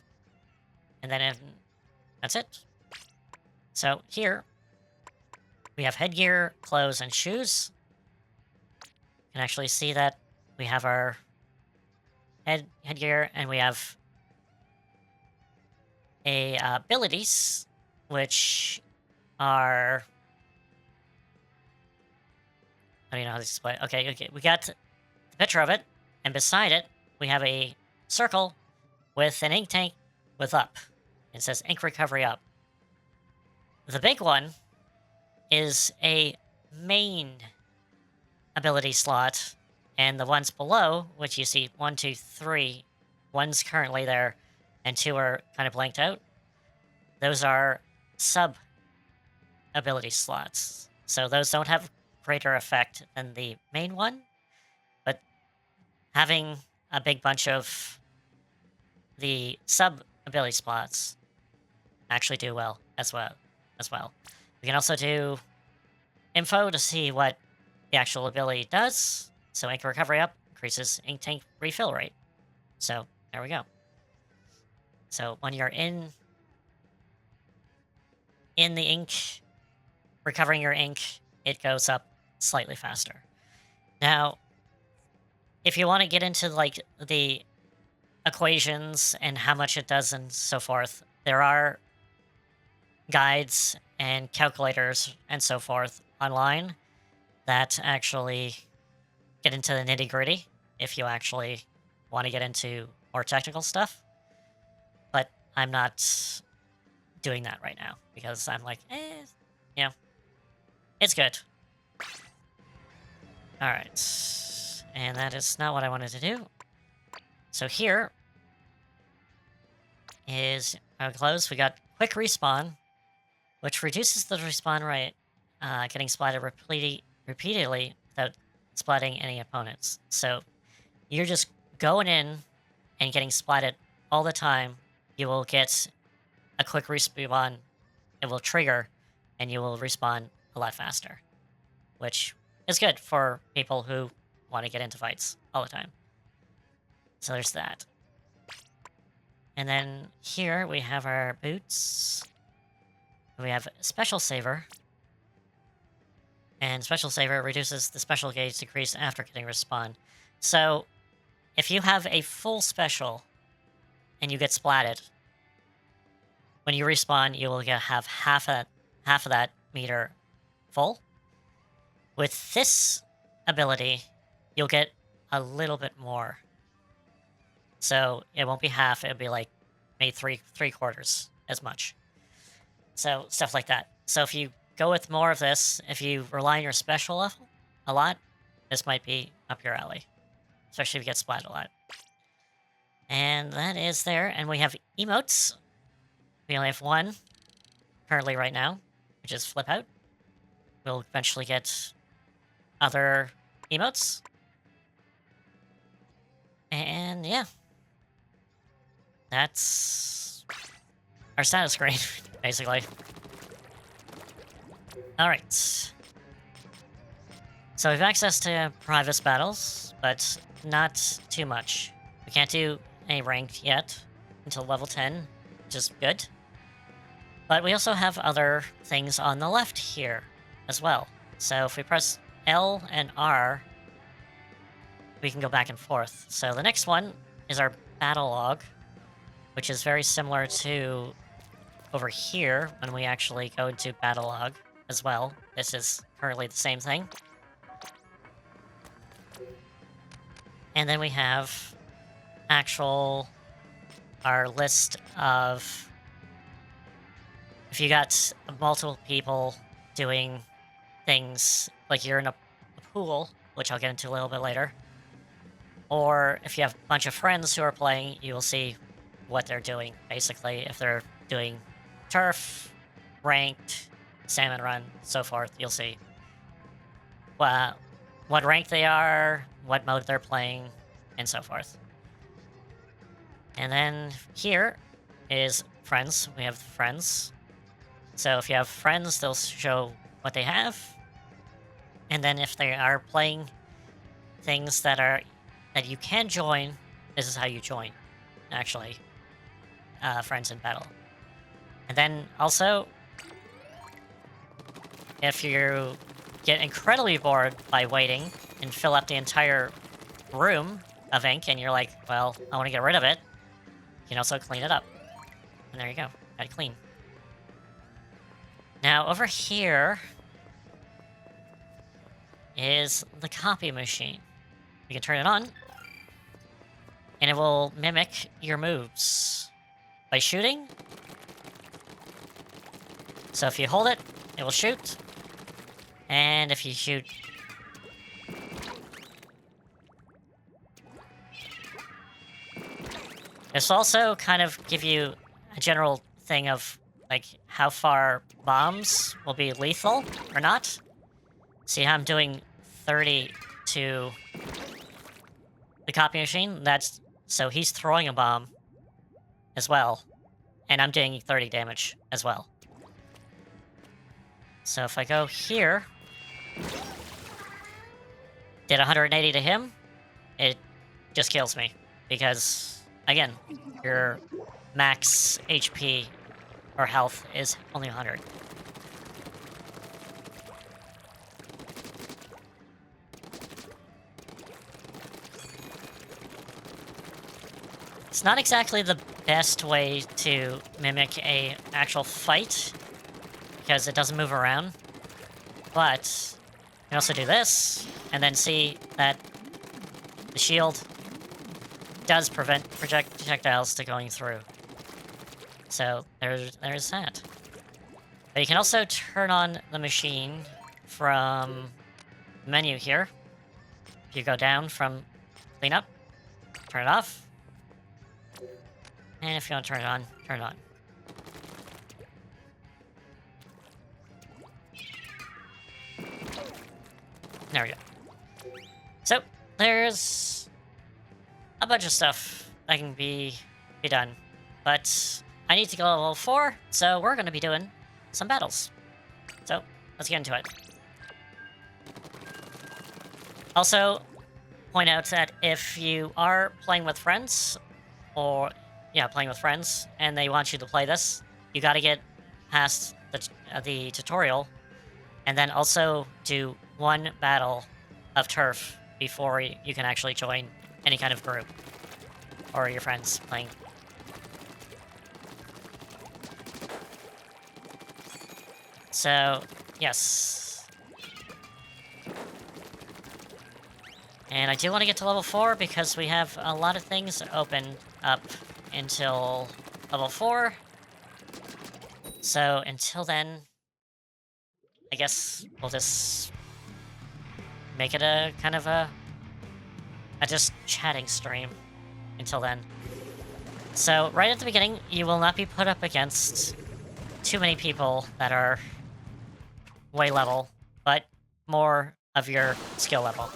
And then that's it. So here, we have headgear, clothes, and shoes. You can actually see that we have our headgear, and we have abilities, which are... I don't even know how to display. Okay, we got the picture of it, and beside it, we have a circle with an ink tank with up. It says ink recovery up. The big one is a main ability slot, and the ones below, which you see 1, 2, 3, one's currently there, and 2 are kind of blanked out. Those are sub ability slots. So those don't have greater effect than the main one, but having a big bunch of the sub ability slots actually do well as well. We can also do info to see what the actual ability does. So ink recovery up increases ink tank refill rate. So there we go. So when you're in the ink, recovering your ink, it goes up slightly faster. Now, if you want to get into like the equations and how much it does and so forth, there are guides and calculators and so forth online that actually get into the nitty-gritty if you actually want to get into more technical stuff. But I'm not doing that right now because I'm like, you know, it's good. Alright. And that is not what I wanted to do. So here is our close. We got quick respawn, which reduces the respawn rate, getting splatted repeatedly without splatting any opponents. So you're just going in and getting splatted all the time. You will get a quick respawn. It will trigger, and you will respawn a lot faster, which is good for people who want to get into fights all the time. So there's that. And then here we have our boots. We have Special Saver. And Special Saver reduces the special gauge decrease after getting respawn. So if you have a full special and you get splatted, when you respawn, you will have half of that meter full. With this ability, you'll get a little bit more. So it won't be half, it'll be like maybe three quarters as much. So stuff like that. So if you go with more of this, if you rely on your special level a lot, this might be up your alley. Especially if you get splatted a lot. And that is there. And we have emotes. We only have one currently right now, which is Flip Out. We'll eventually get other emotes. And yeah. That's our status screen, basically. Alright. So we have access to private battles, but not too much. We can't do any ranked yet until level 10, which is good. But we also have other things on the left here as well. So if we press L and R, we can go back and forth. So the next one is our battle log, which is very similar to over here when we actually go into battle log as well. This is currently the same thing. And then we have our list of, if you got multiple people doing things, like you're in a pool, which I'll get into a little bit later, or if you have a bunch of friends who are playing, you will see what they're doing, basically. If they're doing turf, ranked, salmon run, so forth, you'll see what rank they are, what mode they're playing, and so forth. And then here is friends. We have friends. So if you have friends, they'll show what they have. And then if they are playing things that you can join, this is how you join, actually. Friends in battle. And then also, if you get incredibly bored by waiting and fill up the entire room of ink and you're like, well, I want to get rid of it, you can also clean it up. And there you go. Got it clean. Now, over here is the copy machine. We can turn it on, and it will mimic your moves by shooting. So if you hold it, it will shoot. And if you shoot... This will also kind of give you a general thing of, like, how far bombs will be lethal or not. See how I'm doing 30 to the copy machine? So he's throwing a bomb as well. And I'm doing 30 damage as well. So if I go here, did 180 to him, it just kills me. Because, again, your max HP or health is only 100. It's not exactly the best way to mimic a actual fight, because it doesn't move around. But you can also do this, and then see that the shield does prevent projectiles to going through. So there's that. But you can also turn on the machine from the menu here. If you go down from cleanup, turn it off. And if you want to turn it on, turn it on. There we go. So, there's a bunch of stuff that can be done. But I need to go level 4, so we're going to be doing some battles. So, let's get into it. Also, point out that if you are playing with friends, and they want you to play this, you gotta get past the tutorial, and then also do one battle of turf before you can actually join any kind of group, or your friends playing. So, yes. And I do want to get to level 4 because we have a lot of things open up until level 4. So until then, I guess we'll just make it a kind of a just chatting stream until then. So right at the beginning, you will not be put up against too many people that are way level, but more of your skill level.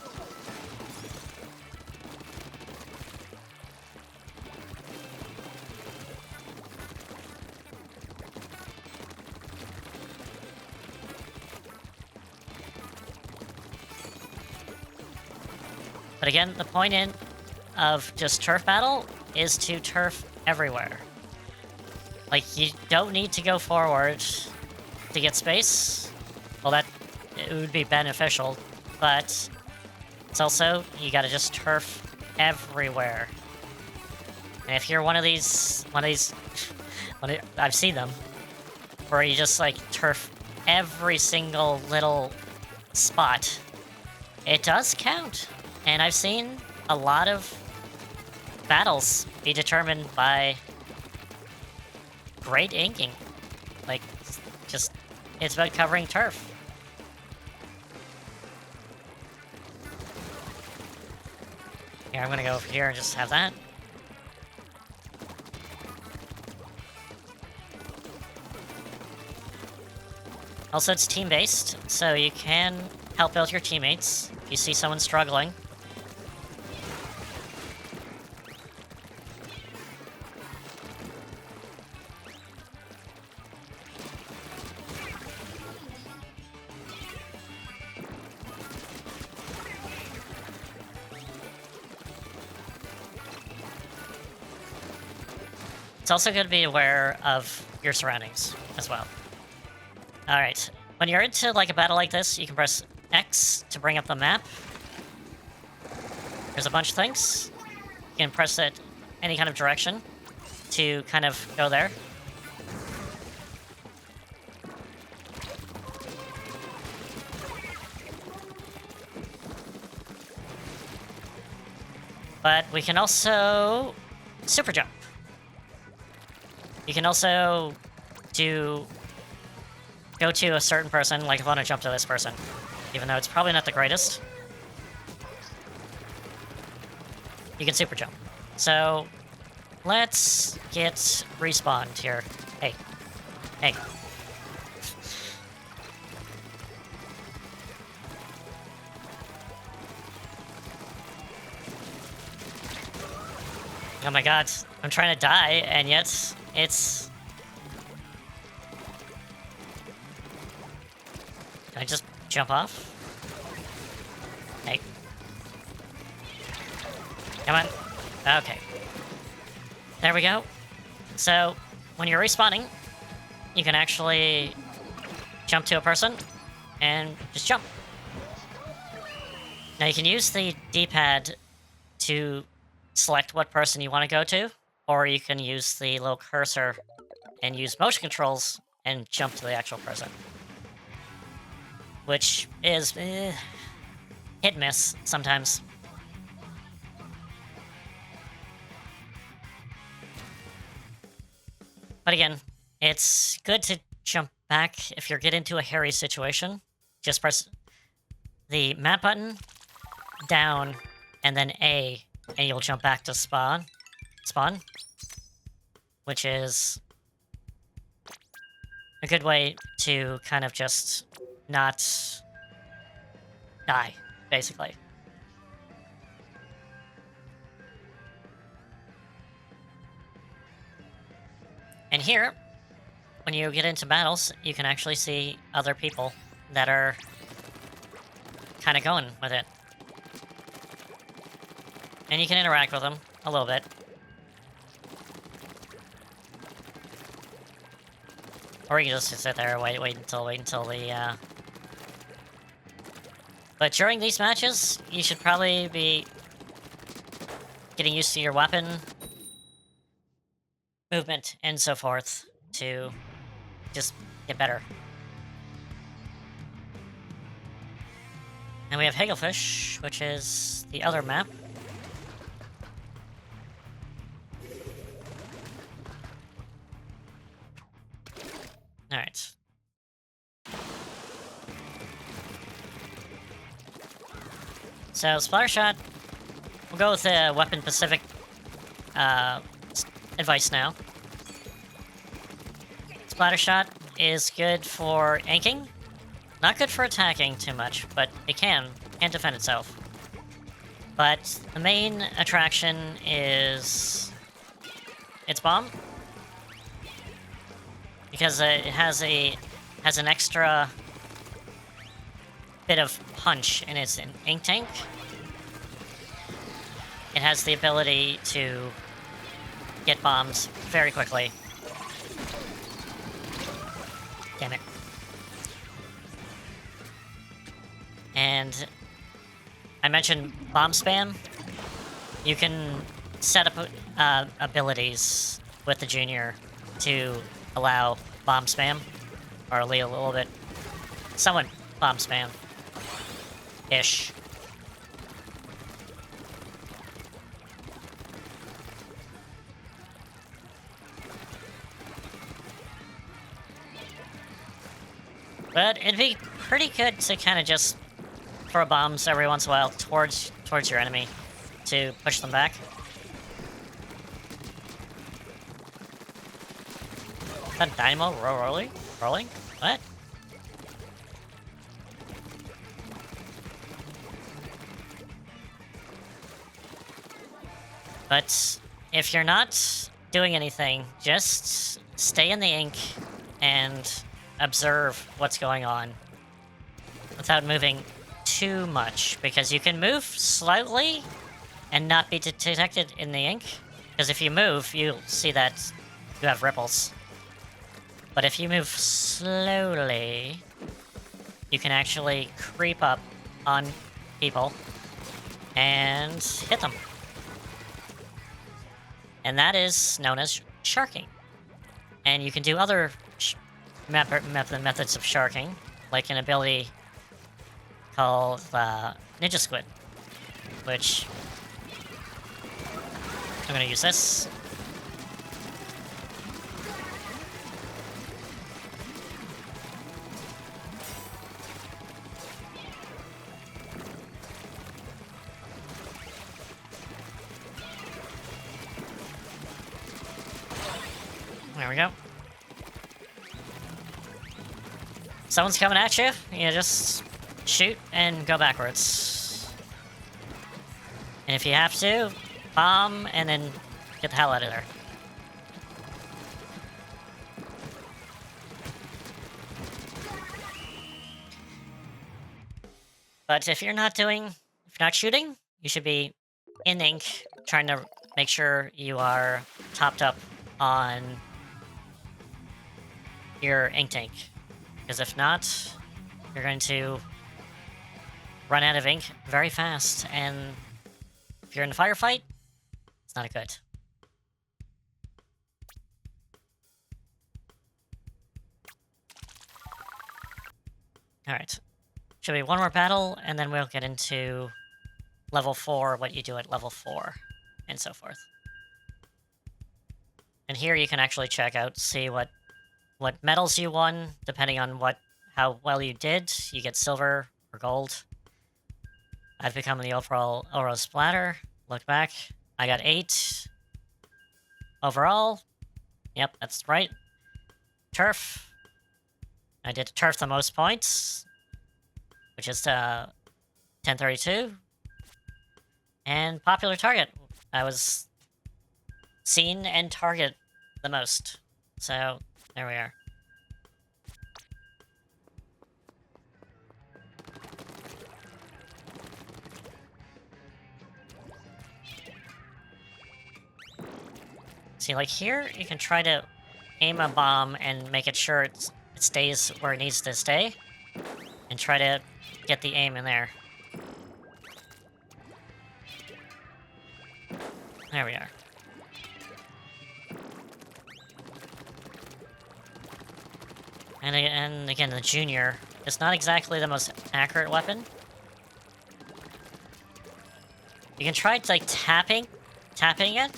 But again, the point of just turf battle is to turf everywhere. Like, you don't need to go forward to get space. Well, it would be beneficial, but it's also, you gotta just turf everywhere. And if you're one of these, I've seen them, where you just, like, turf every single little spot, it does count. And I've seen a lot of battles be determined by great inking. Like, just, it's about covering turf. Here, I'm gonna go over here and just have that. Also, it's team-based, so you can help out your teammates if you see someone struggling. It's also good to be aware of your surroundings as well. Alright, when you're into like a battle like this, you can press X to bring up the map. There's a bunch of things. You can press it any kind of direction to kind of go there. But we can also super jump. You can also go to a certain person, like if I want to jump to this person, even though it's probably not the greatest. You can super jump. So, let's get respawned here. Hey. Hey. Oh my god, I'm trying to die, and yet it's... Can I just jump off? Hey. Come on. Okay. There we go. So, when you're respawning, you can actually jump to a person and just jump. Now you can use the D-pad to select what person you want to go to, or you can use the little cursor and use motion controls and jump to the actual person. Which is hit and miss sometimes. But again, it's good to jump back if you get into a hairy situation. Just press the map button, down, and then A, and you'll jump back to spawn, which is a good way to kind of just not die, basically. And here, when you get into battles, you can actually see other people that are kind of going with it. And you can interact with them a little bit. Or you can just sit there and wait until the, But during these matches, you should probably be getting used to your weapon movement and so forth to just get better. And we have Hagelfish, which is the other map. Alright. So, Splattershot, we'll go with the weapon-specific advice now. Splattershot is good for inking. Not good for attacking too much, but it can defend itself. But the main attraction is its bomb. Because it has an extra bit of punch in its ink tank. It has the ability to get bombs very quickly. Damn it. And I mentioned bomb spam. You can set up abilities with the junior to allow bomb spam, or at least a little bit, somewhat bomb spam-ish. But it'd be pretty good to kind of just throw bombs every once in a while towards your enemy to push them back. Is that dynamo rolling? Rolling? What? But if you're not doing anything, just stay in the ink and observe what's going on without moving too much, because you can move slightly and not be detected in the ink, because if you move, you'll see that you have ripples. But if you move slowly, you can actually creep up on people and hit them. And that is known as sharking. And you can do other methods of sharking, like an ability called Ninja Squid, which I'm going to use this. There we go. Someone's coming at you, you just shoot and go backwards. And if you have to, bomb and then get the hell out of there. But if you're not shooting, you should be in ink, trying to make sure you are topped up on your ink tank. Because if not, you're going to run out of ink very fast, and if you're in a firefight, it's not good. Alright. Should be one more battle, and then we'll get into level 4, what you do at level 4, and so forth. And here you can actually check out, see what medals you won, depending on how well you did. You get silver or gold. I've become the overall splatter. Look back. I got 8 overall. Yep, that's right. Turf. I did turf the most points, which is 1032. And popular target. I was seen and target the most. So there we are. See, like here, you can try to aim a bomb and make it sure it stays where it needs to stay. And try to get the aim in there. There we are. And again, the junior is not exactly the most accurate weapon. You can try like tapping it.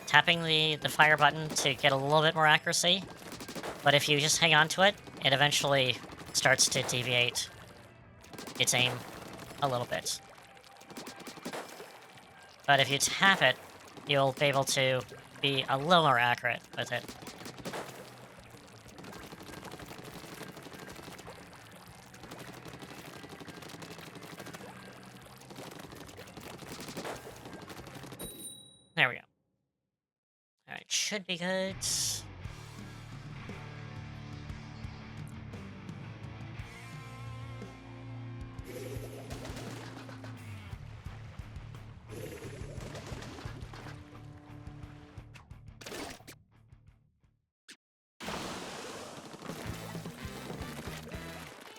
Tapping the fire button to get a little bit more accuracy. But if you just hang on to it, it eventually starts to deviate its aim a little bit. But if you tap it, you'll be able to be a little more accurate with it. There we go. Alright, should be good.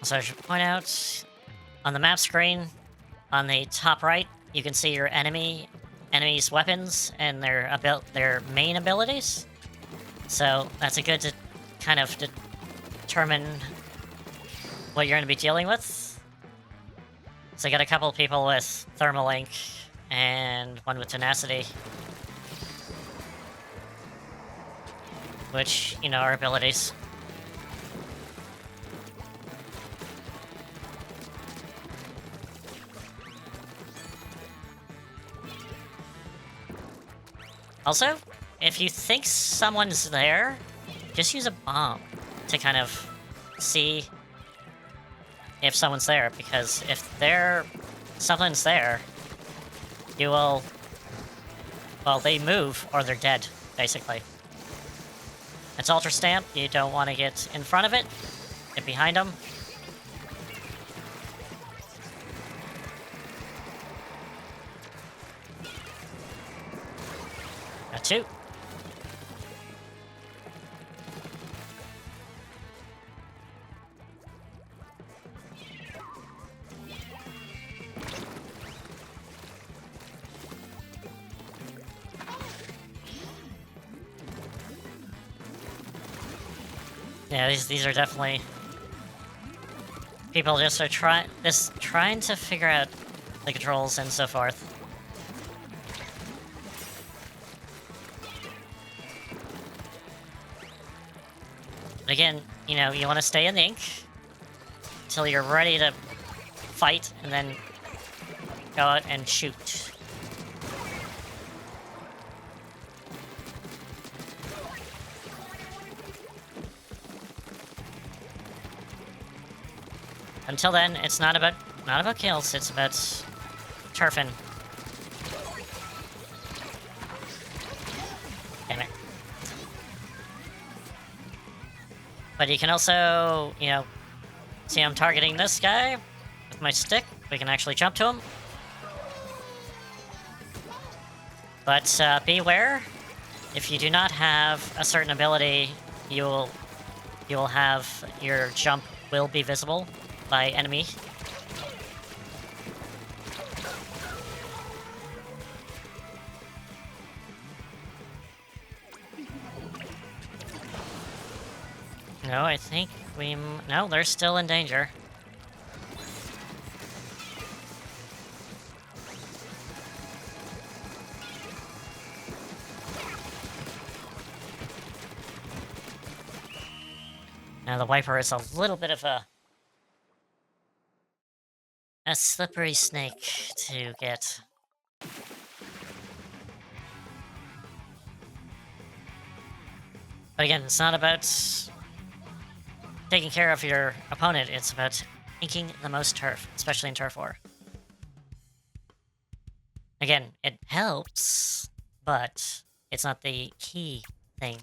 So I should point out, on the map screen, on the top right, you can see your enemies' weapons and their main abilities. So that's a good to kind of determine what you're going to be dealing with. So I got a couple of people with Thermal Ink and one with Tenacity, which, you know, are abilities. Also, if you think someone's there, just use a bomb to kind of see if someone's there, because if someone's there, you will, well, they move or they're dead, basically. It's Ultra Stamp, you don't want to get in front of it, get behind them. Got two. Yeah, these are definitely people just are trying to figure out the controls and so forth. But again, you know, you want to stay in the ink until you're ready to fight, and then go out and shoot. Until then, it's not about kills, it's about turfing. Damn it. But you can also, you know, see I'm targeting this guy with my stick. We can actually jump to him. But beware, if you do not have a certain ability, you will have your jump will be visible by enemy. No, I think no, they're still in danger. Now the Wiper is a little bit of a slippery snake to get. But again, it's not about taking care of your opponent, it's about inking the most turf, especially in Turf War. Again, it helps, but it's not the key thing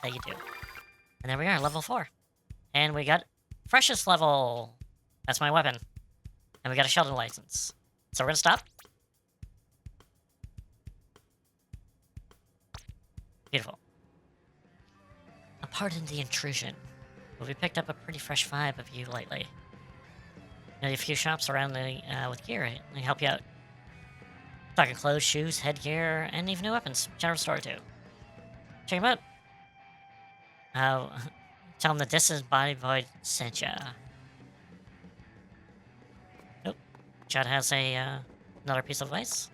that you do. And there we are, level 4. And we got freshest level. That's my weapon. And we got a Sheldon license. So we're gonna stop. Beautiful. Pardon the intrusion, but we picked up a pretty fresh vibe of you lately. Now, a few shops around the with gear, they help you out. Talking clothes, shoes, headgear, and even new weapons. General store too. Check them out. Tell them the distant body void sent ya. Nope. Chad has a another piece of ice.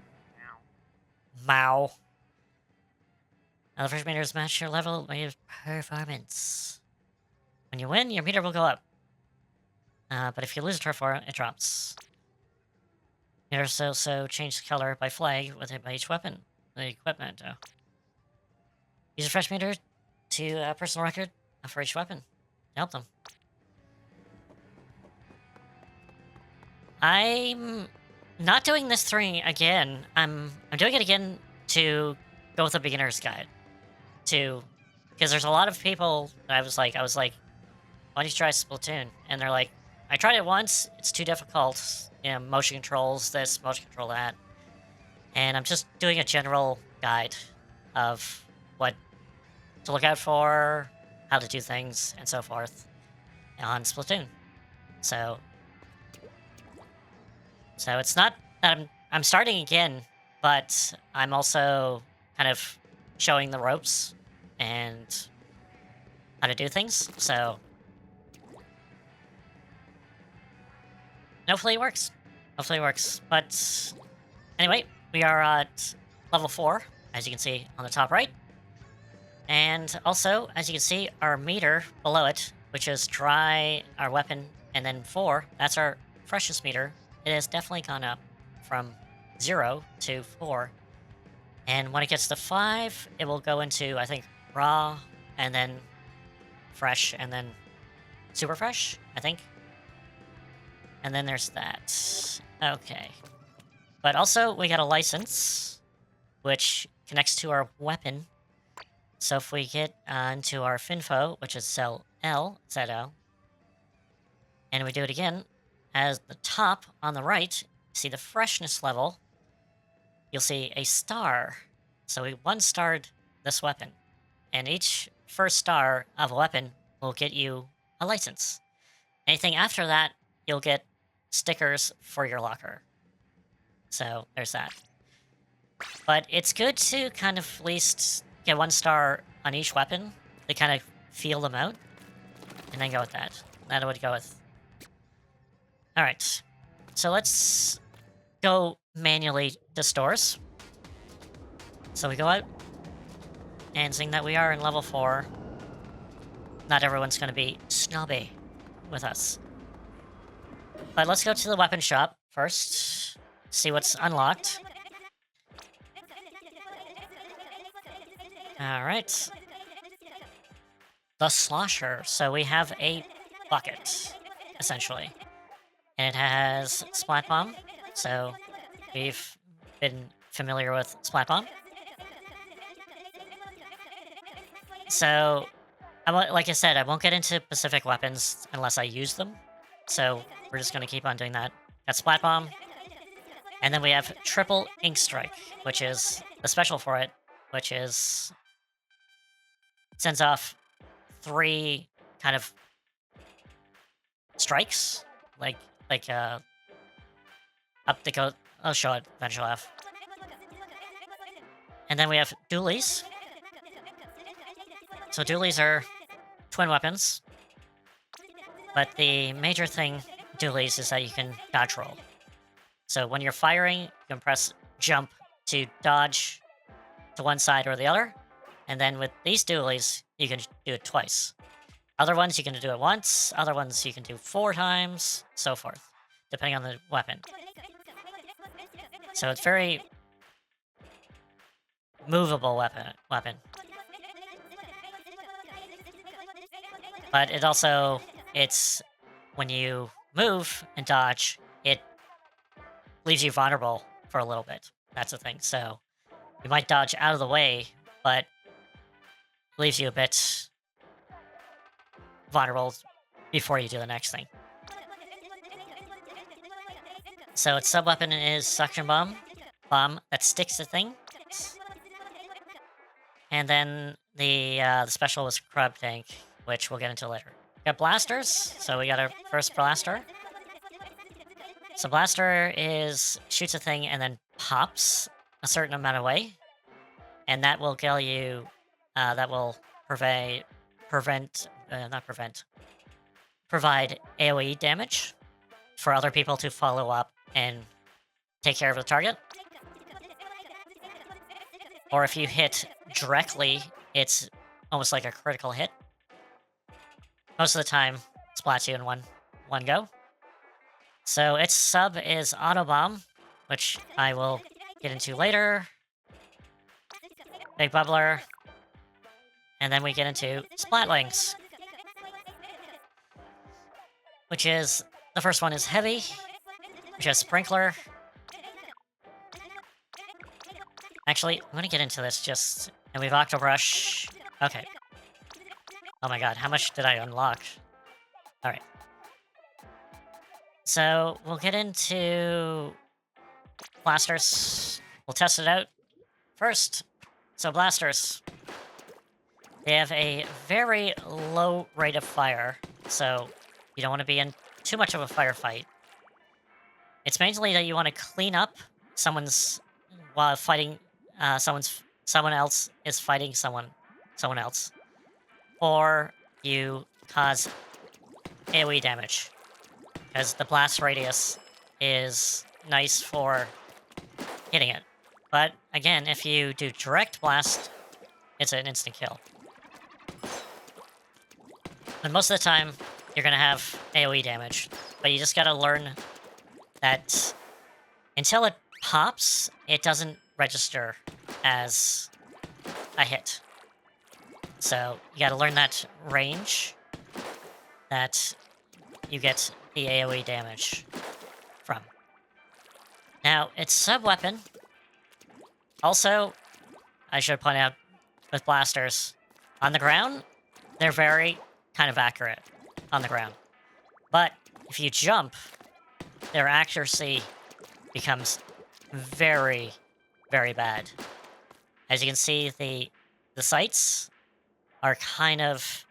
Mow. Now the first meters match your level by your performance. When you win, your meter will go up. But if you lose a turf war, it drops. Meters also change the color by flag with it by each weapon. The equipment, though. Use a fresh meter to personal record for each weapon to help them. I'm not doing this thing again. I'm doing it again to go with a beginner's guide. Because there's a lot of people that I was like, why don't you try Splatoon? And they're like, I tried it once, it's too difficult. You know, motion controls this, motion control that. And I'm just doing a general guide of what to look out for, how to do things, and so forth on Splatoon. So it's not that I'm starting again, but I'm also kind of showing the ropes and how to do things. So hopefully it works. Hopefully it works. But anyway, we are at level 4, as you can see on the top right. And also, as you can see, our meter below it, which is dry, our weapon, and then 4, that's our freshness meter. It has definitely gone up from 0 to 4. And when it gets to 5, it will go into, I think, raw, and then fresh, and then super fresh, I think. And then there's that. Okay. But also, we got a license, which connects to our weapon. So if we get into our Finfo, which is cell L, ZL, and we do it again, as the top on the right, see the freshness level, you'll see a star. So we 1-starred this weapon. And each first star of a weapon will get you a license. Anything after that, you'll get stickers for your locker. So there's that. But it's good to kind of at least get 1 star on each weapon to kind of feel them out. And then go with that. That I would go with. Alright. So let's go manually to stores. So we go out. And seeing that we are in level 4, not everyone's going to be snobby with us. But let's go to the weapon shop first. See what's unlocked. Alright. The slosher. So we have a bucket, essentially. And it has Splat Bomb. So we've been familiar with Splat Bomb. So, like I said, I won't get into specific weapons unless I use them. So we're just going to keep on doing that. Got Splat Bomb. And then we have Triple Ink Strike, which is the special for it, which is... sends off 3 kind of strikes. Up to go... I'll show it eventually off. And then we have dualies. So dualies are twin weapons. But the major thing dualies is that you can dodge roll. So when you're firing, you can press jump to dodge to one side or the other. And then with these dualies, you can do it twice. Other ones, you can do it once. Other ones, you can do 4 times, so forth, depending on the weapon. So it's very movable weapon. But it also, it's when you move and dodge, it leaves you vulnerable for a little bit. That's the thing. So you might dodge out of the way, but leaves you a bit vulnerable before you do the next thing. So its sub-weapon is Suction Bomb that sticks to things. And then the special was Crab Tank, which we'll get into later. Got blasters, so we got our first blaster. So blaster shoots a thing and then pops a certain amount of way. And that will kill you, that will provide AoE damage for other people to follow up and take care of the target. Or if you hit directly, it's almost like a critical hit. Most of the time, splats you in one go. So its sub is Auto Bomb, which I will get into later. Big Bubbler. And then we get into Splatlings. Which is, the first one is Heavy, which has Sprinkler. Actually, I'm gonna get into this and we have Octobrush. Okay. Oh my god, how much did I unlock? Alright. So, we'll get into blasters. We'll test it out first. So, blasters. They have a very low rate of fire, so you don't want to be in too much of a firefight. It's mainly that you want to clean up someone's while fighting someone else is fighting someone else, or you cause AoE damage because the blast radius is nice for hitting it. But again, if you do direct blast, it's an instant kill. And most of the time, you're gonna have AoE damage, but you just gotta learn that until it pops, it doesn't register as a hit. So you gotta learn that range that you get the AoE damage from. Now, its sub-weapon, also, I should point out, with blasters, on the ground, they're very kind of accurate on the ground. But if you jump, their accuracy becomes very, very bad. As you can see, the sights are kind of,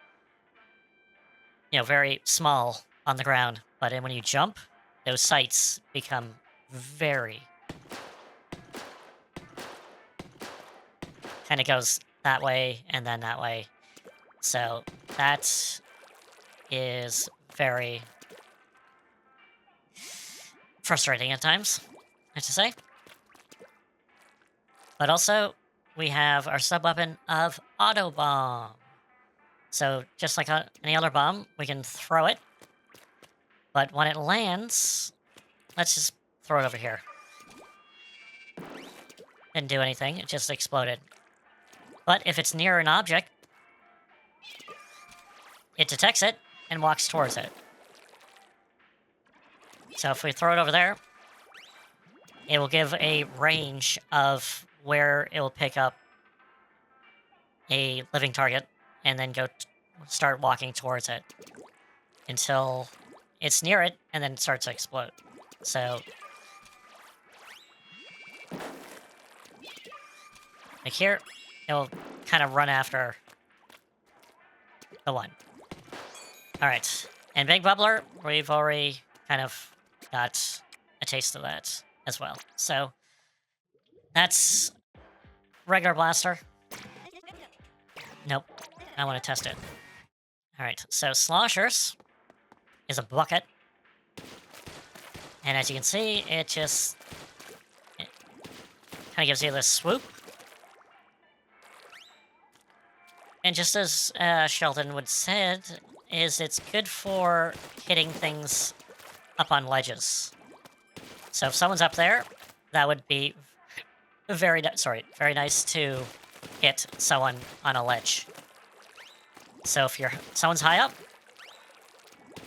very small on the ground. But then when you jump, those sights become very... kind of goes that way and then that way. So that is very frustrating at times, I have to say. But also, we have our sub-weapon of Auto Bomb. So just like any other bomb, we can throw it. But when it lands, let's just throw it over here. Didn't do anything, it just exploded. But if it's near an object, it detects it and walks towards it. So if we throw it over there, it will give a range of where it will pick up a living target and then start walking towards it until it's near it and then it starts to explode. So like here, it'll kind of run after the one. Alright, and Big Bubbler, we've already kind of got a taste of that as well. So, that's regular blaster. Nope, I want to test it. Alright, so Sloshers is a bucket. And as you can see, it kind of gives you this swoop. And just as Sheldon would said, it's good for hitting things up on ledges. So if someone's up there, that would be very nice to hit someone on a ledge. So if someone's high up,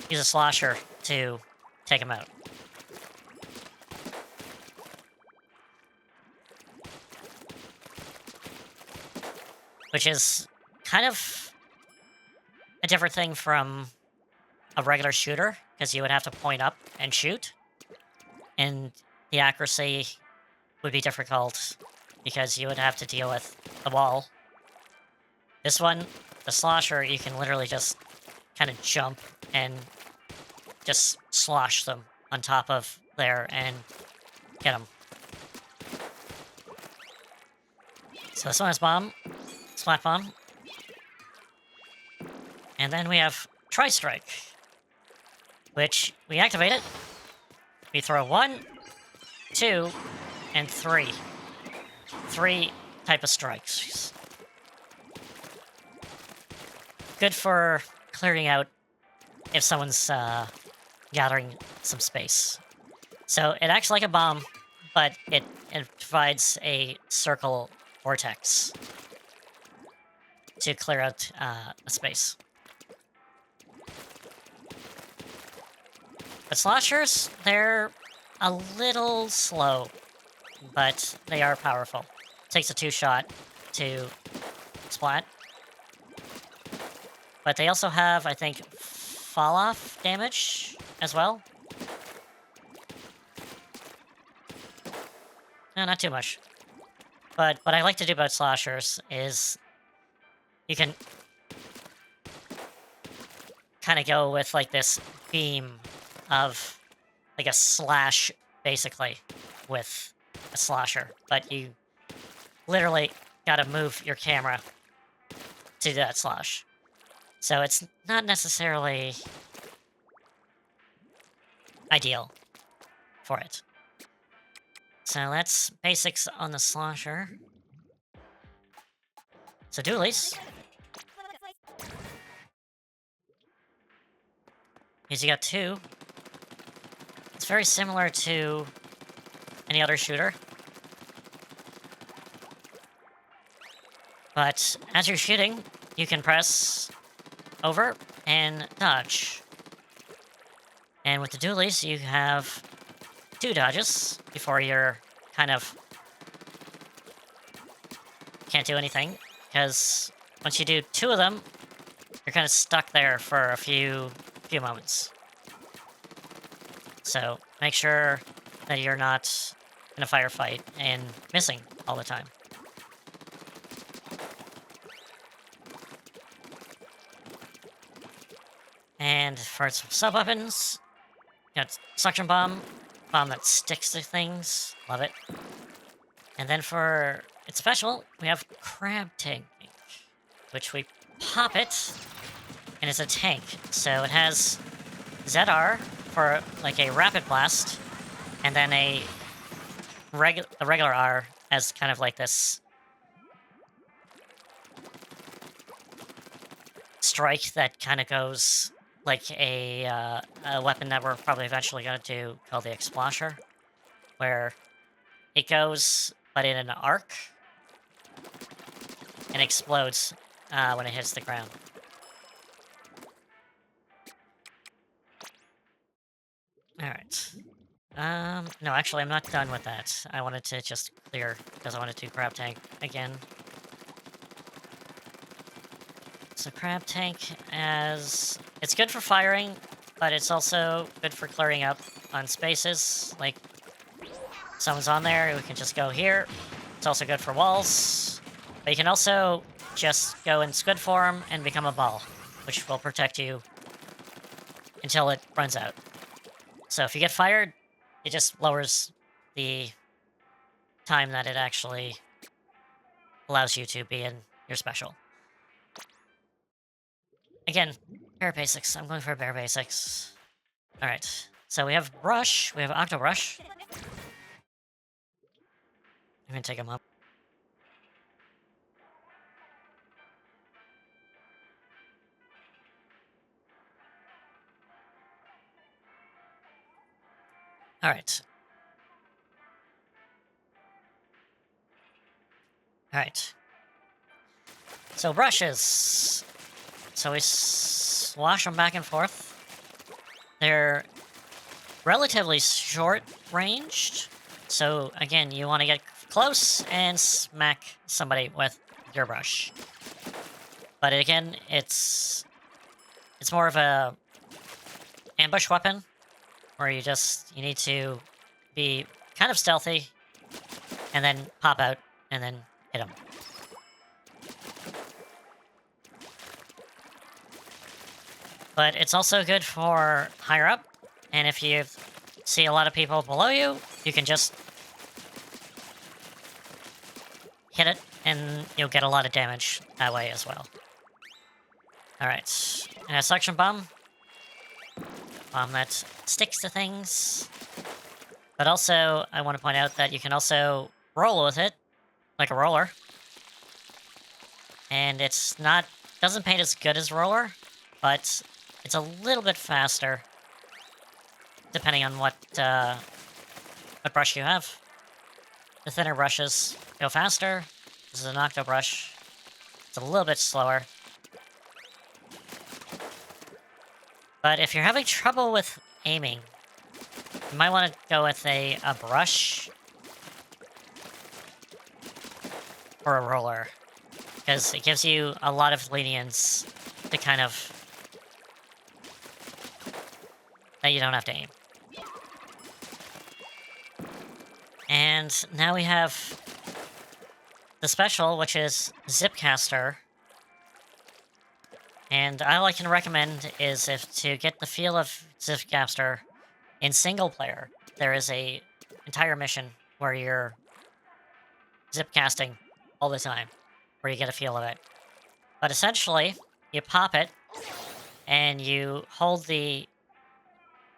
use a slosher to take them out. Which is kind of a different thing from a regular shooter, because you would have to point up and shoot, and the accuracy would be difficult because you would have to deal with the wall. This one, the slosher, you can literally just kind of jump and just slosh them on top of there and get them. So this one has bomb, splat bomb. And then we have Tri-Strike, which we activate it. We throw 1, 2, and 3. 3 type of strikes. Good for clearing out if someone's gathering some space. So it acts like a bomb, but it provides a circle vortex to clear out a space. But sloshers, they're a little slow, but they are powerful. Takes a 2-shot to splat. But they also have, I think, fall-off damage as well. No, not too much. But what I like to do about sloshers is you can kind of go with like this beam of like a slash, basically, with a slosher, but you literally gotta move your camera to do that slosh. So it's not necessarily ideal for it. So that's basics on the slosher. So dualies, because you got two. It's very similar to any other shooter. But as you're shooting, you can press over and dodge. And with the dualies, you have 2 dodges before you're kind of can't do anything, because once you do 2 of them, you're kind of stuck there for a few moments. So make sure that you're not in a firefight and missing all the time. And for its sub-weapons, got suction bomb that sticks to things, love it. And then for its special, we have crab tank, which we pop it, and it's a tank. So it has ZR for like a rapid blast, and then the regular R as kind of like this strike that kind of goes like a weapon that we're probably eventually going to do called the Explosher, where it goes, but in an arc, and explodes when it hits the ground. Alright. No, actually, I'm not done with that. I wanted to just clear, because I wanted to crab tank again. So crab tank, as it's good for firing, but it's also good for clearing up on spaces. Like, someone's on there, we can just go here. It's also good for walls. But you can also just go in squid form and become a ball, which will protect you until it runs out. So if you get fired, it just lowers the time that it actually allows you to be in your special. Again, bare basics. I'm going for bare basics. Alright, so we have Rush. We have Octo Rush. I'm gonna take him up. Alright. Alright. So brushes. So we swash them back and forth. They're relatively short ranged. So again, you want to get close and smack somebody with your brush. But again, it's more of a ambush weapon, where you need to be kind of stealthy, and then pop out, and then hit them. But it's also good for higher up, and if you see a lot of people below you, you can just hit it, and you'll get a lot of damage that way as well. Alright, and a suction bomb. Bomb that sticks to things. But also, I want to point out that you can also roll with it, like a roller. And doesn't paint as good as roller, but it's a little bit faster, depending on what brush you have. The thinner brushes go faster. This is an octo brush. It's a little bit slower. But if you're having trouble with aiming, you might want to go with a brush or a roller, because it gives you a lot of lenience to kind of that you don't have to aim. And now we have the special, which is Zipcaster. And all I can recommend is to get the feel of Zipcaster, In single player, there is a entire mission where you're zip casting all the time, where you get a feel of it. But essentially, you pop it, and you hold the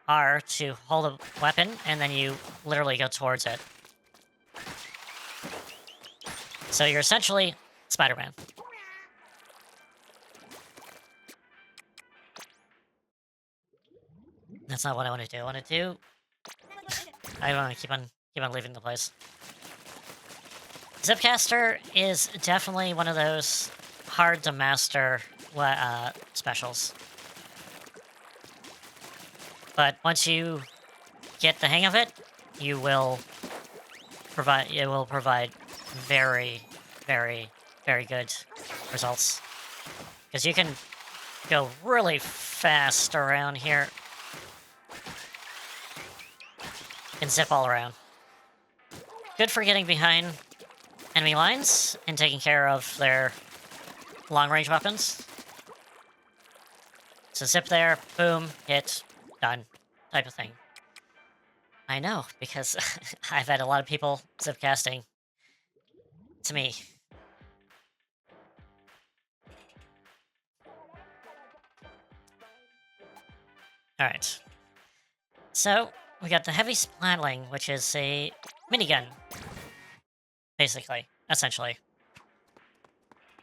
R to hold a weapon, and then you literally go towards it. So you're essentially Spider-Man. That's not what I want to do. I want to do... I want to keep on leaving the place. Zipcaster is definitely one of those hard to master specials. But once you get the hang of it, it will provide very, very, very good results. Because you can go really fast around here. And zip all around. Good for getting behind enemy lines and taking care of their long-range weapons. So zip there, boom, hit, done, type of thing. I know, because I've had a lot of people zip casting to me. Alright. So, we got the heavy splatling, which is a minigun. Basically, essentially.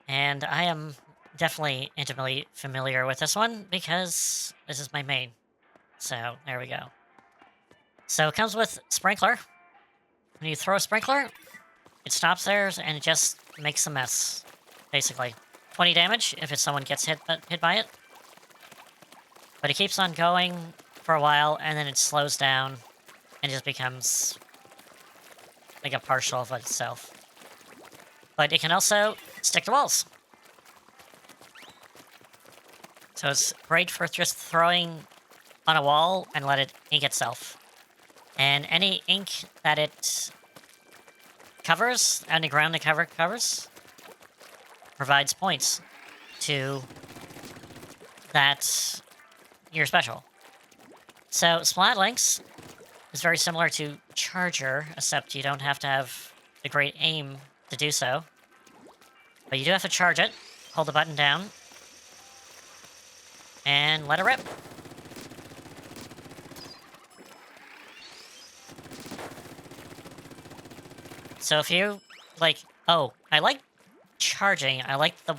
And I am definitely intimately familiar with this one, because this is my main. So, there we go. So, it comes with Sprinkler. When you throw a Sprinkler, it stops there, and it just makes a mess, basically. 20 damage if someone gets hit by it. But it keeps on going for a while, and then it slows down, and just becomes like a partial of itself. But it can also stick to walls. So it's great for just throwing on a wall and let it ink itself. And any ink that it covers, any ground it covers, provides points to that your special. So Splatlinks is very similar to Charger, except you don't have to have the great aim to do so. But you do have to charge it, hold the button down, and let it rip. So if you, like, oh, I like charging, I like the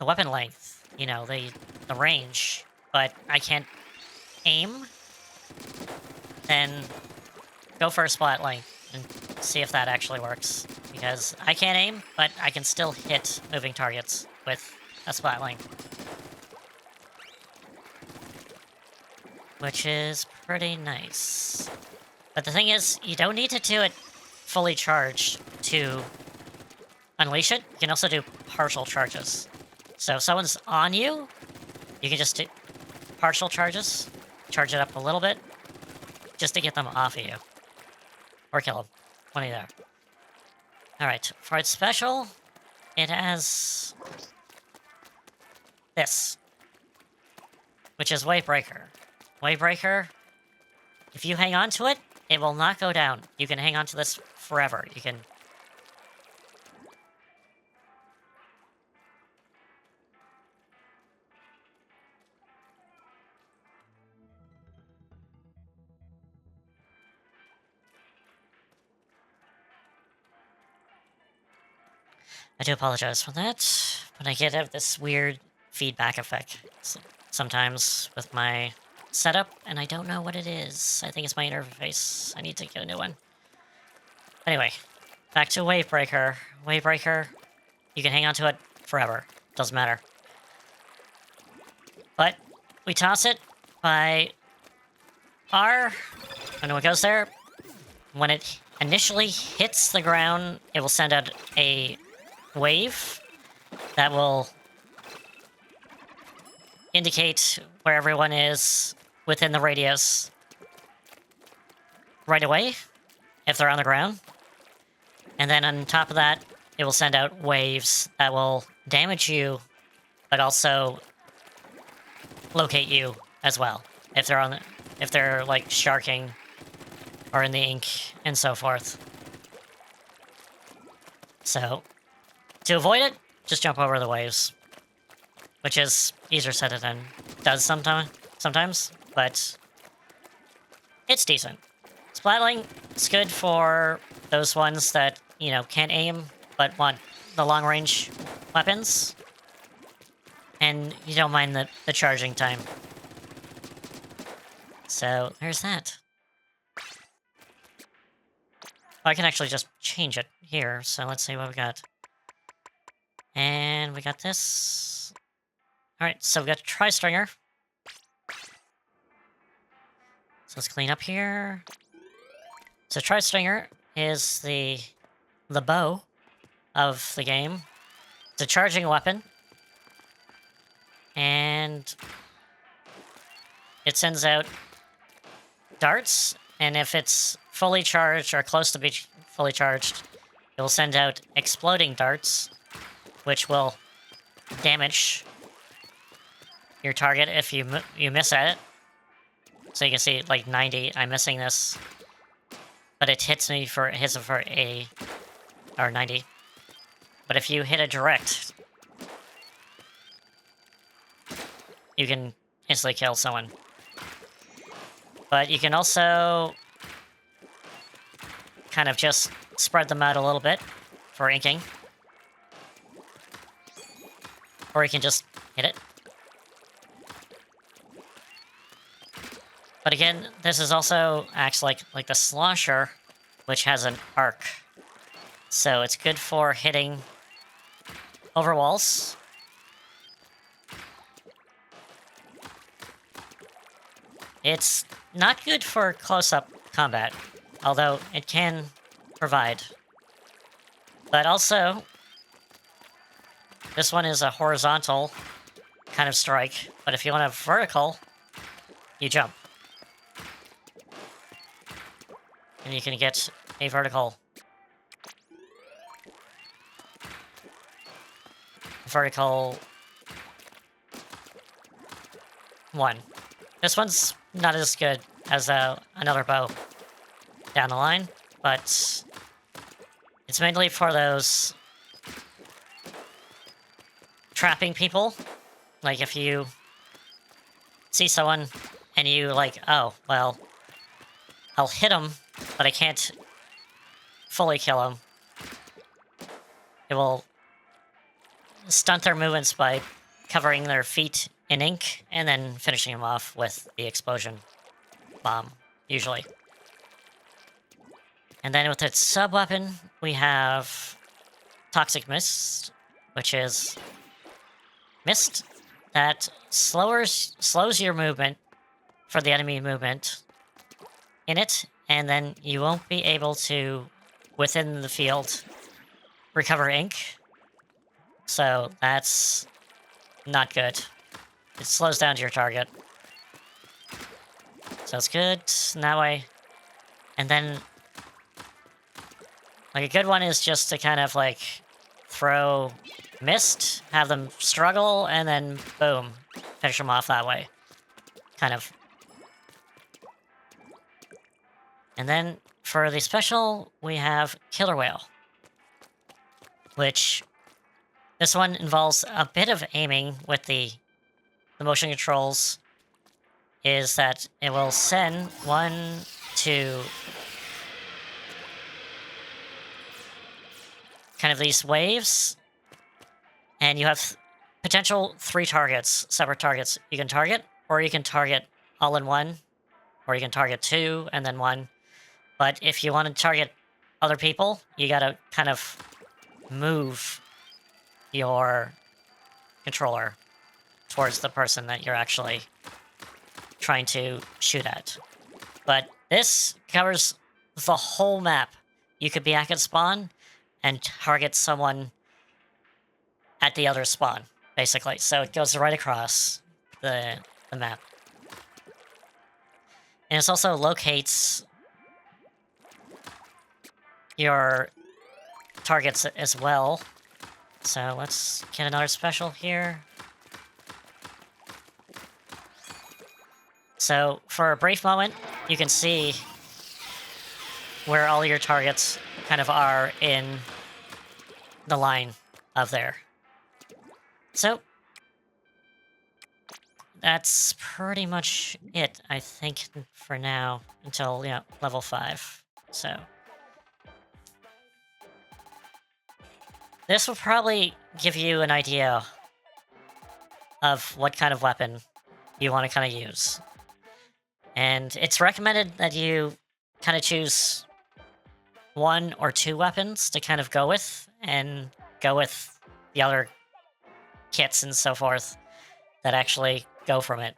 weapon length, you know, the range, but I can't aim, then go for a Splatling and see if that actually works. Because I can't aim, but I can still hit moving targets with a Splatling. Which is pretty nice. But the thing is, you don't need to do it fully charged to unleash it. You can also do partial charges. So if someone's on you, you can just do partial charges, charge it up a little bit, just to get them off of you. Or kill them. One of there. Alright, for its special, it has this, which is Wavebreaker. Wavebreaker, if you hang on to it, it will not go down. You can hang on to this forever. You can... I do apologize for that, but I get this weird feedback effect sometimes with my setup, and I don't know what it is. I think it's my interface. I need to get a new one. Anyway, back to Wavebreaker. Wavebreaker, you can hang on to it forever. Doesn't matter. But we toss it by R, and when it goes there, when it initially hits the ground, it will send out a wave that will indicate where everyone is within the radius right away, if they're on the ground. And then on top of that, it will send out waves that will damage you, but also locate you as well if they're if they're like sharking or in the ink and so forth. So to avoid it, just jump over the waves, which is easier said than does sometimes, but it's decent. Splatling is good for those ones that, you know, can't aim but want the long-range weapons, and you don't mind the charging time. So there's that. I can actually just change it here, so let's see what we got. And we got this. Alright, so we got a tri-stringer. So let's clean up here. So tri-stringer is the bow of the game. It's a charging weapon. And it sends out darts, and if it's fully charged or close to being fully charged, it will send out exploding darts, which will damage your target if you miss at it. So you can see, like, 90, I'm missing this, but it hits it for 80, or 90. But if you hit it direct, you can instantly kill someone. But you can also kind of just spread them out a little bit for inking. Or you can just hit it. But again, this is also acts like the slosher, which has an arc. So it's good for hitting over walls. It's not good for close-up combat, although it can provide. But also, this one is a horizontal kind of strike, but if you want a vertical, you jump. And you can get a vertical one. This one's not as good as another bow down the line, but it's mainly for those trapping people. Like, if you see someone and you like, oh, well, I'll hit them, but I can't fully kill them. It will stunt their movements by covering their feet in ink and then finishing them off with the explosion bomb, usually. And then with its sub-weapon, we have Toxic Mist, which is mist that slows your movement for the enemy movement in it, and then you won't be able to, within the field, recover ink. So that's not good. It slows down to your target. So it's good in that way. And then, like, a good one is just to kind of, like, throw mist, have them struggle, and then, boom, finish them off that way. Kind of. And then, for the special, we have Killer Whale. Which, this one involves a bit of aiming with the motion controls. Is that it will send 1, 2... kind of these waves, and you have potential 3 targets, separate targets you can target, or you can target all in one, or you can target 2 and then 1. But if you want to target other people, you gotta kind of move your controller towards the person that you're actually trying to shoot at. But this covers the whole map. You could be at spawn and target someone at the other spawn, basically. So it goes right across the map. And it also locates your targets as well. So let's get another special here. So for a brief moment, you can see where all your targets kind of are in the line of there. So that's pretty much it, I think, for now, until, level 5. So this will probably give you an idea of what kind of weapon you want to kind of use. And it's recommended that you kind of choose 1 or 2 weapons to kind of go with, and go with the other kits and so forth that actually go from it.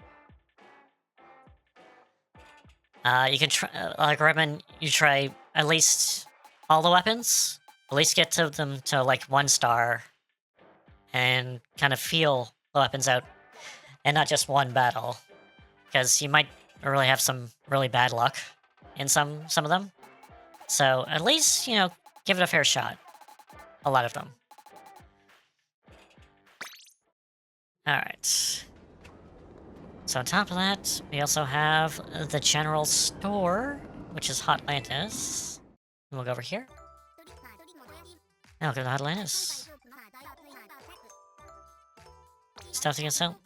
You can try, like, recommend you try at least all the weapons, at least get to them to like 1 star, and kind of feel the weapons out, and not just one battle, because you might really have some really bad luck in some of them. So at least, give it a fair shot. A lot of them. Alright. So on top of that, we also have the general store, which is Hotlantis. And we'll go over here. Now we'll go to Hotlantis. Stuff to get sell.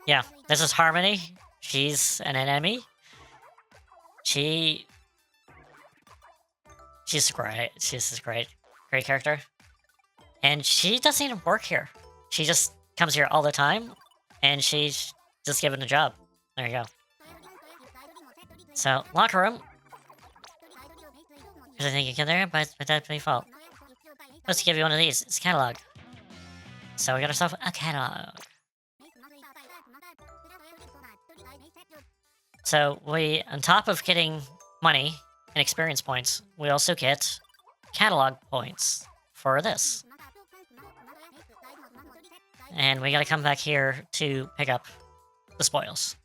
Yeah, this is Harmony. She's an enemy. She's great. She's this great character. And she doesn't even work here. She just comes here all the time, and she's just given a job. There you go. So, locker room. Because I think you get there, but without default. Let's give you one of these. It's a catalog. So we got ourselves a catalog. So we, on top of getting money and experience points, we also get catalog points for this. And we gotta come back here to pick up the spoils.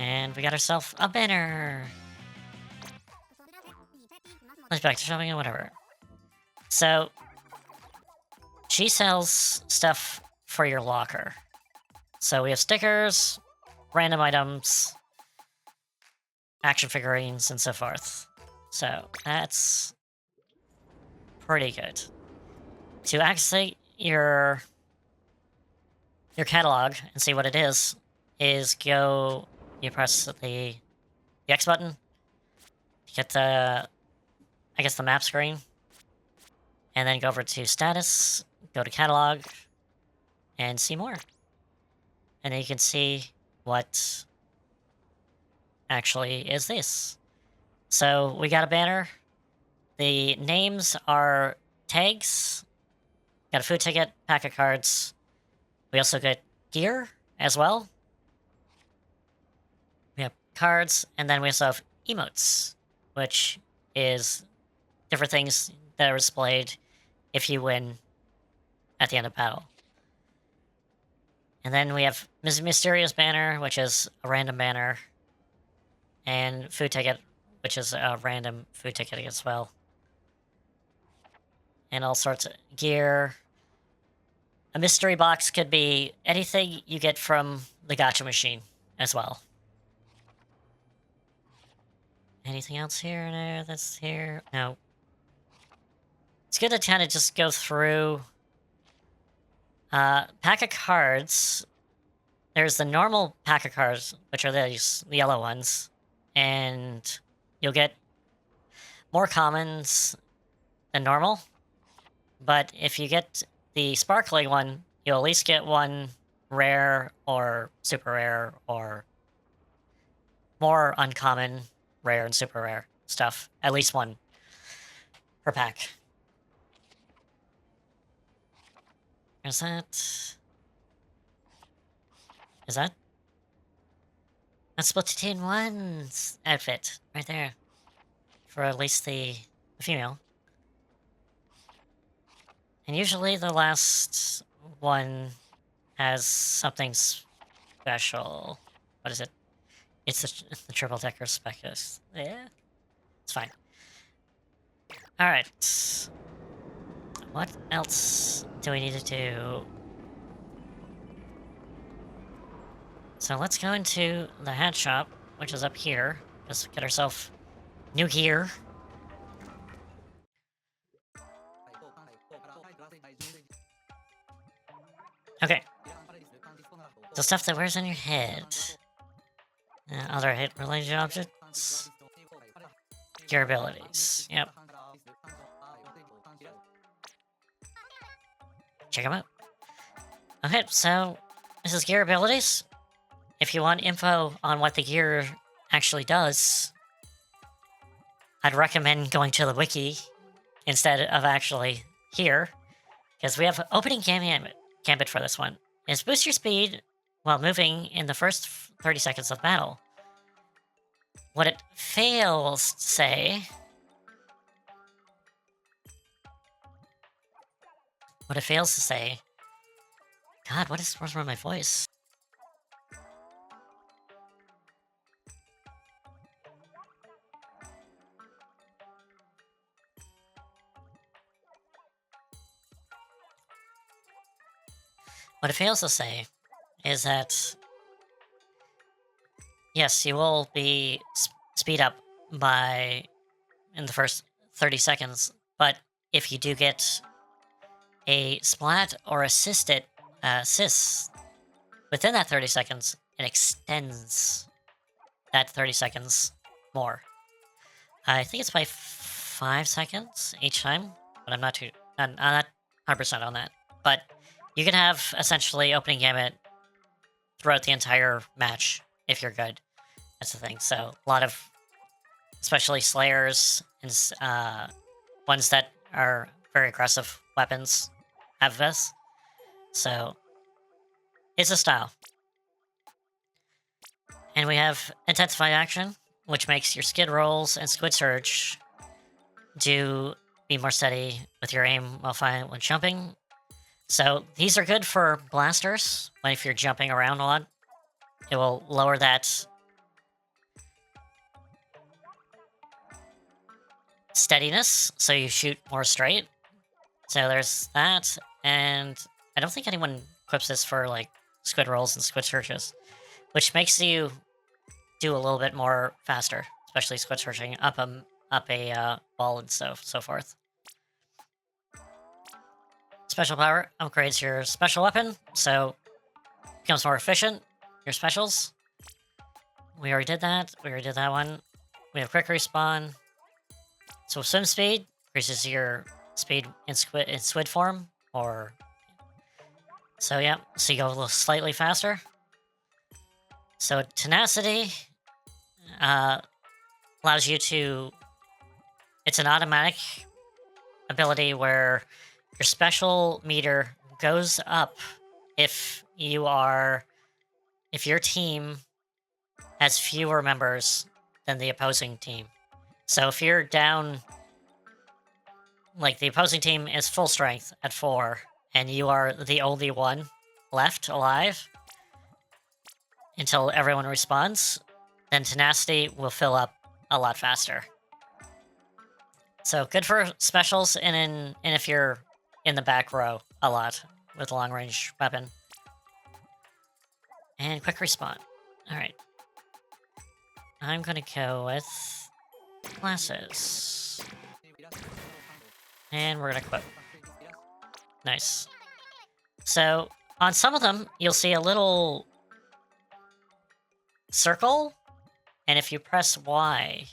And we got ourselves a banner. Let's back to shopping and whatever. So, she sells stuff for your locker. So we have stickers, random items, action figurines, and so forth. So that's pretty good. To access your catalog and see what it is you press the X button to get the, I guess, the map screen, and then go over to status, go to catalog, and see more. And then you can see what actually is this. So we got a banner. The names are tags. Got a food ticket, pack of cards. We also get gear as well. We have cards, and then we also have emotes, which is different things that are displayed if you win at the end of battle. And then we have Mysterious Banner, which is a random banner, and Food Ticket, which is a random food ticket as well. And all sorts of gear. A mystery box could be anything you get from the gacha machine as well. Anything else here or there that's here? No. It's good to kind of just go through. Pack of cards. There's the normal pack of cards, which are these yellow ones. And you'll get more commons than normal. But if you get the sparkling one, you'll at least get one rare or super rare or more uncommon, rare and super rare stuff. At least one per pack. Is that... That's Splatoon 1's outfit, right there. For at least the female. And usually the last one has something special. What is it? It's the triple decker specus. Yeah, it's fine. Alright. What else do we need to do? So let's go into the hat shop, which is up here. Just get ourselves new gear. Okay. The stuff that wears on your head. Other hit-related objects. Gear abilities. Yep. Check them out. Okay, so this is gear abilities. If you want info on what the gear actually does, I'd recommend going to the wiki instead of actually here, because we have opening gambit for this one. Is boost your speed while moving in the first 30 seconds of battle. What it fails to say... God, what's wrong with my voice? What it fails to say is that, yes, you will be speed up by in the first 30 seconds, but if you do get a splat or assist within that 30 seconds, it extends that 30 seconds more. I think it's by 5 seconds each time, but I'm not 100% on that. But you can have essentially opening gambit throughout the entire match if you're good. That's the thing. So a lot of, especially slayers and ones that are very aggressive weapons, have this. So it's a style. And we have intensified action, which makes your skid rolls and squid surge be more steady with your aim when jumping. So these are good for blasters, when if you're jumping around a lot. It will lower that steadiness, so you shoot more straight. So there's that, and I don't think anyone equips this for like squid rolls and squid surges, which makes you do a little bit more faster, especially squid surging up a wall and so forth. Special power upgrades your special weapon, so becomes more efficient. Your specials. We already did that. We already did that one. We have quick respawn. So swim speed increases your speed in squid form, or so yeah. So you go a little slightly faster. So tenacity allows you to. It's an automatic ability where your special meter goes up if your team has fewer members than the opposing team. So if you're down, like the opposing team is full strength at 4, and you are the only one left alive until everyone responds, then tenacity will fill up a lot faster. So good for specials and if you're in the back row a lot with a long range weapon. And quick respawn. Alright. I'm gonna go with classes. And we're gonna equip. Nice. So, on some of them, you'll see a little circle, and if you press Y...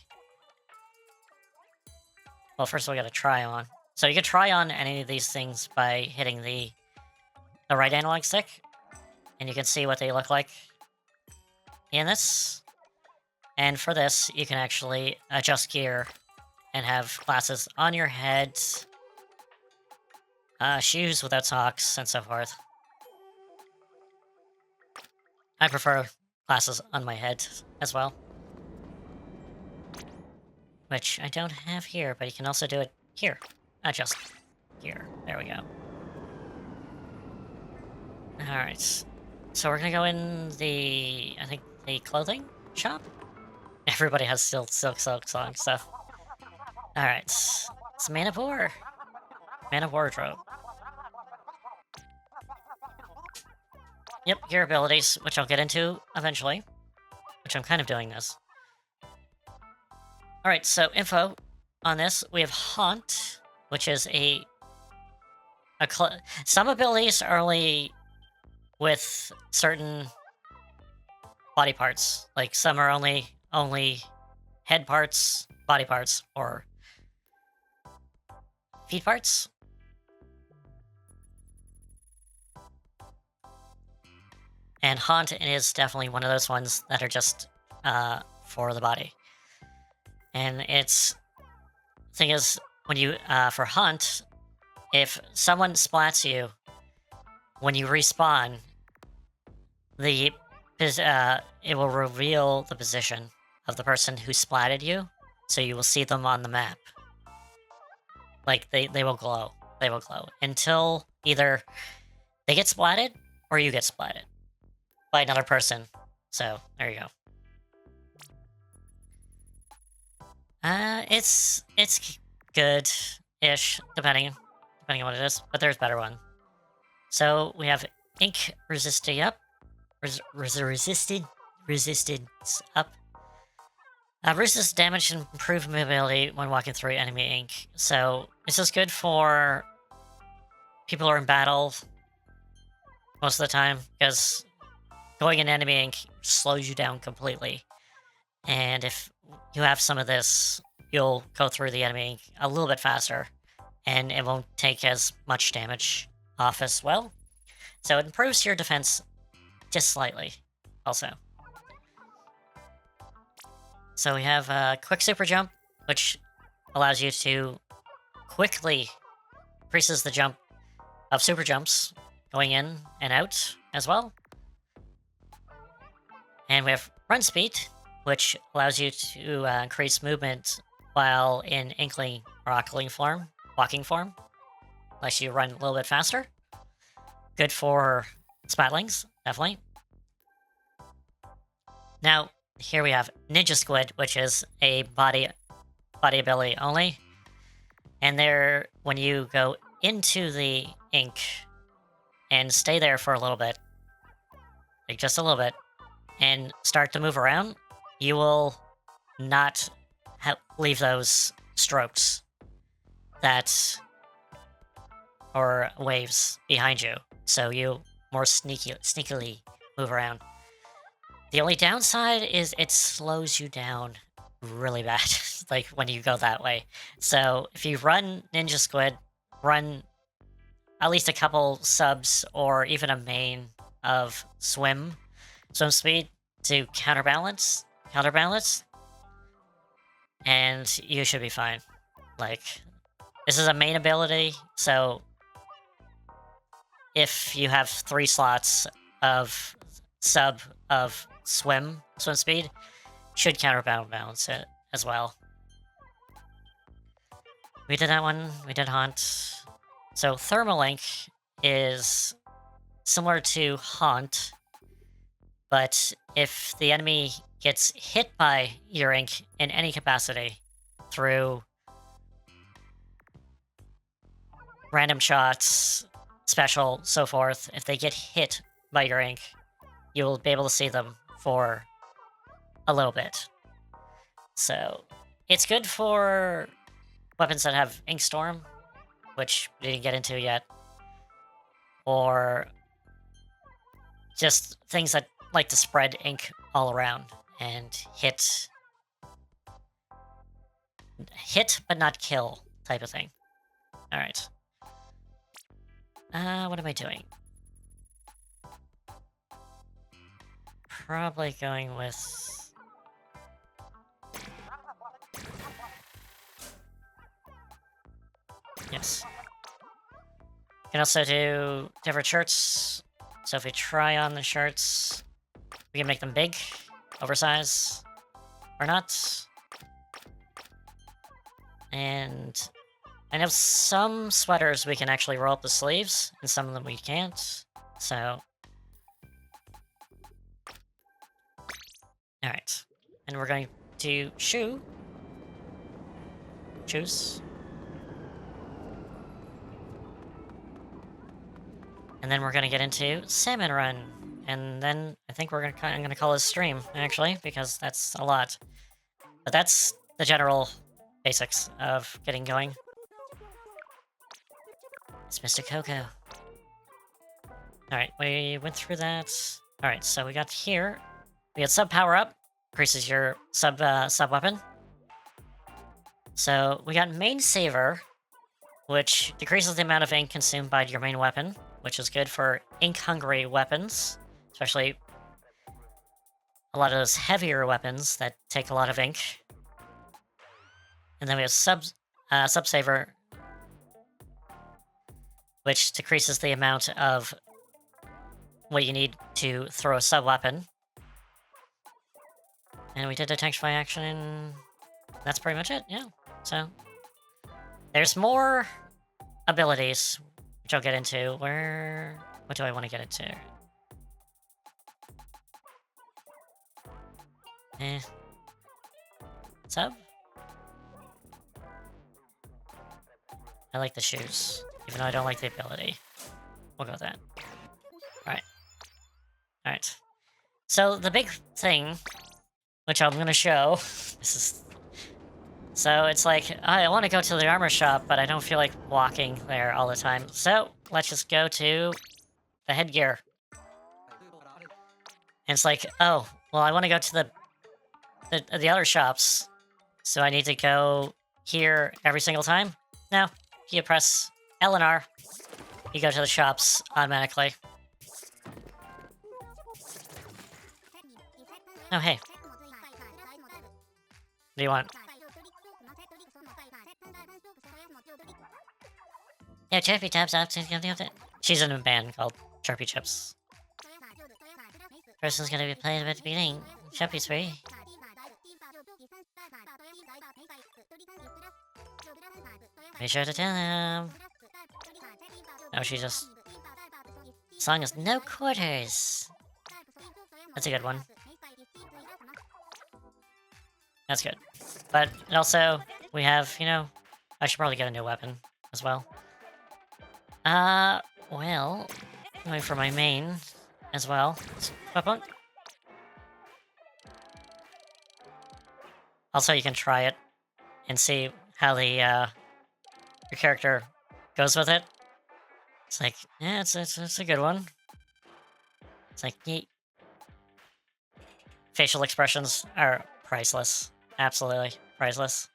Well, first we gotta try on. So you can try on any of these things by hitting the right analog stick, and you can see what they look like in this. And for this, you can actually adjust gear and have classes on your head, shoes without socks, and so forth. I prefer classes on my head as well. Which I don't have here, but you can also do it here. Adjust gear. There we go. Alright. So we're gonna go in the clothing shop? Everybody has silk song stuff. Alright. It's Man of War. Man of Wardrobe. Yep, gear abilities, which I'll get into eventually, which I'm kind of doing this. Alright, so info on this. We have Haunt, which is some abilities are only with certain body parts. Like some are only head parts, body parts, or feet parts. And Haunt is definitely one of those ones that are just for the body. And its thing is, when you for Haunt, if someone splats you, when you respawn, it will reveal the position of the person who splatted you, so you will see them on the map. Like they will glow. They will glow until either they get splatted or you get splatted by another person. So there you go. It's good-ish, depending on what it is, but there's better one. So we have ink resisting up, resistance up. Resist damage and improve mobility when walking through enemy ink. So this is good for people who are in battle most of the time, because going in enemy ink slows you down completely. And if you have some of this, you'll go through the enemy ink a little bit faster, and it won't take as much damage off as well. So it improves your defense just slightly, also. So we have a quick super jump, which allows you to quickly increases the jump of super jumps going in and out as well. And we have run speed, which allows you to increase movement while in inkling or walking form. Lets you run a little bit faster. Good for spatlings, definitely. Now, here we have Ninja Squid, which is a body ability only. And there, when you go into the ink and stay there for a little bit, like just a little bit, and start to move around, you will not leave those strokes or waves behind you. So you more sneakily move around. The only downside is it slows you down really bad, like when you go that way. So if you run Ninja Squid, run at least a couple subs or even a main of swim speed to counterbalance, and you should be fine. Like, this is a main ability, so if you have 3 slots of sub of swim speed, should counterbalance it as well. We did that one, we did Haunt. So Thermal Ink is similar to Haunt, but if the enemy gets hit by your ink in any capacity through random shots, special, so forth, if they get hit by your ink, you'll be able to see them for a little bit. So it's good for weapons that have Ink Storm, which we didn't get into yet, or just things that like to spread ink all around and hit but not kill type of thing. All right. What am I doing? Probably going with... Yes. You can also do different shirts. So if we try on the shirts, we can make them big, oversized, or not. And I know some sweaters we can actually roll up the sleeves, and some of them we can't. So... Alright. And we're going to choose. And then we're going to get into Salmon Run, and then I think I'm gonna call this stream, actually, because that's a lot. But that's the general basics of getting going. It's Mr. Coco. Alright, we went through that. Alright, so we got here. We had sub power up, increases your sub weapon. So we got main saver, which decreases the amount of ink consumed by your main weapon, which is good for ink-hungry weapons, especially a lot of those heavier weapons that take a lot of ink. And then we have sub saver, which decreases the amount of what you need to throw a sub weapon. And we did detect by action. That's pretty much it, yeah. So there's more abilities, which I'll get into. What do I want to get into? Sub? I like the shoes, even though I don't like the ability. We'll go with that. Alright. Alright. So the big thing, which I'm gonna show, this is... So it's like, I want to go to the armor shop, but I don't feel like walking there all the time. So let's just go to the headgear. And it's like, oh, well, I want to go to the other shops. So I need to go here every single time? No. You press L and R, you go to the shops automatically. Oh, hey. What do you want? Yeah, Chirpy Taps up. She's in a band called Chirpy Chips. Person's gonna be playing at the beginning. Chirpy's free. Be sure to tell them. No, she just... The song is No Quarters. That's a good one. That's good. But also, we have, you know... I should probably get a new weapon as well. Well... Going for my main as well. Also, you can try it and see how the, your character goes with it. It's like, yeah, it's a good one. It's like, yeet. Facial expressions are priceless. Absolutely priceless.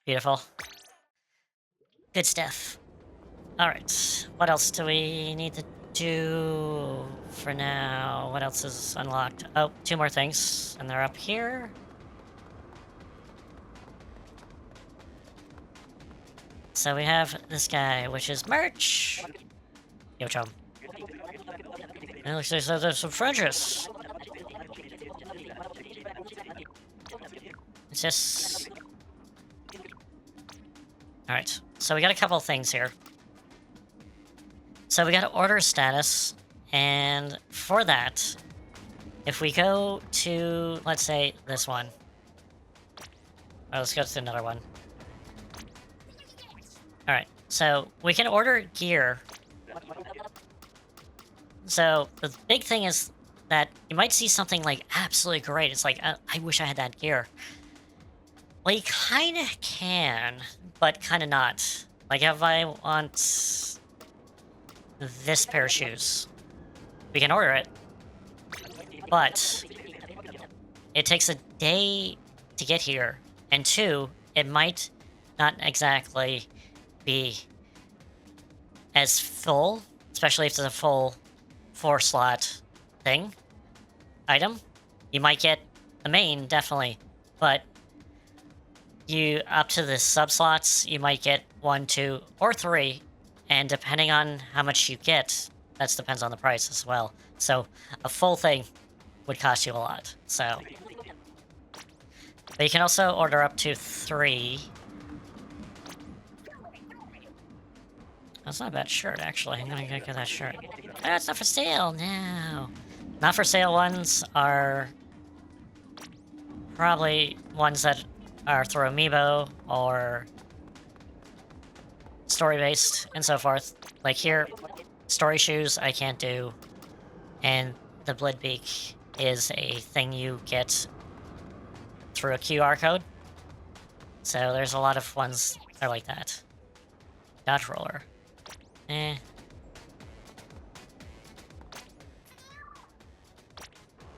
Beautiful. Good stuff. Alright, what else do we need to do for now? What else is unlocked? Oh, 2 more things, and they're up here. So we have this guy, which is merch. Yo, chum. It looks like there's some Frenches. It's just... Alright, so we got a couple of things here. So we got order status, and for that, if we go to, let's say, this one. Oh, let's go to another one. Alright, so we can order gear. So the big thing is that you might see something like absolutely great. It's like, I wish I had that gear. Well, you kind of can, but kind of not. Like if I want this pair of shoes, we can order it, but it takes a day to get here, and 2, it might not exactly be as full, especially if it's a full 4-slot thing, item. You might get the main, definitely, but you, up to the sub-slots, you might get 1, 2, or 3, and depending on how much you get, that depends on the price as well. So, a full thing would cost you a lot, so... But you can also order up to 3. That's not a bad shirt, actually. I'm gonna get that shirt. Oh, it's not for sale! No! Not for sale ones are... probably ones that are through Amiibo, or... story-based, and so forth. Like here, story shoes, I can't do. And the Blidbeak is a thing you get through a QR code. So there's a lot of ones that are like that. Dodge roller. Eh.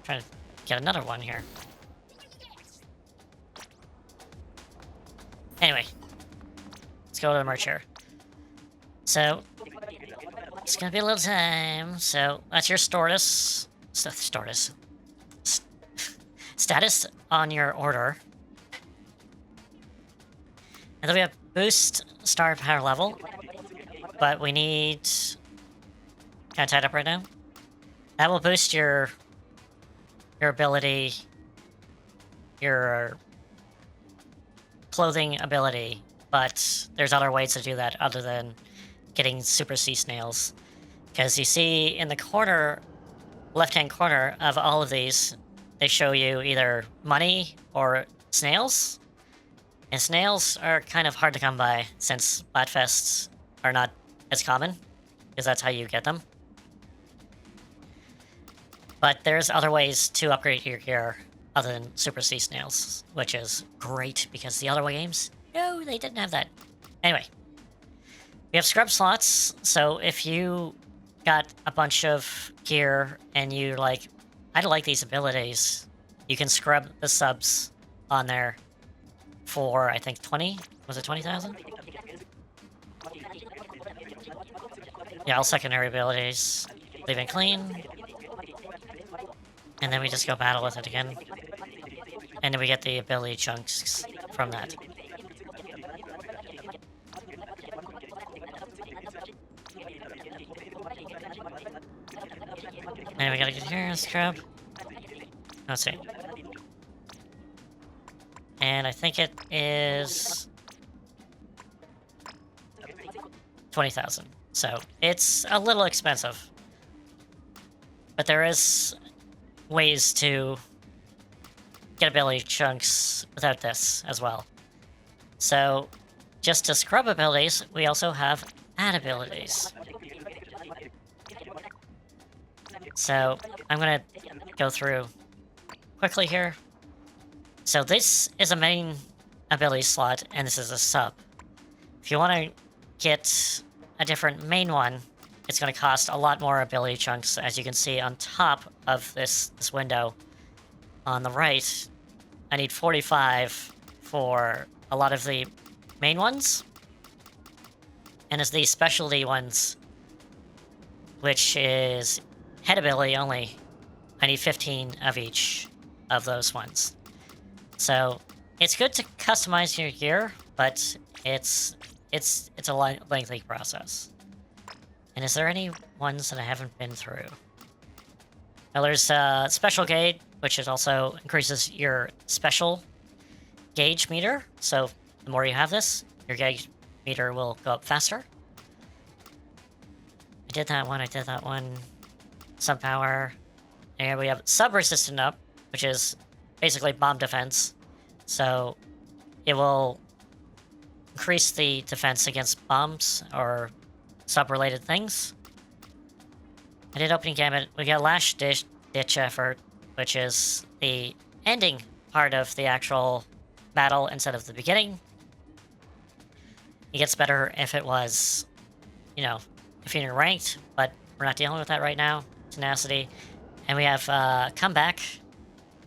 Trying to get another one here. Anyway. Let's go to the merch here. So, it's gonna be a little time. So, that's your status on your order. And then we have boost star power level. But we need... Kind of tied up right now? That will boost your ability, your clothing ability, but there's other ways to do that other than getting super sea snails. Because you see in the corner, left-hand corner of all of these, they show you either money or snails. And snails are kind of hard to come by since Splatfests are not as common, because that's how you get them. But there's other ways to upgrade your gear other than Super Sea Snails, which is great because the other games, no, they didn't have that. Anyway, we have scrub slots, so if you got a bunch of gear and you're like, I don't like these abilities, you can scrub the subs on there for, I think, 20? Was it 20,000? Yeah, all secondary abilities. Leave it clean. And then we just go battle with it again. And then we get the ability chunks from that. And we gotta get here, scrub. Let's see. And I think it is 20,000. So it's a little expensive. But there is ways to get ability chunks without this as well. So, just to scrub abilities, we also have add abilities. So, I'm gonna go through quickly here. So this is a main ability slot, and this is a sub. If you want to get a different main one, it's going to cost a lot more ability chunks, as you can see on top of this window. On the right, I need 45 for a lot of the main ones. And as the specialty ones, which is head ability only, I need 15 of each of those ones. So it's good to customize your gear, but it's a lengthy process. And is there any ones that I haven't been through? Now there's special gauge, which is also increases your special gauge meter. So the more you have this, your gauge meter will go up faster. I did that one. Sub power. And we have sub-resistant up, which is basically bomb defense. So it will increase the defense against bombs or sub-related things. I did opening gamut. We got Lash Ditch Effort, which is the ending part of the actual battle instead of the beginning. It gets better if it was, you know, if you're ranked, but we're not dealing with that right now. Tenacity. And we have Comeback,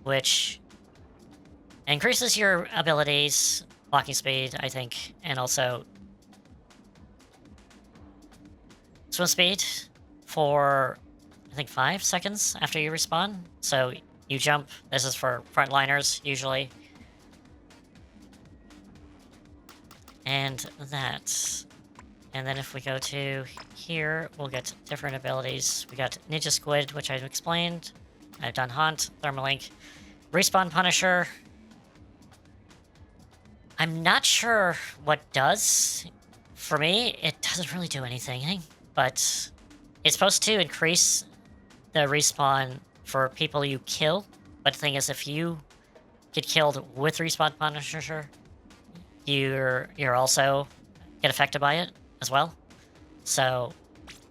which increases your abilities, walking speed, I think, and also swim speed for, I think, 5 seconds after you respawn. So you jump. This is for frontliners, usually. And that. And then if we go to here, we'll get different abilities. We got Ninja Squid, which I've explained. I've done Haunt, Thermalink, Respawn Punisher. I'm not sure what does. For me, it doesn't really do anything, but it's supposed to increase the respawn for people you kill. But the thing is, if you get killed with Respawn Punisher, you're also get affected by it as well. So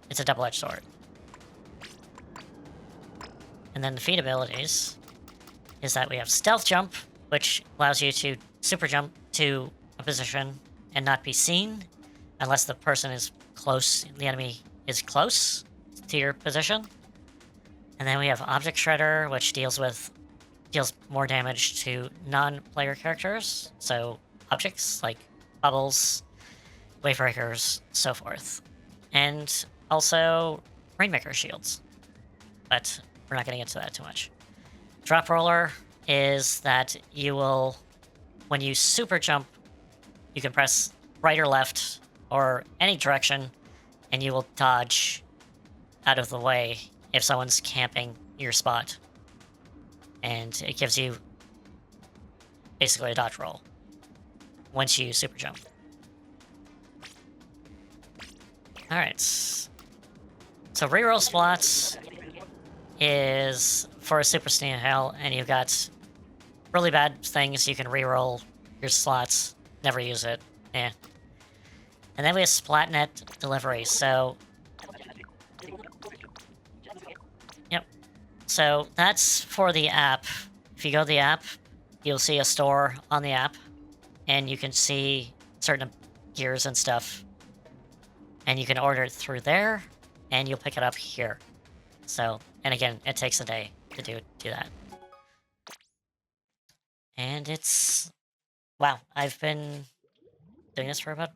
it's a double-edged sword. And then the feat abilities is that we have Stealth Jump, which allows you to super jump to a position and not be seen unless the person is close, the enemy is close to your position. And then we have Object Shredder, which deals more damage to non-player characters, so objects like bubbles, wave breakers, so forth. And also Rainmaker shields, but we're not getting into that too much. Drop Roller is that you will, when you super jump, you can press right or left or any direction, and you will dodge out of the way if someone's camping your spot. And it gives you basically a dodge roll once you super jump. Alright. So reroll slots is for a super sneak hell, and you've got really bad things you can reroll your slots. Never use it. Yeah. And then we have Splatnet delivery. So So that's for the app. If you go to the app, you'll see a store on the app, and you can see certain gears and stuff. And you can order it through there, and you'll pick it up here. So, and again, it takes a day to do that. And it's... Wow, I've been doing this for about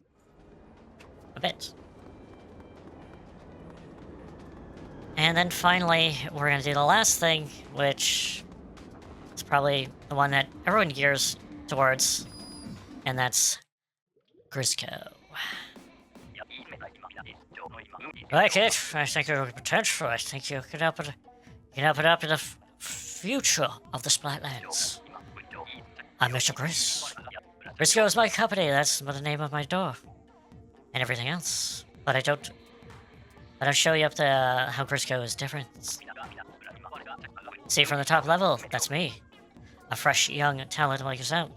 a bit. And then finally, we're going to do the last thing, which is probably the one that everyone gears towards, and that's Grisco. Right, kid. I think you have potential. I think you can open it up in the future of the Splatlands. I'm Mr. Gris. Grisco is my company. That's the name of my door, and everything else. But I don't show you up to how Grisco is different. See, from the top level, that's me. A fresh, young talent like yourself.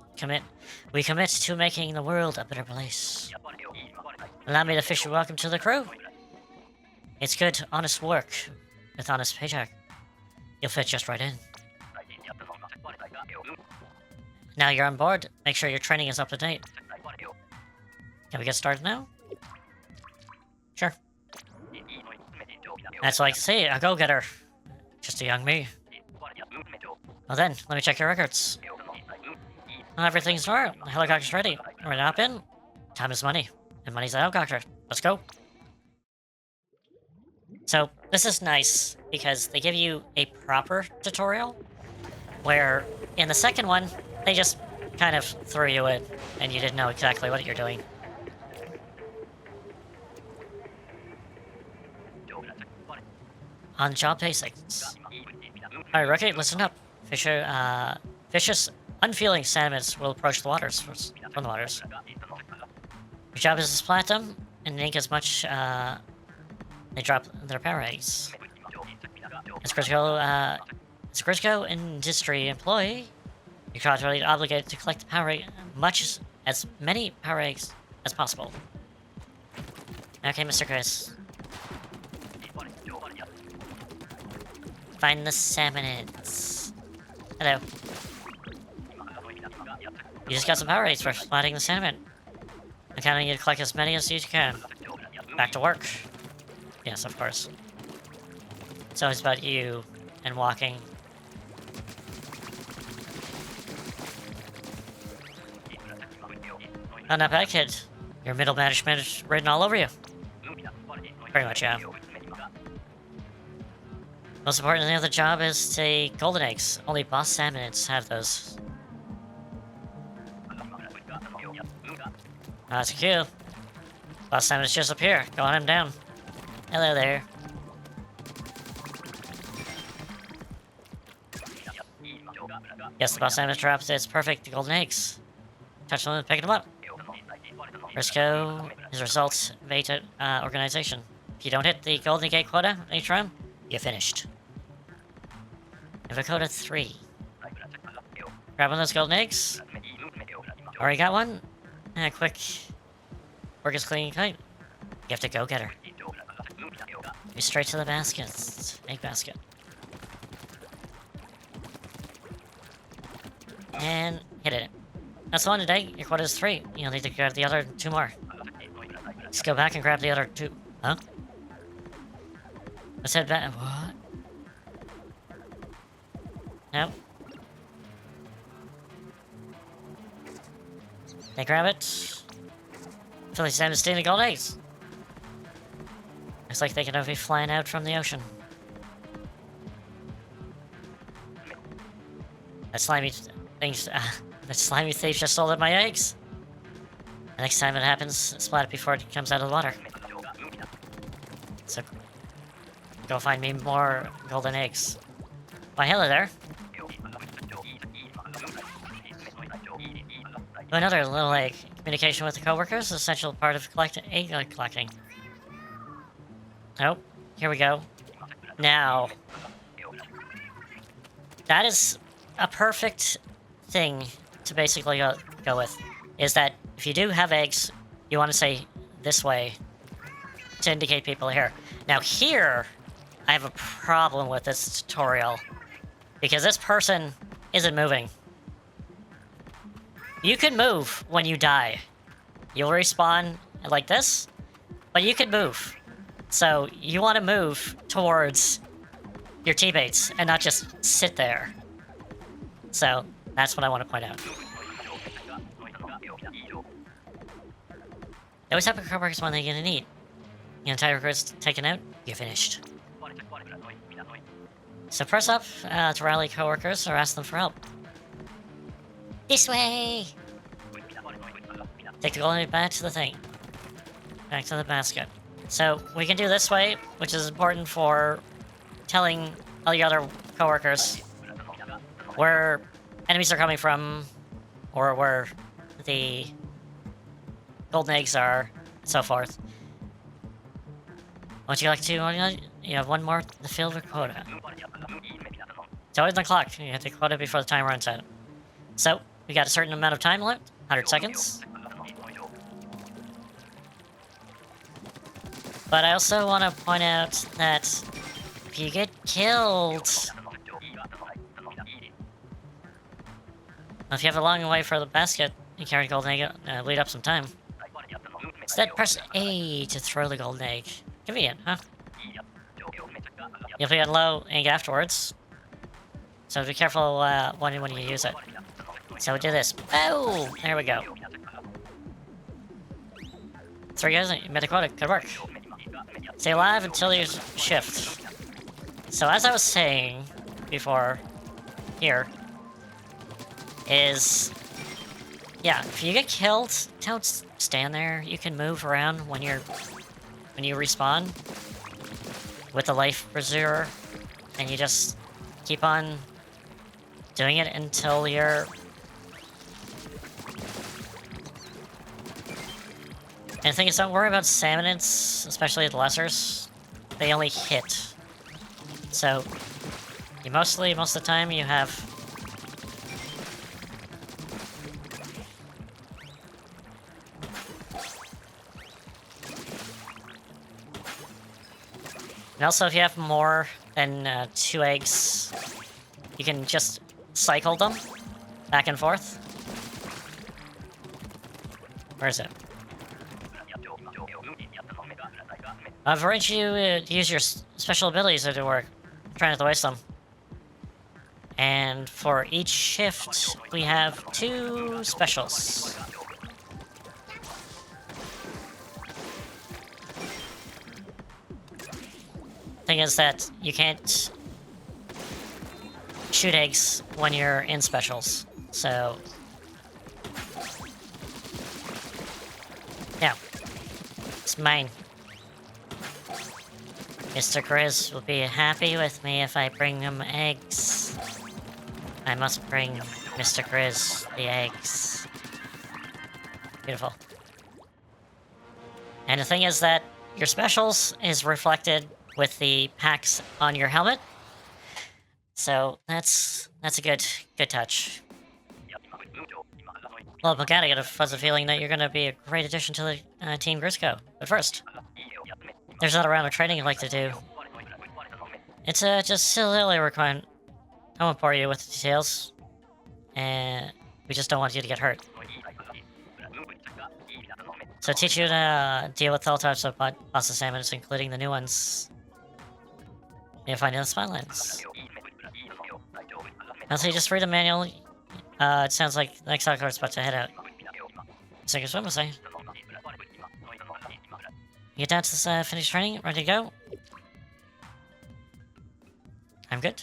We commit to making the world a better place. Allow me to officially welcome to the crew. It's good, honest work, with honest paycheck. You'll fit just right in. Now you're on board, make sure your training is up to date. Can we get started now? Sure. That's like to see, a go-getter. Just a young me. Well then, let me check your records. Well, everything's alright. The helicopter's ready. We're not in. Time is money. And money's the helicopter. Let's go. So, this is nice, because they give you a proper tutorial, where in the second one, they just kind of threw you in, and you didn't know exactly what you're doing. On-job basics. Alright, rookie, listen up. Vicious, unfeeling sentiments will approach the waters from the waters. Your job is to splat them and ink as much they drop their power eggs. As Grisco industry employee, you're contractually obligated to collect as many power eggs as possible. Okay, Mr. Chris. Find the salmonids. Hello. You just got some power eggs for splatting the salmon. I'm counting you to collect as many as you can. Back to work. Yes, of course. So it's about you and walking. Oh, not bad, kid. Your middle management is written all over you. Pretty much, yeah. Most important thing of the job is the golden eggs. Only boss salmonids have those. That's cute. Boss salmonids just up here. Go on him down. Hello there. Yes, the boss salmon drops its perfect golden eggs. Touch them and pick them up. Grisco is a results-based organization. If you don't hit the golden gate quota each round, you're finished. You have a quota 3. Grab one of those golden eggs. Already got one? Quick. Work is clean and tight. You have to go get her. Be straight to the basket. Egg basket. And hit it. That's one today. Your quota is 3. You'll need to grab the other 2 more. Just go back and grab the other 2. Huh? I said back. What? Nope. They grab it. Feel like Sam is stealing gold eggs. Looks like they could be flying out from the ocean. That slimy things. The slimy thief just stole my eggs. The next time it happens, splat it before it comes out of the water. So, go find me more golden eggs. Why, hello there. Another little egg. Communication with the coworkers is an essential part of egg collecting. Oh, here we go. Now, that is a perfect thing to basically go with. Is that if you do have eggs, you want to say this way to indicate people are here. Now here, I have a problem with this tutorial because this person isn't moving. You can move when you die. You'll respawn like this, but you can move. So you want to move towards your teammates and not just sit there. So that's what I want to point out. They always have a coworkers when they're gonna need. Your entire recruit's taken out, you're finished. So press up to rally coworkers or ask them for help. This way! Take the golden egg back to the thing. Back to the basket. So we can do this way, which is important for telling all the other coworkers where enemies are coming from, or where the golden eggs are, and so forth. Would you like to? You have 1 more to fill the quota. It's always on the clock. You have the quota before the time runs out. So, we got a certain amount of time left, 100 seconds. But I also want to point out that if you get killed, if you have a long way for the basket, you carry the golden egg, lead up some time. Instead, press A to throw the golden egg. Convenient, huh? You'll be on low egg afterwards, so be careful when you use it. So we do this. Oh, there we go. 3 guys, you met a quota. Good work. Stay alive until you shift. So as I was saying before, here is, yeah, if you get killed, don't stand there. You can move around when you respawn with the life preserver, and you just keep on doing it until you're. And the thing is, don't worry about salmonids, especially the lessers. They only hit. So, most of the time, you have. And also, if you have more than 2 eggs, you can just cycle them back and forth. Where is it? I've arranged you to use your special abilities to work. Try not to waste them. And for each shift, we have 2 specials. Thing is that you can't shoot eggs when you're in specials, so yeah, it's mine. Mr. Grizz will be happy with me if I bring him eggs. I must bring Mr. Grizz the eggs. Beautiful. And the thing is that your specials is reflected with the packs on your helmet. So that's a good touch. Well, I get a fuzzy feeling that you're going to be a great addition to the Team Grisco. But first, there's another round of training I'd like to do. It's just silly requirement. I won't bore you with the details. and we just don't want you to get hurt. So teach you to deal with all types of boss assignments, including the new ones you'll find in the spotlights. Now, so you just read the manual. It sounds like the next is about to head out. Sink or swim, I say. You get down to this finished training, ready to go? I'm good.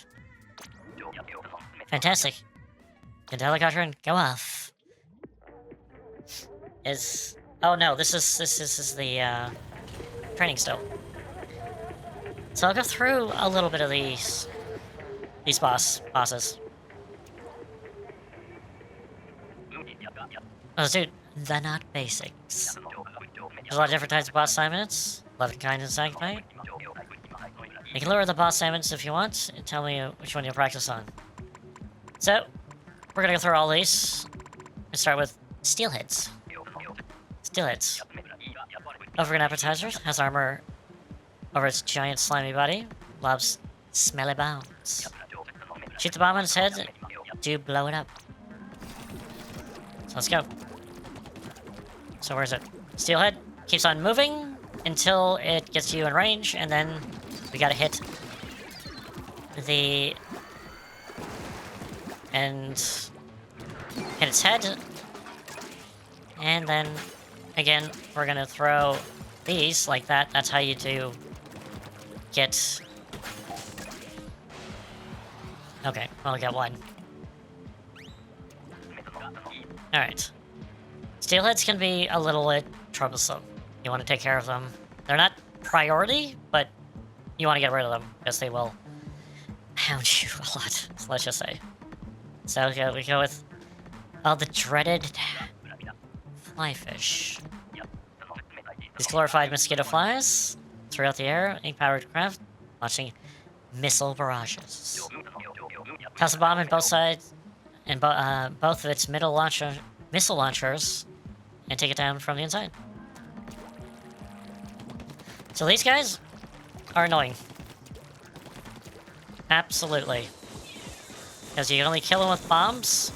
Fantastic. Get the helicopter and go off. Oh no, this is the training still. So I'll go through a little bit of these bosses. Oh, dude, they're not basics. There's a lot of different types of boss assignments. 11 kinds of sacrifice. You can lower the boss assignments if you want, and tell me which one you'll practice on. So, we're gonna go through all these. Let's start with Steelheads. Steelheads. Over an appetizer, has armor over its giant slimy body, loves smelly bombs. Shoot the bomb on its head, do blow it up. So let's go. So where is it? Steelhead keeps on moving until it gets you in range, and then we gotta hit the... and hit its head. And then, again, we're gonna throw these like that. That's how you do get... Okay, well, we got one. Alright. Steelheads can be a little bit troublesome. You want to take care of them. They're not priority, but you want to get rid of them, because they will hound you a lot, let's just say. So we go with... oh, the dreaded flyfish. These glorified mosquito flies throughout the air, ink-powered craft, launching missile barrages. Toss a bomb in both sides, and both of its missile launchers, and take it down from the inside. So these guys are annoying. Absolutely. Because you can only kill them with bombs.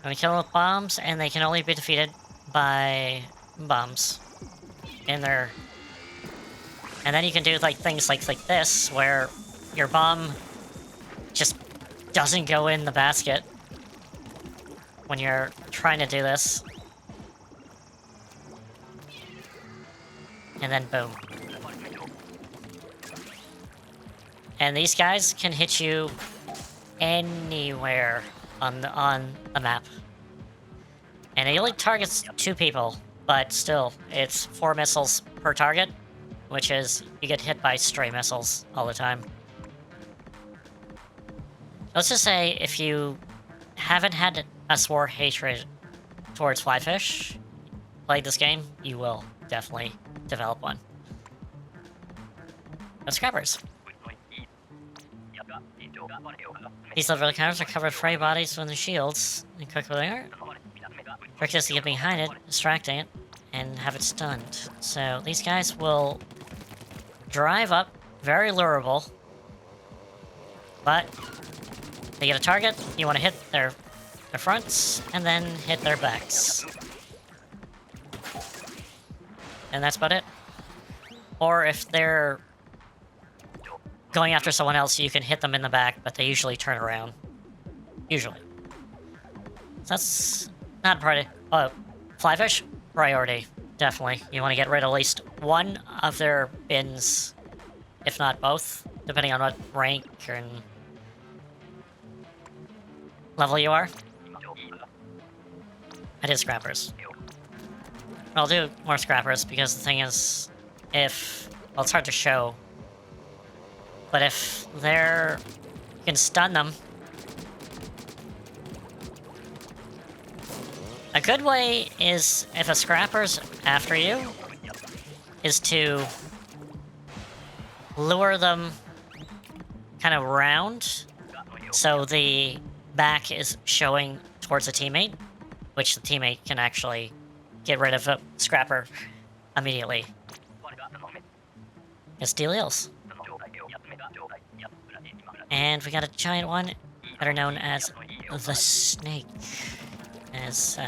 Only kill them with bombs, and they can only be defeated by bombs. And then you can do like things like this, where your bomb just doesn't go in the basket when you're trying to do this. And then boom. And these guys can hit you anywhere on the map. And it only targets 2 people, but still, it's 4 missiles per target, which is, you get hit by stray missiles all the time. Let's just say, if you haven't had a swore hatred towards flyfish, played this game, you will definitely develop one. No scrappers. These level encounters are covered with fray bodies with the shields, and quick with air. Trick is to get behind it, distracting it, and have it stunned. So these guys will drive up, very lurable, but they get a target, you want to hit their fronts, and then hit their backs. And that's about it. Or if they're going after someone else, you can hit them in the back, but they usually turn around. Usually. So that's not priority. Oh, flyfish? Priority. Definitely. You want to get rid of at least one of their bins, if not both, depending on what rank and level you are. I did scrappers. I'll do more scrappers because the thing is, well, it's hard to show, but if you can stun them. A good way is, if a scrapper's after you, is to lure them kind of round, so the back is showing towards a teammate, which the teammate can actually get rid of a scrapper immediately. It's deals. And we got a giant one, better known as the snake, as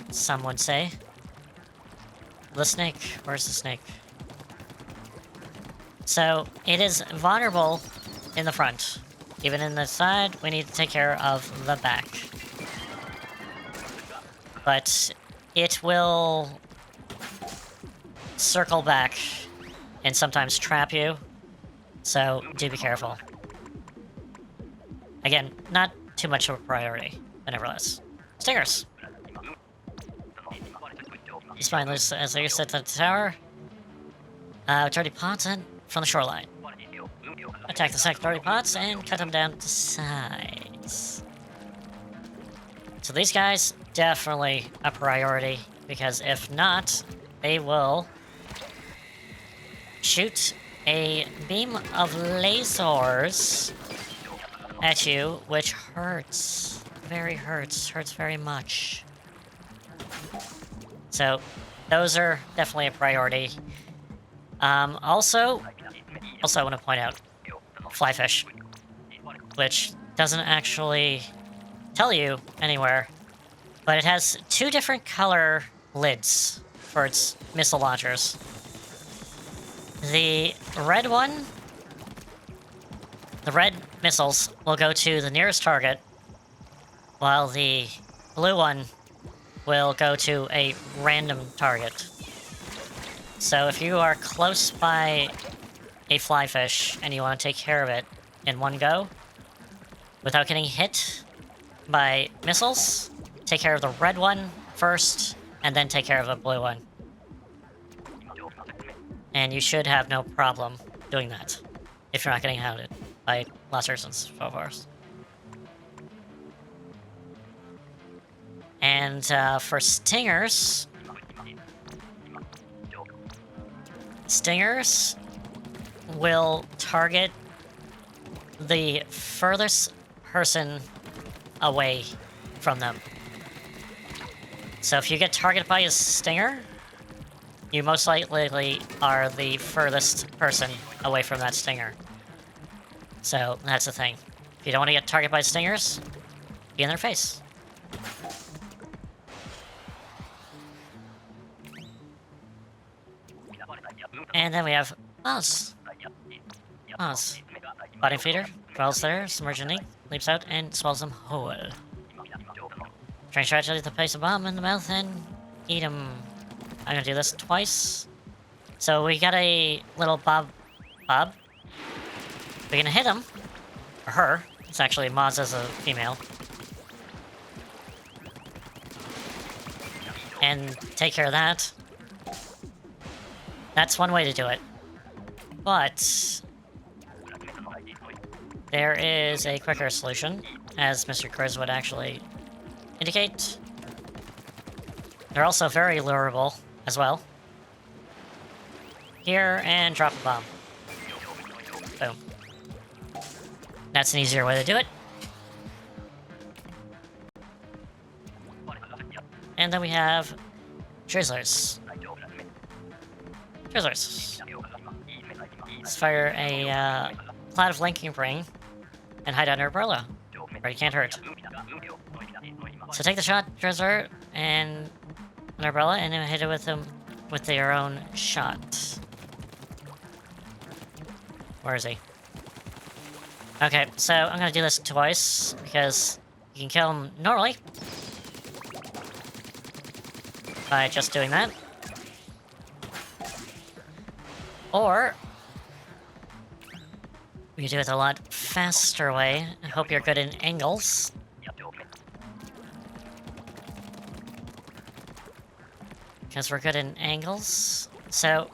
some would say. The snake. Where's the snake? So, it is vulnerable in the front. Even in the side, we need to take care of the back. But it will circle back and sometimes trap you, so do be careful. Again, not too much of a priority, but nevertheless. Stingers! Spineless as they sit at the tower. Dirty pots in from the shoreline. Attack the second dirty pots and cut them down to size. So these guys, definitely a priority, because if not, they will shoot a beam of lasers at you, which hurts. Hurts very much. So, those are definitely a priority. Also, I want to point out flyfish, which doesn't actually tell you anywhere, but it has 2 different color lids for its missile launchers. The red one, the red missiles will go to the nearest target, while the blue one will go to a random target. So if you are close by a flyfish and you want to take care of it in one go, without getting hit by missiles, take care of the red one first, and then take care of the blue one. And you should have no problem doing that, if you're not getting hounded by lacers and so forth. And for stingers... Stingers will target the furthest person away from them. So if you get targeted by a stinger, you most likely are the furthest person away from that stinger. So that's the thing. If you don't want to get targeted by stingers, be in their face. And then we have Oz. Oz. Body feeder, dwells there, submerging knee, leaps out, and swallows them whole. Trying strategy to place a bomb in the mouth and eat him. I'm gonna do this twice. So we got a little Bob. We're gonna hit him. Or her. It's actually Maz as a female. And take care of that. That's one way to do it. But there is a quicker solution, as Mr. Kriz would actually indicate. They're also very lurable as well. Here, and drop a bomb. Boom. That's an easier way to do it. And then we have Drizzlers. Drizzlers. Let's fire a cloud of linking ring and hide under umbrella, where you can't hurt. So take the shot, Drizzler, and an umbrella, and then hit it with them with their own shot. Where is he? Okay, so I'm gonna do this twice because you can kill him normally by just doing that. Or we can do it a lot faster way. I hope you're good in angles. Because we're good in angles. So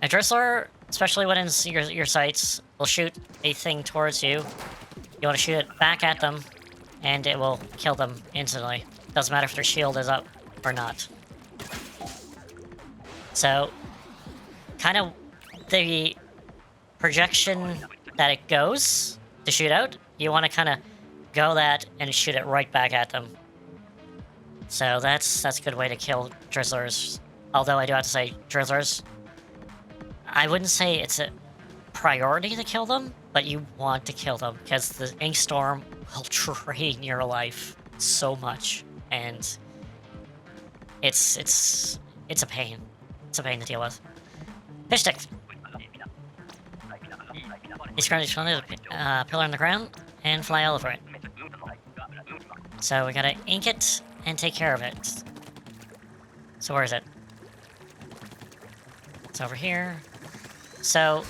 a Drizzler, especially when it's your sights, will shoot a thing towards you. You want to shoot it back at them, and it will kill them instantly. Doesn't matter if their shield is up or not. So, kind of the projection that it goes to shoot out, you want to kind of go that and shoot it right back at them. So that's a good way to kill Drizzlers. Although I do have to say, Drizzlers, I wouldn't say it's a priority to kill them, but you want to kill them because the ink storm will drain your life so much, and it's a pain. It's a pain to deal with. Fish stick. He's currently trying to pillar on the ground and fly over it. So we gotta ink it and take care of it. So where is it? It's over here. So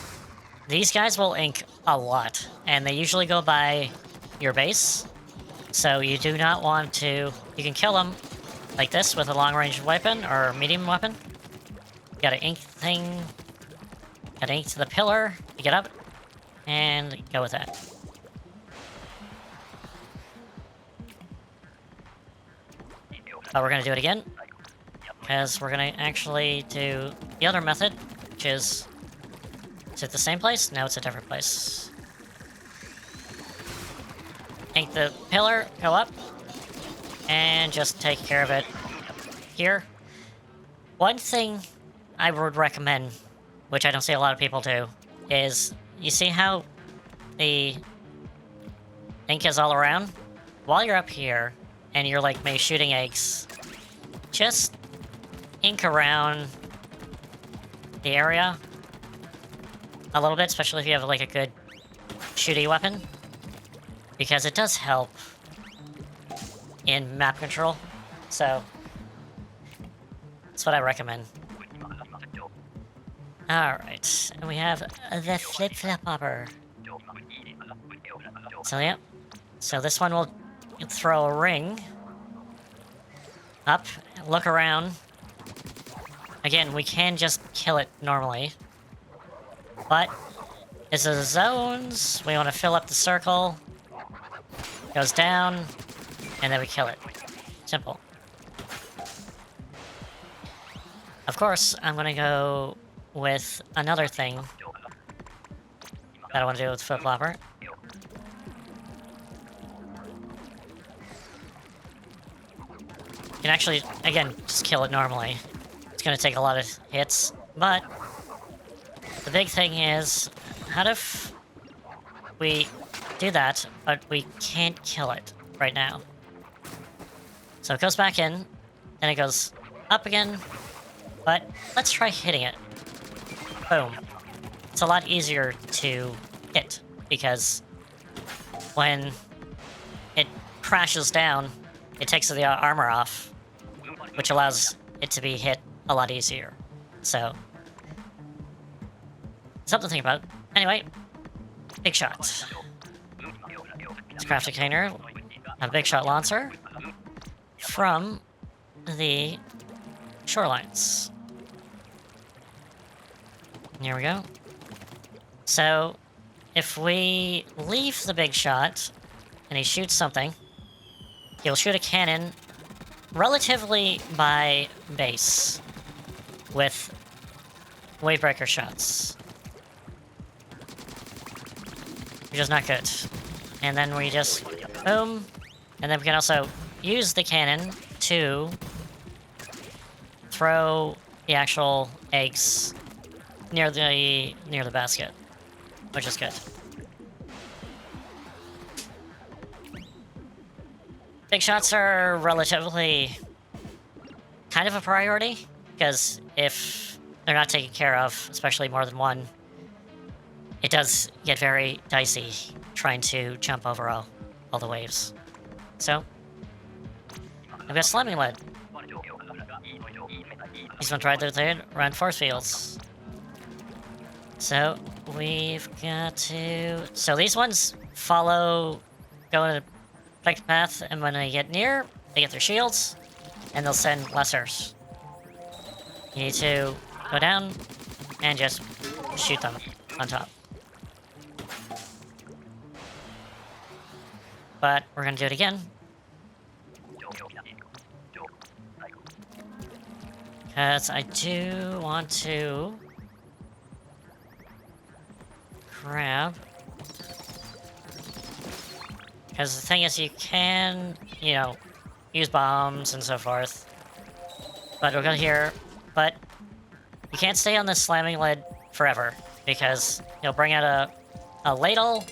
these guys will ink a lot, and they usually go by your base. So you do not want to... You can kill them like this with a long-range weapon or medium weapon. You gotta ink the thing. Gotta ink to the pillar to get up, and go with that. But we're gonna do it again, because we're gonna actually do the other method, which is... Is it the same place? No, it's a different place. Ink the pillar, go up, and just take care of it here. One thing I would recommend, which I don't see a lot of people do, is you see how the ink is all around? While you're up here, and you're like maybe shooting eggs, just ink around the area a little bit, especially if you have like a good shooty weapon, because it does help in map control. So that's what I recommend. Alright, and we have the flip-flop-popper. So yeah, so this one will throw a ring up, look around. Again, we can just kill it normally, but this is zones. We want to fill up the circle. Goes down, and then we kill it. Simple. Of course, I'm gonna go with another thing that I want to do with flip-flopper. You can actually, again, just kill it normally. It's gonna take a lot of hits, but the big thing is, how if we do that, but we can't kill it right now? So it goes back in, and it goes up again, but let's try hitting it. Boom. It's a lot easier to hit, because when it crashes down, it takes the armor off, which allows it to be hit a lot easier. So, something to think about. Anyway, big shot. Let's craft a container, a big shot launcher from the shorelines. Here we go. So, if we leave the big shot and he shoots something, he'll shoot a cannon relatively by base with wavebreaker shots, which is not good. And then we just boom, and then we can also use the cannon to throw the actual eggs near the basket, which is good. Big shots are relatively kind of a priority, because if they're not taken care of, especially more than one, it does get very dicey trying to jump over all the waves. So, I've got slamming lead. He's gonna try to run force fields. So, we've got to... So these ones go in a protected path, and when they get near, they get their shields, and they'll send lessers. You need to go down and just shoot them on top. But we're gonna do it again. Because I do want to grab... Because the thing is, you can, you know, use bombs and so forth. But we're gonna hear... But you can't stay on this slamming lead forever. because he'll bring out a ladle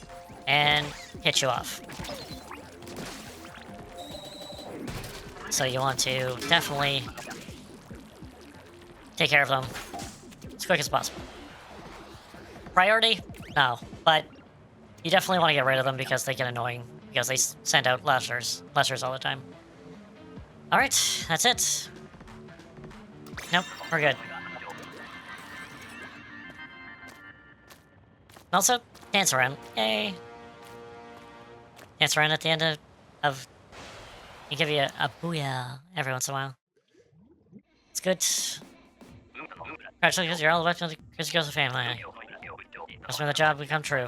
and hit you off. So you want to definitely take care of them as quick as possible. Priority? No, but you definitely want to get rid of them because they get annoying, because they send out lessers all the time. Alright, that's it. Nope, we're good. Also, dance around. Yay. Dance around at the end of you give you a booyah every once in a while. It's good. Congratulations, you're all the way to the girls of family. That's when the job will come true.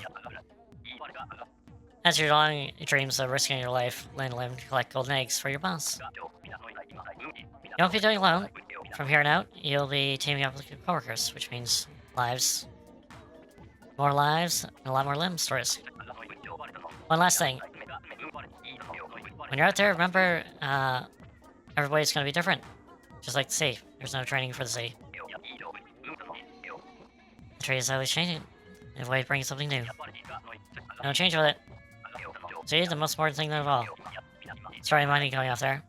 As your long dreams of risking your life, land to collect golden eggs for your boss. You won't be doing alone. From here on out, you'll be teaming up with your coworkers, which means lives. More lives, and a lot more limbs to risk. One last thing. When you're out there, remember, everybody's gonna be different. Just like the sea. There's no training for the sea. The tree is always changing. And always brings something new. Don't change with it. See, the most important thing of all. Sorry, mind me going off there.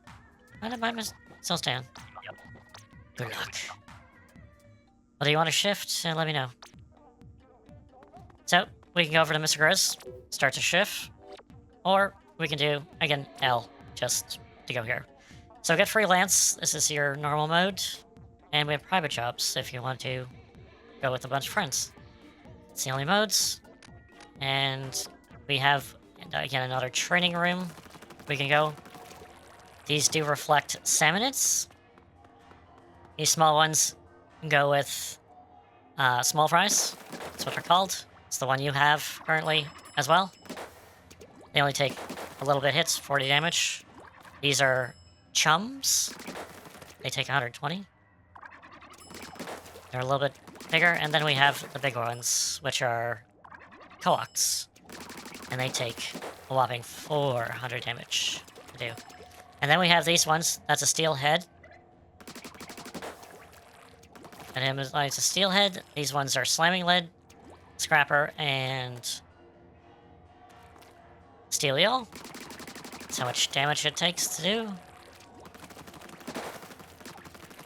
I don't mind still stand. Good luck. Well, do you want to shift? Let me know. So, we can go over to Mr. Grizz, start to shift, or we can do, again, L, just to go here. So get freelance, this is your normal mode, and we have private jobs if you want to go with a bunch of friends. It's the only modes, and we have, again, another training room we can go. These do reflect salmonids. These small ones go with small fries, that's what they're called. It's the one you have currently as well. They only take a little bit hits, 40 damage. These are chums. They take 120. They're a little bit bigger. And then we have the big ones, which are coax. And they take a whopping 400 damage to do. And then we have these ones. That's a steel head. And him is like a steel head. These ones are slamming lead, scrapper, and steel eel. That's how much damage it takes to do.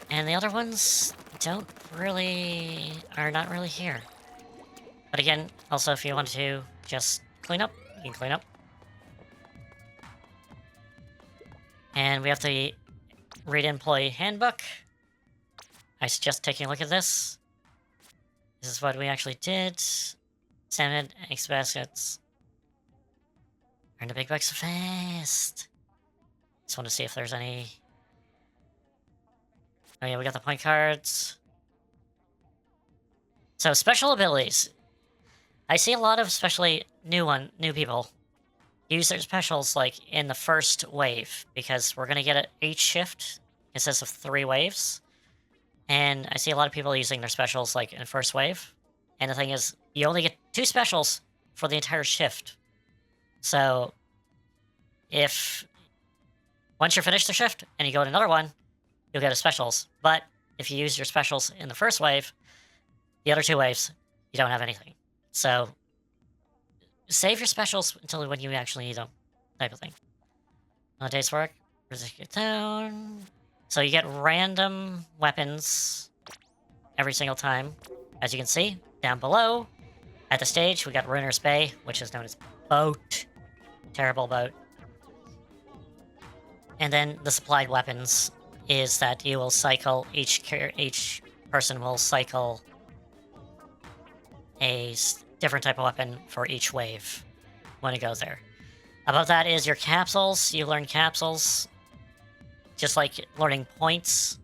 And the other ones are not really here. But again, also if you want to just clean up, you can clean up. And we have the read employee handbook. I suggest taking a look at this. This is what we actually did. Salmon, eggs, baskets. Earn the big bucks so fast. Just want to see if there's any... Oh yeah, we got the point cards. So, special abilities. I see a lot of especially new people use their specials like in the first wave, because we're gonna get it each shift consists of 3 waves. And I see a lot of people using their specials like in first wave. And the thing is, you only get 2 specials for the entire shift. So, once you're finished the shift and you go to another one, you'll get a specials. But if you use your specials in the first wave, the other 2 waves, you don't have anything. So, save your specials until when you actually need them, type of thing. On a day's work, get down. So you get random weapons every single time. As you can see, down below, at the stage, we got Ruiner's Bay, which is known as Boat. Terrible boat. And then the supplied weapons is that you will cycle, each person will cycle a different type of weapon for each wave when it goes there. Above that is your capsules. You learn capsules. Just like learning points,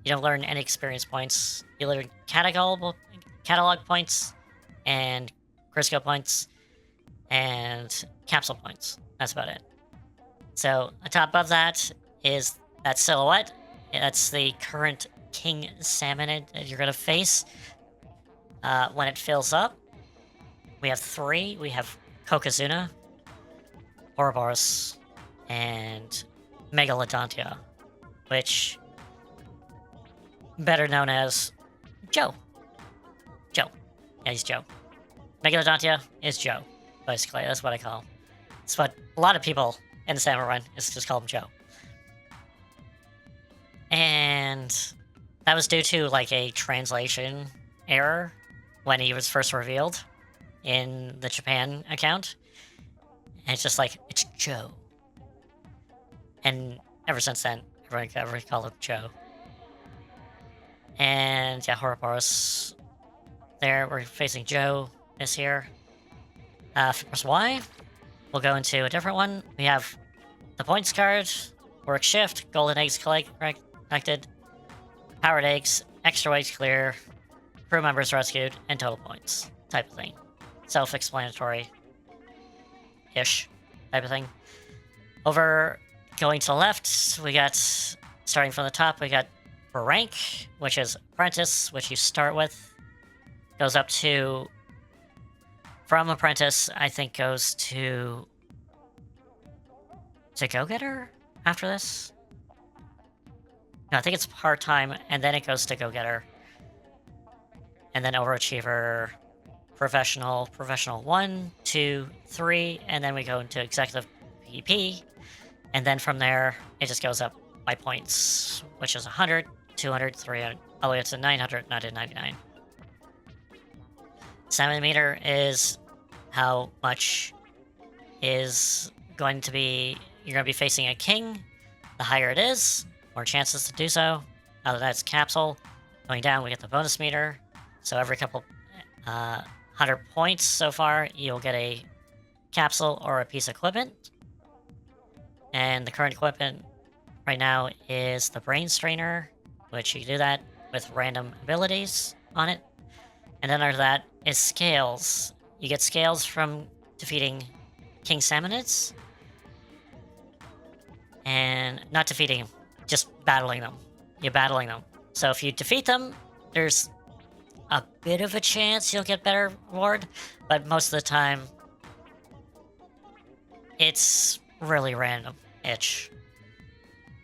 you don't learn any experience points. You learn catalog points, and Crisco points, and capsule points. That's about it. So, on top of that is that silhouette. That's the current King Salmonid that you're going to face when it fills up. We have 3. We have Kokazuna, Ouroboros, and Megalodontia, which better known as Joe. Yeah, he's Joe. Megalodontia is Joe, basically. That's what I call him. That's what a lot of people in the Salmon Run is just call him Joe. And that was due to like a translation error when he was first revealed in the Japan account. And it's just like, it's Joe. And ever since then, everyone called him Joe. And yeah, Ouroboros there. We're facing Joe is here. If you press Y, we'll go into a different one. We have the points card, work shift, golden eggs collected, powered eggs, extra weights clear, crew members rescued, and total points type of thing. Self-explanatory-ish type of thing. Over going to the left, we got, starting from the top, we got rank, which is apprentice, which you start with. Goes up to, from apprentice, I think goes to go-getter after this? No, I think it's part-time, and then it goes to go-getter. And then overachiever, professional 1, 2, 3, and then we go into executive PP. And then from there, it just goes up by points, which is 100, 200, 300, all the way up to 900, 999. Salmon meter is how much is going to be, you're going to be facing a king. The higher it is, more chances to do so. Now that's capsule. Going down, we get the bonus meter. So every couple 100 points so far, you'll get a capsule or a piece of equipment. And the current equipment right now is the brain strainer, which you can do that with random abilities on it. And then under that is scales. You get scales from defeating King Salmonids. And not defeating them, just battling them. You're battling them. So if you defeat them, there's a bit of a chance you'll get better reward, but most of the time, it's really random-ish.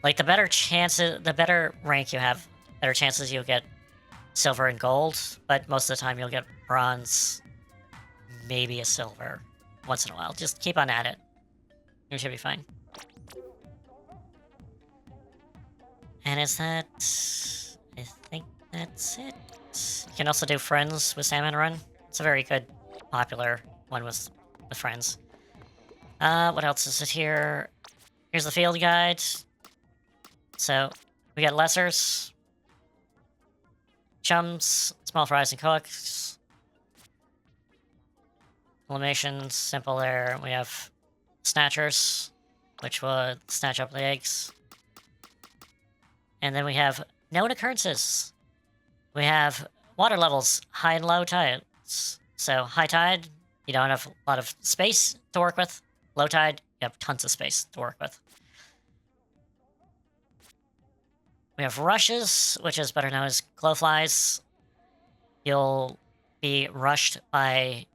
Like, the better rank you have, better chances you'll get silver and gold, but most of the time you'll get bronze, maybe a silver, once in a while. Just keep on at it. You should be fine. And is that... I think that's it. You can also do friends with Salmon Run. It's a very good, popular one with friends. What else is it here? Here's the field guide. So, we got lessers, chums, small fries and cooks, eliminations, simple there. We have snatchers, which would snatch up the eggs. And then we have known occurrences. We have water levels, high and low tides. So high tide, you don't have a lot of space to work with. Low tide, you have tons of space to work with. We have rushes, which is better known as glowflies. You'll be rushed by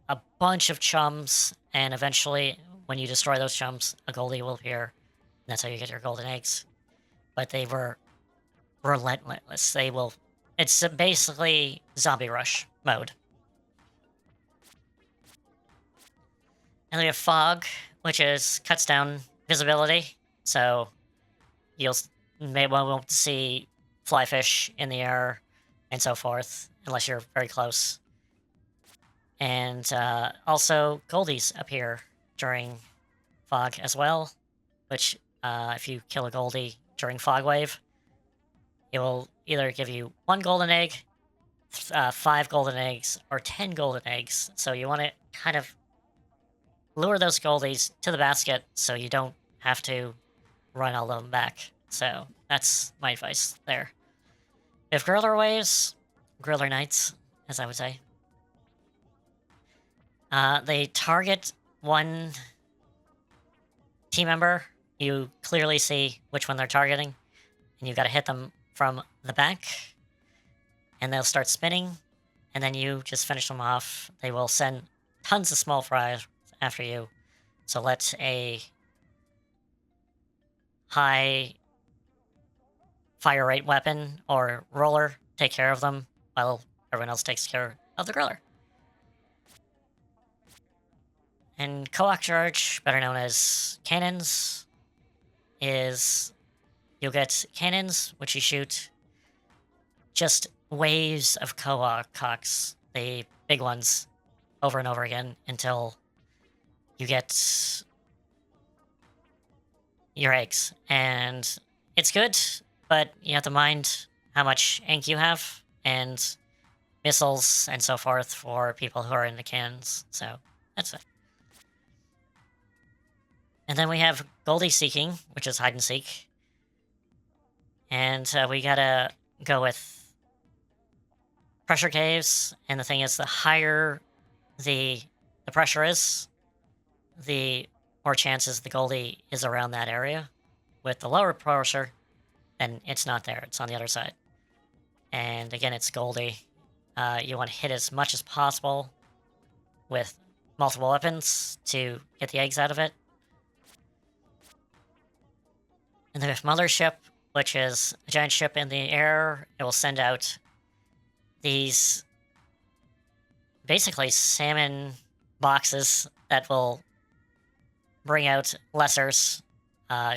a bunch of chums, and eventually, when you destroy those chums, a goldie will appear. And that's how you get your golden eggs. But they were relentless. They will... It's basically zombie rush mode. And we have fog, which cuts down visibility, so you'll won't see flyfish in the air and so forth, unless you're very close. And also goldies appear during fog as well, which if you kill a goldie during fog wave, it will either give you 1 golden egg, 5 golden eggs, or 10 golden eggs. So you want to kind of lure those goldies to the basket so you don't have to run all of them back. So that's my advice there. We have griller waves, griller knights, as I would say. They target one team member. You clearly see which one they're targeting, and you've got to hit them from the back, and they'll start spinning, and then you just finish them off. They will send tons of small fries after you, so let a high fire rate weapon or roller take care of them while everyone else takes care of the griller. And co-op charge, better known as cannons, is you'll get cannons, which you shoot just waves of co-op cocks, the big ones, over and over again until you get your eggs. And it's good, but you have to mind how much ink you have and missiles and so forth for people who are in the cannons. So that's it. And then we have Goldie Seeking, which is hide and seek. And we gotta go with pressure caves. And the thing is, the higher the pressure is, the more chances the Goldie is around that area. With the lower pressure, then it's not there. It's on the other side. And again, it's Goldie. You want to hit as much as possible with multiple weapons to get the eggs out of it. And then we have Mothership, which is a giant ship in the air. It will send out these basically salmon boxes that will bring out lessers,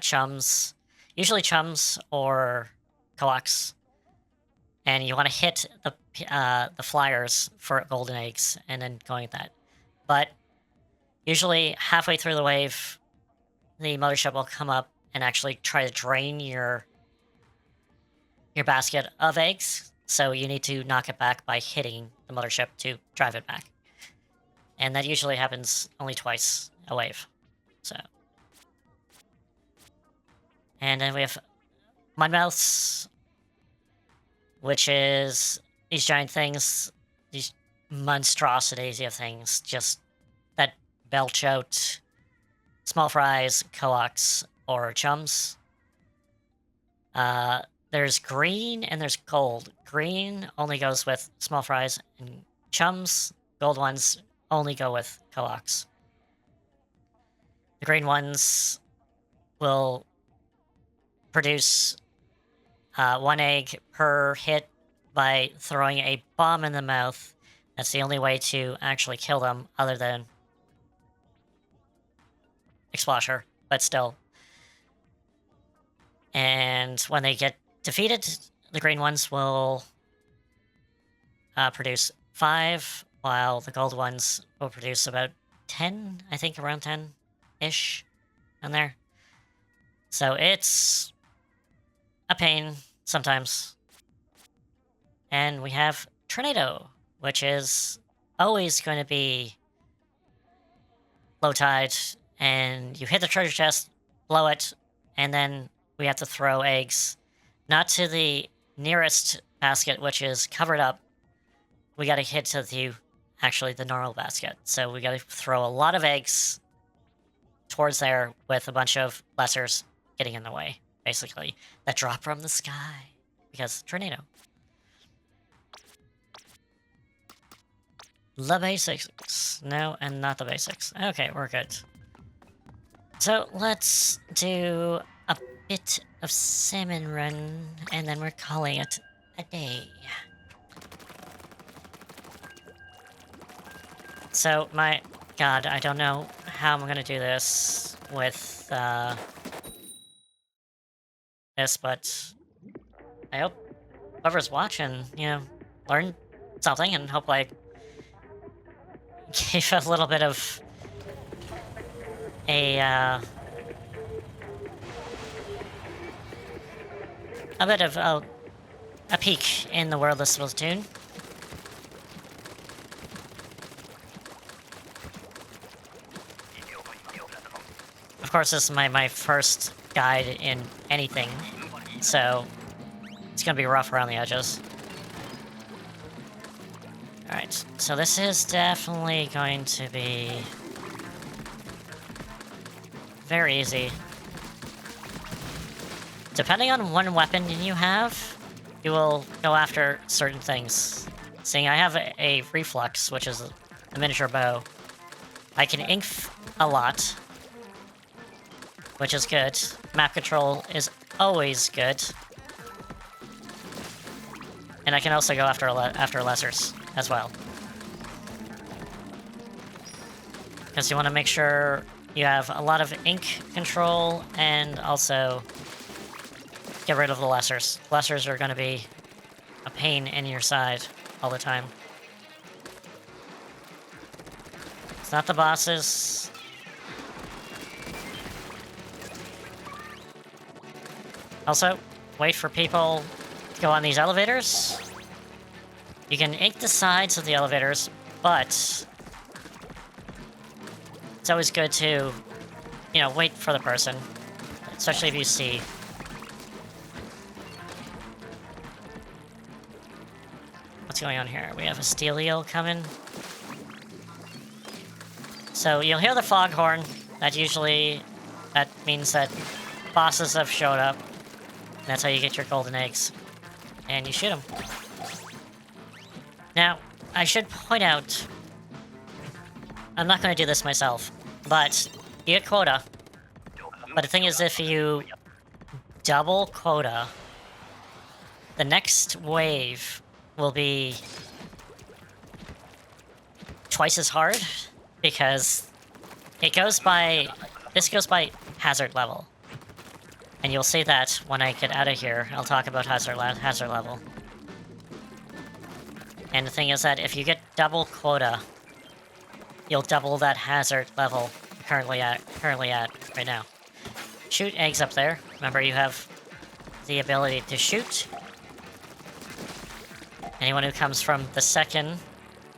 chums, usually chums or coax. And you want to hit the flyers for golden eggs and then going with that. But usually halfway through the wave, the mothership will come up and actually try to drain your basket of eggs. So you need to knock it back by hitting the mothership to drive it back. And that usually happens only twice a wave. So. And then we have Mudmouths, which is these giant things, these monstrosities of things, just that belch out small fries, coax, or chums. There's green and there's gold. Green only goes with small fries and chums. Gold ones only go with coax. The green ones will produce 1 egg per hit by throwing a bomb in the mouth. That's the only way to actually kill them, other than Explosher, but still. And when they get defeated, the green ones will produce 5, while the gold ones will produce about 10, I think around 10-ish on there. So it's a pain sometimes. And we have Tornado, which is always going to be low tide, and you hit the treasure chest, blow it, and then we have to throw eggs, not to the nearest basket, which is covered up. We got to hit to the normal basket. So we got to throw a lot of eggs towards there with a bunch of lessers getting in the way, basically, that drop from the sky, because tornado. The basics. No, and not the basics. Okay, we're good. So let's do a bit of salmon run, and then we're calling it a day. So, my god, I don't know how I'm gonna do this with, this, but I hope whoever's watching, learned something, and hope I gave a little bit of a peek in the world of Splatoon. Of course, this is my first guide in anything, so it's gonna be rough around the edges. Alright, so this is definitely going to be very easy. Depending on what weapon you have, you will go after certain things. Seeing I have a reflux, which is a miniature bow, I can ink a lot, which is good. Map control is always good. And I can also go after lessers as well. because you want to make sure you have a lot of ink control and also get rid of the lessers. Lessers are going to be a pain in your side all the time. It's not the bosses. Also, wait for people to go on these elevators. You can ink the sides of the elevators, but it's always good to, you know, wait for the person, especially if you see. What's going on here? We have a steel eel coming. So you'll hear the foghorn. That means that bosses have showed up. That's how you get your golden eggs. And you shoot them. Now, I should point out, I'm not going to do this myself, but you get quota. But the thing is, if you double quota, the next wave will be twice as hard, because this goes by hazard level. And you'll see that when I get out of here. I'll talk about hazard level. And the thing is that if you get double quota, you'll double that hazard level currently at right now. Shoot eggs up there. Remember, you have the ability to shoot. Anyone who comes from the second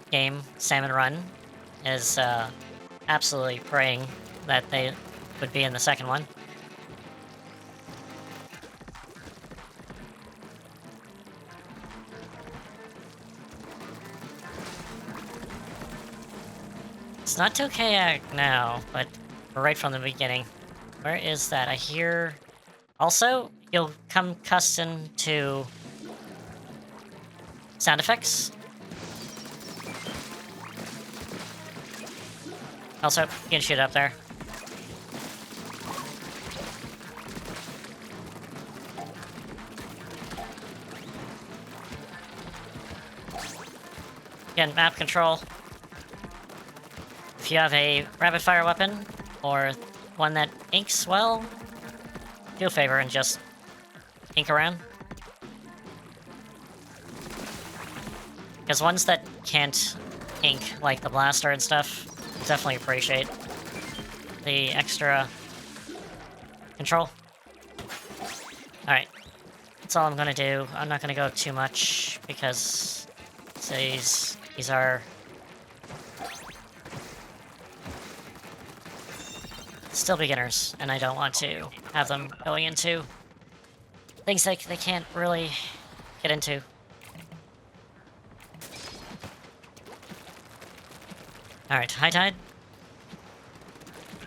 game, Salmon Run, is absolutely praying that they would be in the second one. It's not 2K now, but right from the beginning. Where is that? I hear... Also, you'll come custom to sound effects. Also, you can shoot up there. Again, map control. If you have a rapid fire weapon, or one that inks well, do a favor and just ink around. Because ones that can't ink, like the blaster and stuff, definitely appreciate the extra control. Alright, that's all I'm gonna do. I'm not gonna go too much, because these are still beginners, and I don't want to have them going into things that they can't really get into. Alright, high tide.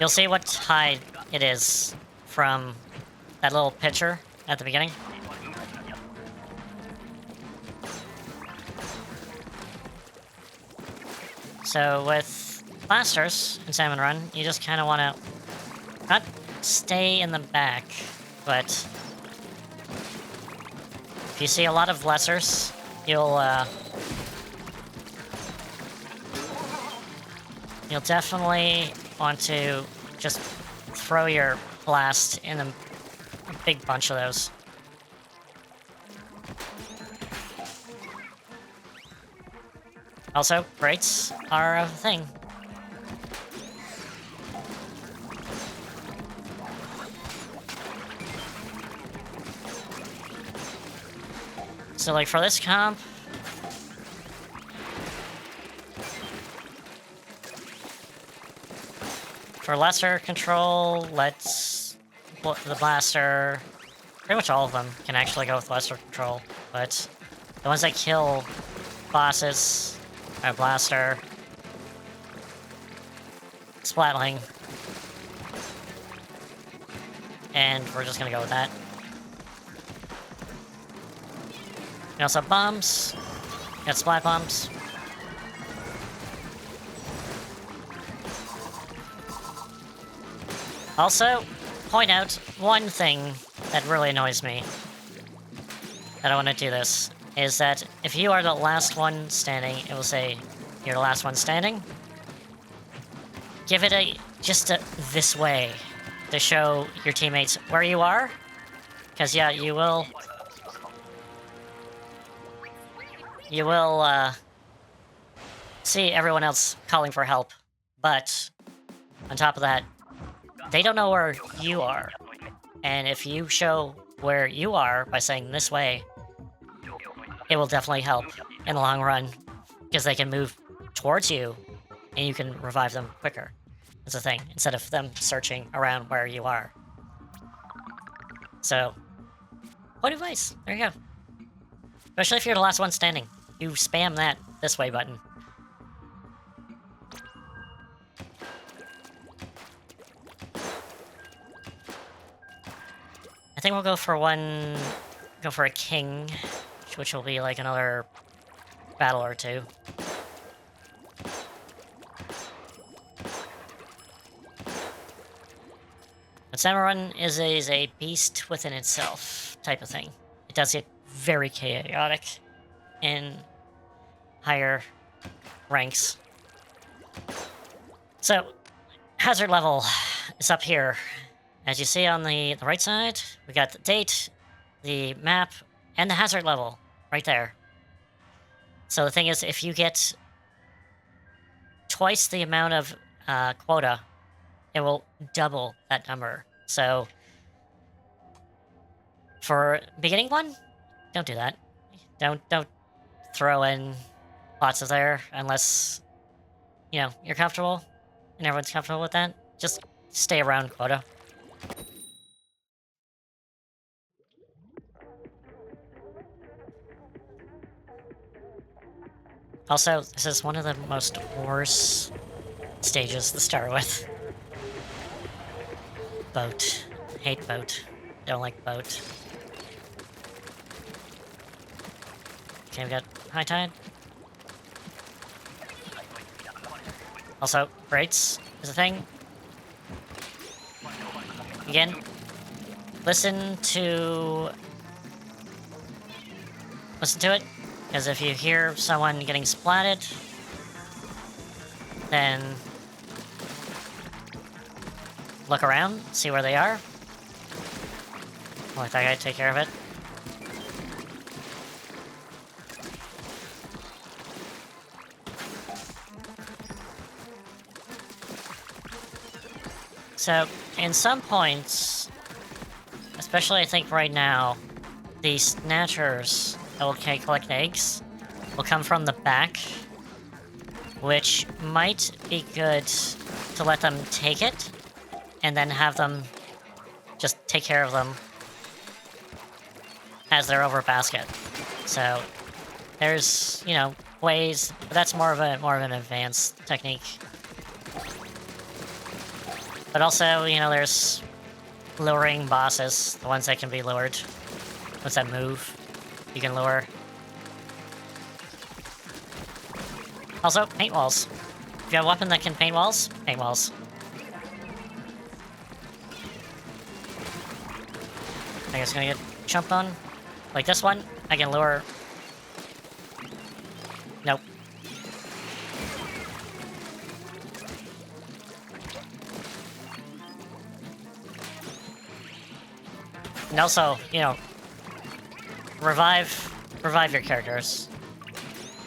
You'll see what tide it is from that little picture at the beginning. So with blasters in Salmon Run, you just kind of want to not stay in the back, but if you see a lot of lessers, you'll definitely want to just throw your blast in a big bunch of those. Also, crates are a thing. So, like, for this comp, for lesser control, the blaster, pretty much all of them can actually go with lesser control, but the ones that kill bosses are blaster, splatling, and we're just gonna go with that. You also have bombs. You got splat bombs. Also, point out one thing that really annoys me. I don't want to do this. Is that if you are the last one standing, it will say you're the last one standing. give it just this way to show your teammates where you are. Because, yeah, you will, see everyone else calling for help. But, on top of that, they don't know where you are. And if you show where you are by saying this way, it will definitely help in the long run. Because they can move towards you, and you can revive them quicker. That's the thing, instead of them searching around where you are. So, point of advice. There you go. Especially if you're the last one standing. You spam that this way button. I think we'll go for a king, which will be like another battle or two. But Samurai is a beast within itself type of thing. It does get very chaotic in higher ranks. So, hazard level is up here. As you see on the right side, we got the date, the map, and the hazard level right there. So the thing is, if you get twice the amount of quota, it will double that number. So for beginning one, don't do that. Don't throw in lots of there unless, you know, you're comfortable and everyone's comfortable with that. Just stay around quota. Also, this is one of the most worst stages to start with. Boat. Hate boat. Don't like boat. Okay, we got high tide. Also, rates is a thing. Again, listen to it, because if you hear someone getting splatted, then look around, see where they are. I'll let that guy take care of it. So, in some points, especially I think right now, the snatchers that will collect eggs will come from the back, which might be good to let them take it, and then have them just take care of them as they're over a basket. So, there's, you know, ways, but that's more of an advanced technique. But also, you know, there's luring bosses, the ones that can be lured. What's that move? You can lure. Also, paint walls. If you have a weapon that can paint walls, paint walls. I think it's gonna get jumped on. Like this one, I can lure. Nope. And also, you know, revive your characters.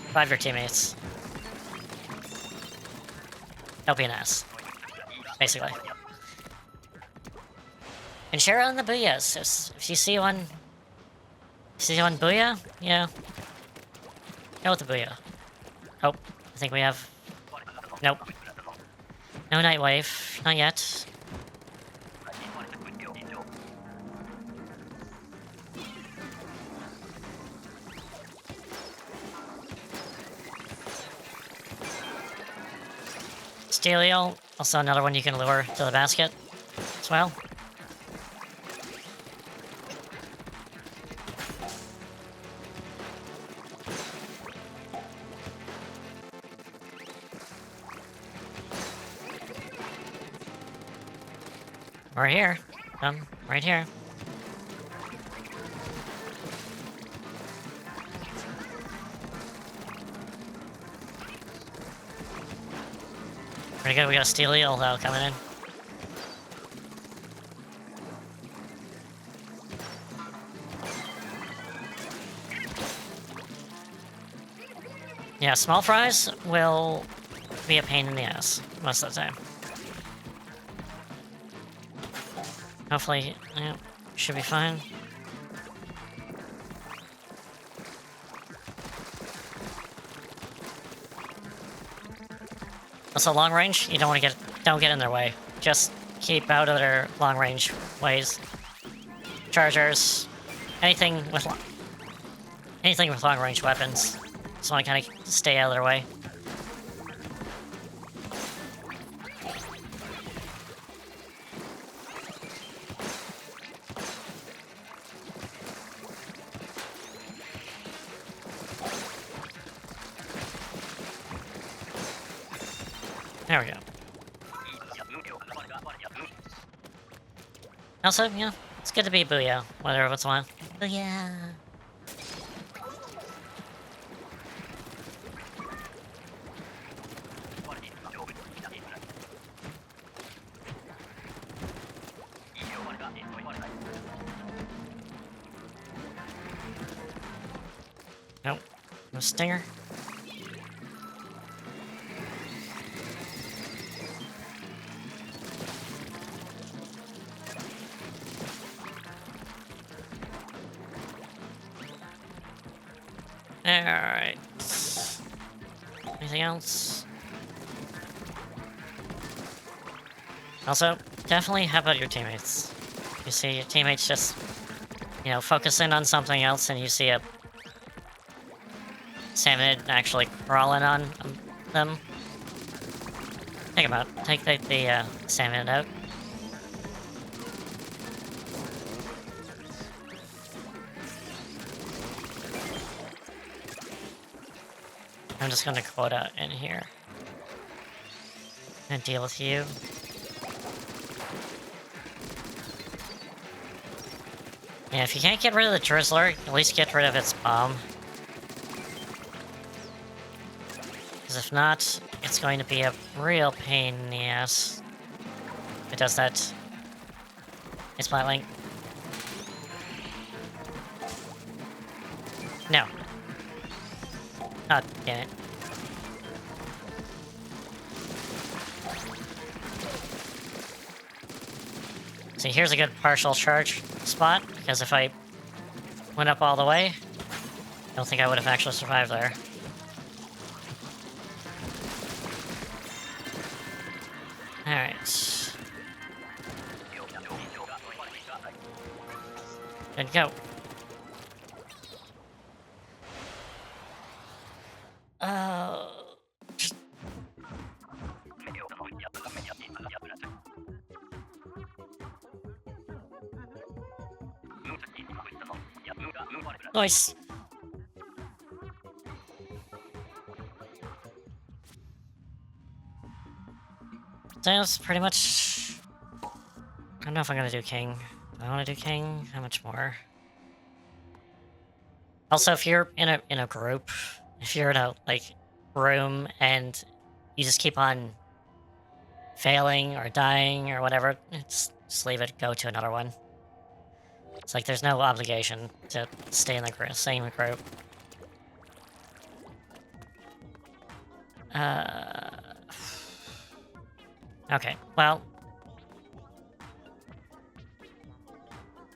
Revive your teammates. Don't be an ass. Basically. And share on the booyahs. If you see one booyah, you know, go with the booyah. Oh, I think we have... Nope. No night wave. Not yet. Steelio, also another one you can lure to the basket as well. We're here. Come, right here. Pretty good. We got a steel eel though coming in. Yeah, small fries will be a pain in the ass most of the time. Hopefully, yeah, should be fine. Also, long range, you don't want to don't get in their way. Just keep out of their long range ways. Chargers, anything with long range weapons. Just want to kind of stay out of their way. There we go. Also, you know, it's good to be Booyah, whether it's one. Booyah! Nope. No stinger. Alright. Anything else? Also, definitely help out your teammates. You see your teammates just, you know, focusing on something else and you see a salmon actually crawling on them. Take them out. Take the salmon out. I'm just gonna quota in here. And deal with you. Yeah, if you can't get rid of the Drizzler, at least get rid of its bomb. Because if not, it's going to be a real pain in the ass. If it does that. It's Splatling. No. Oh, damn it. See, here's a good partial charge spot, because if I went up all the way, I don't think I would have actually survived there. Alright. Good go. Nice. So that's pretty much... I don't know if I'm gonna do King. Do I want to do King? How much more? Also, if you're in a group, if you're in a, like, room and you just keep on failing or dying or whatever, just leave it, go to another one. It's like there's no obligation to stay in the same group. Okay, well...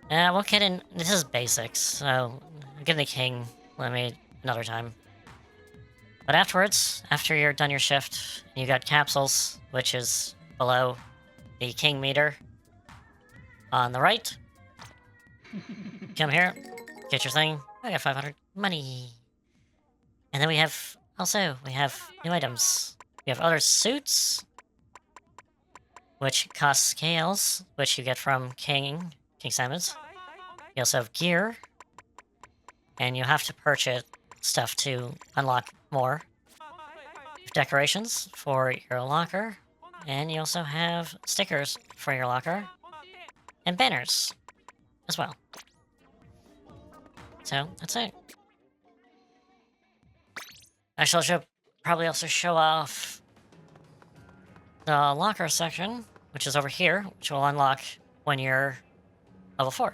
we'll get in... This is basics, so... I'll get the King another time. But afterwards, after you're done your shift, you got capsules, which is below the King meter. On the right. Come here, get your thing. I got 500 money. And then we have... Also, we have new items. We have other suits, which cost scales, which you get from King Salmons. You also have gear, and you have to purchase stuff to unlock more. You have decorations for your locker, and you also have stickers for your locker, and banners as well. So, that's it. Actually, I should probably also show off the locker section, which is over here, which will unlock when you're level 4.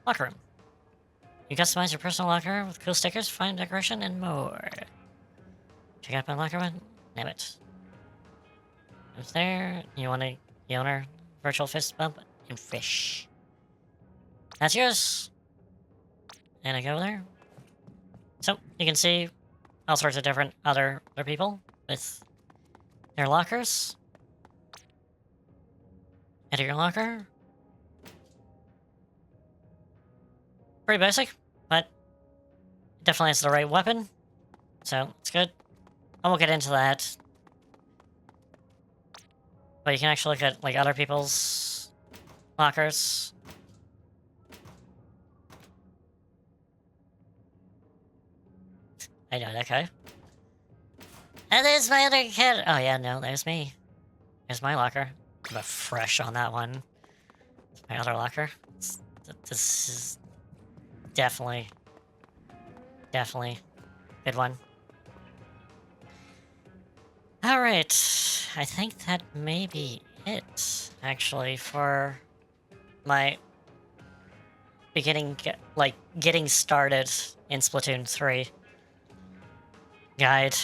Locker room. You customize your personal locker with cool stickers, fine decoration, and more. Check out my locker one. Damn it. It's there. You want to the owner, virtual fist bump, and fish. That's yours. And I go there. So you can see all sorts of different other people with their lockers. Enter your locker. Pretty basic, but it definitely has the right weapon. So it's good. I won't get into that. But you can actually look at like other people's lockers. I know that guy. And there's my other kid. Oh yeah, no, there's me. There's my locker. I'm fresh on that one. My other locker. This is definitely good one. Alright, I think that may be it, actually, for my getting started in Splatoon 3 guide.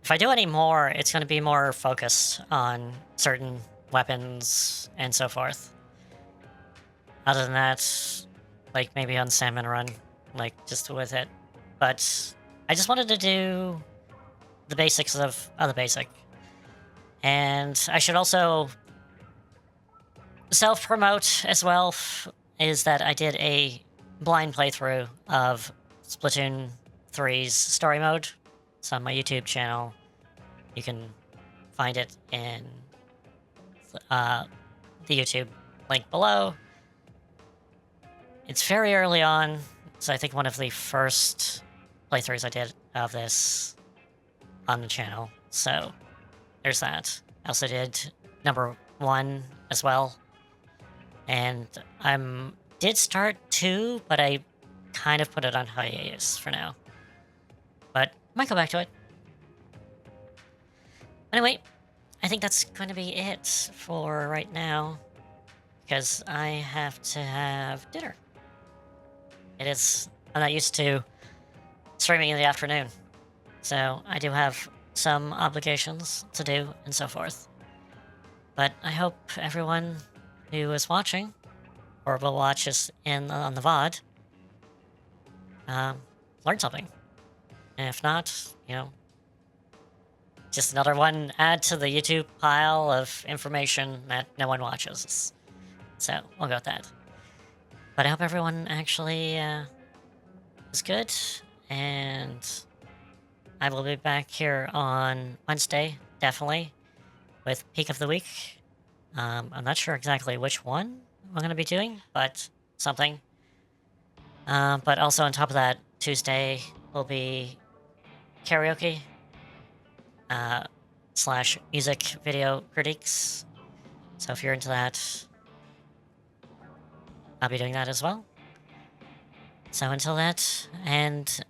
If I do any more, it's going to be more focused on certain weapons and so forth. Other than that, like maybe on Salmon Run, like just with it. But I just wanted to do the basics of the basic. And I should also self-promote as well, is that I did a blind playthrough of Splatoon 3's story mode. It's on my YouTube channel. You can find it in the YouTube link below. It's very early on. It's, I think, one of the first playthroughs I did of this on the channel. So there's that. I also did number 1 as well. And did start 2, but I kind of put it on hiatus for now. But might go back to it. Anyway, I think that's going to be it for right now, because I have to have dinner. I'm not used to streaming in the afternoon, so I do have some obligations to do and so forth. But I hope everyone who is watching, or will watch us on the VOD, learned something. And if not, you know, just another one add to the YouTube pile of information that no one watches. So we'll go with that. But I hope everyone actually is good, and I will be back here on Wednesday, definitely, with Peak of the Week. I'm not sure exactly which one I'm going to be doing, but something. But also on top of that, Tuesday will be karaoke / music video critiques. So if you're into that, I'll be doing that as well. So until that, and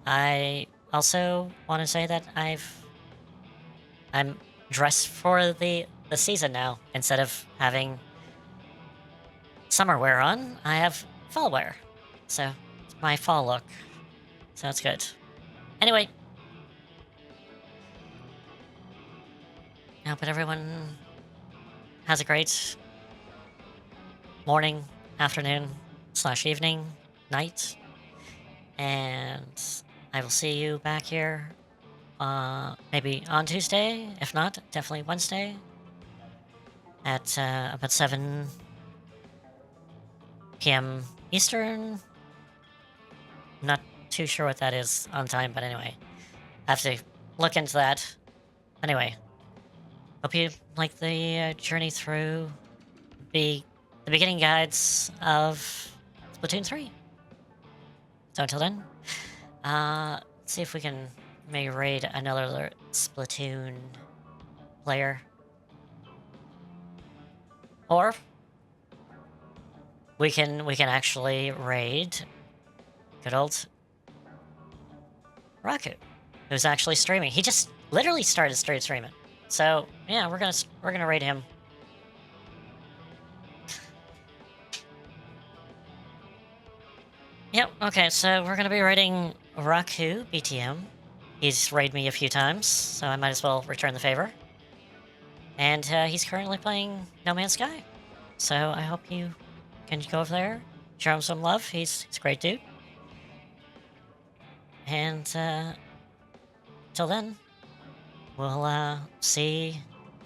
I also want to say that I'm dressed for the season now. Instead of having summer wear on, I have fall wear. So it's my fall look. So it's good. Anyway, I hope that everyone has a great morning, afternoon / evening, night, and I will see you back here maybe on Tuesday. If not, definitely Wednesday at about 7 p.m. Eastern. Not too sure what that is on time, but anyway, I have to look into that. Anyway, hope you like the journey through the beginning guides of Splatoon 3. So until then, let's see if we can maybe raid another Splatoon player. Or we can actually raid good old Raku, who's actually streaming. He just literally started streaming. So yeah, we're gonna raid him. Yep. Okay, so we're gonna be raiding Raku BTM. He's raided me a few times, so I might as well return the favor. And he's currently playing No Man's Sky. So I hope you can go over there, show him some love. He's a great dude. And till then, we'll see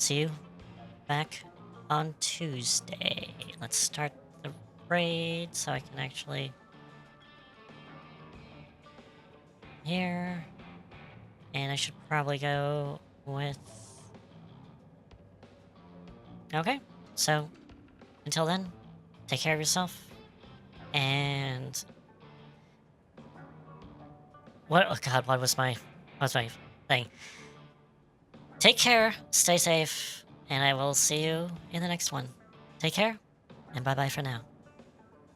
you back on Tuesday. Let's start the raid so I can actually here. And I should probably go with... Okay, so until then, take care of yourself. And... What? Oh god, what was my thing? Take care, stay safe, and I will see you in the next one. Take care, and bye-bye for now.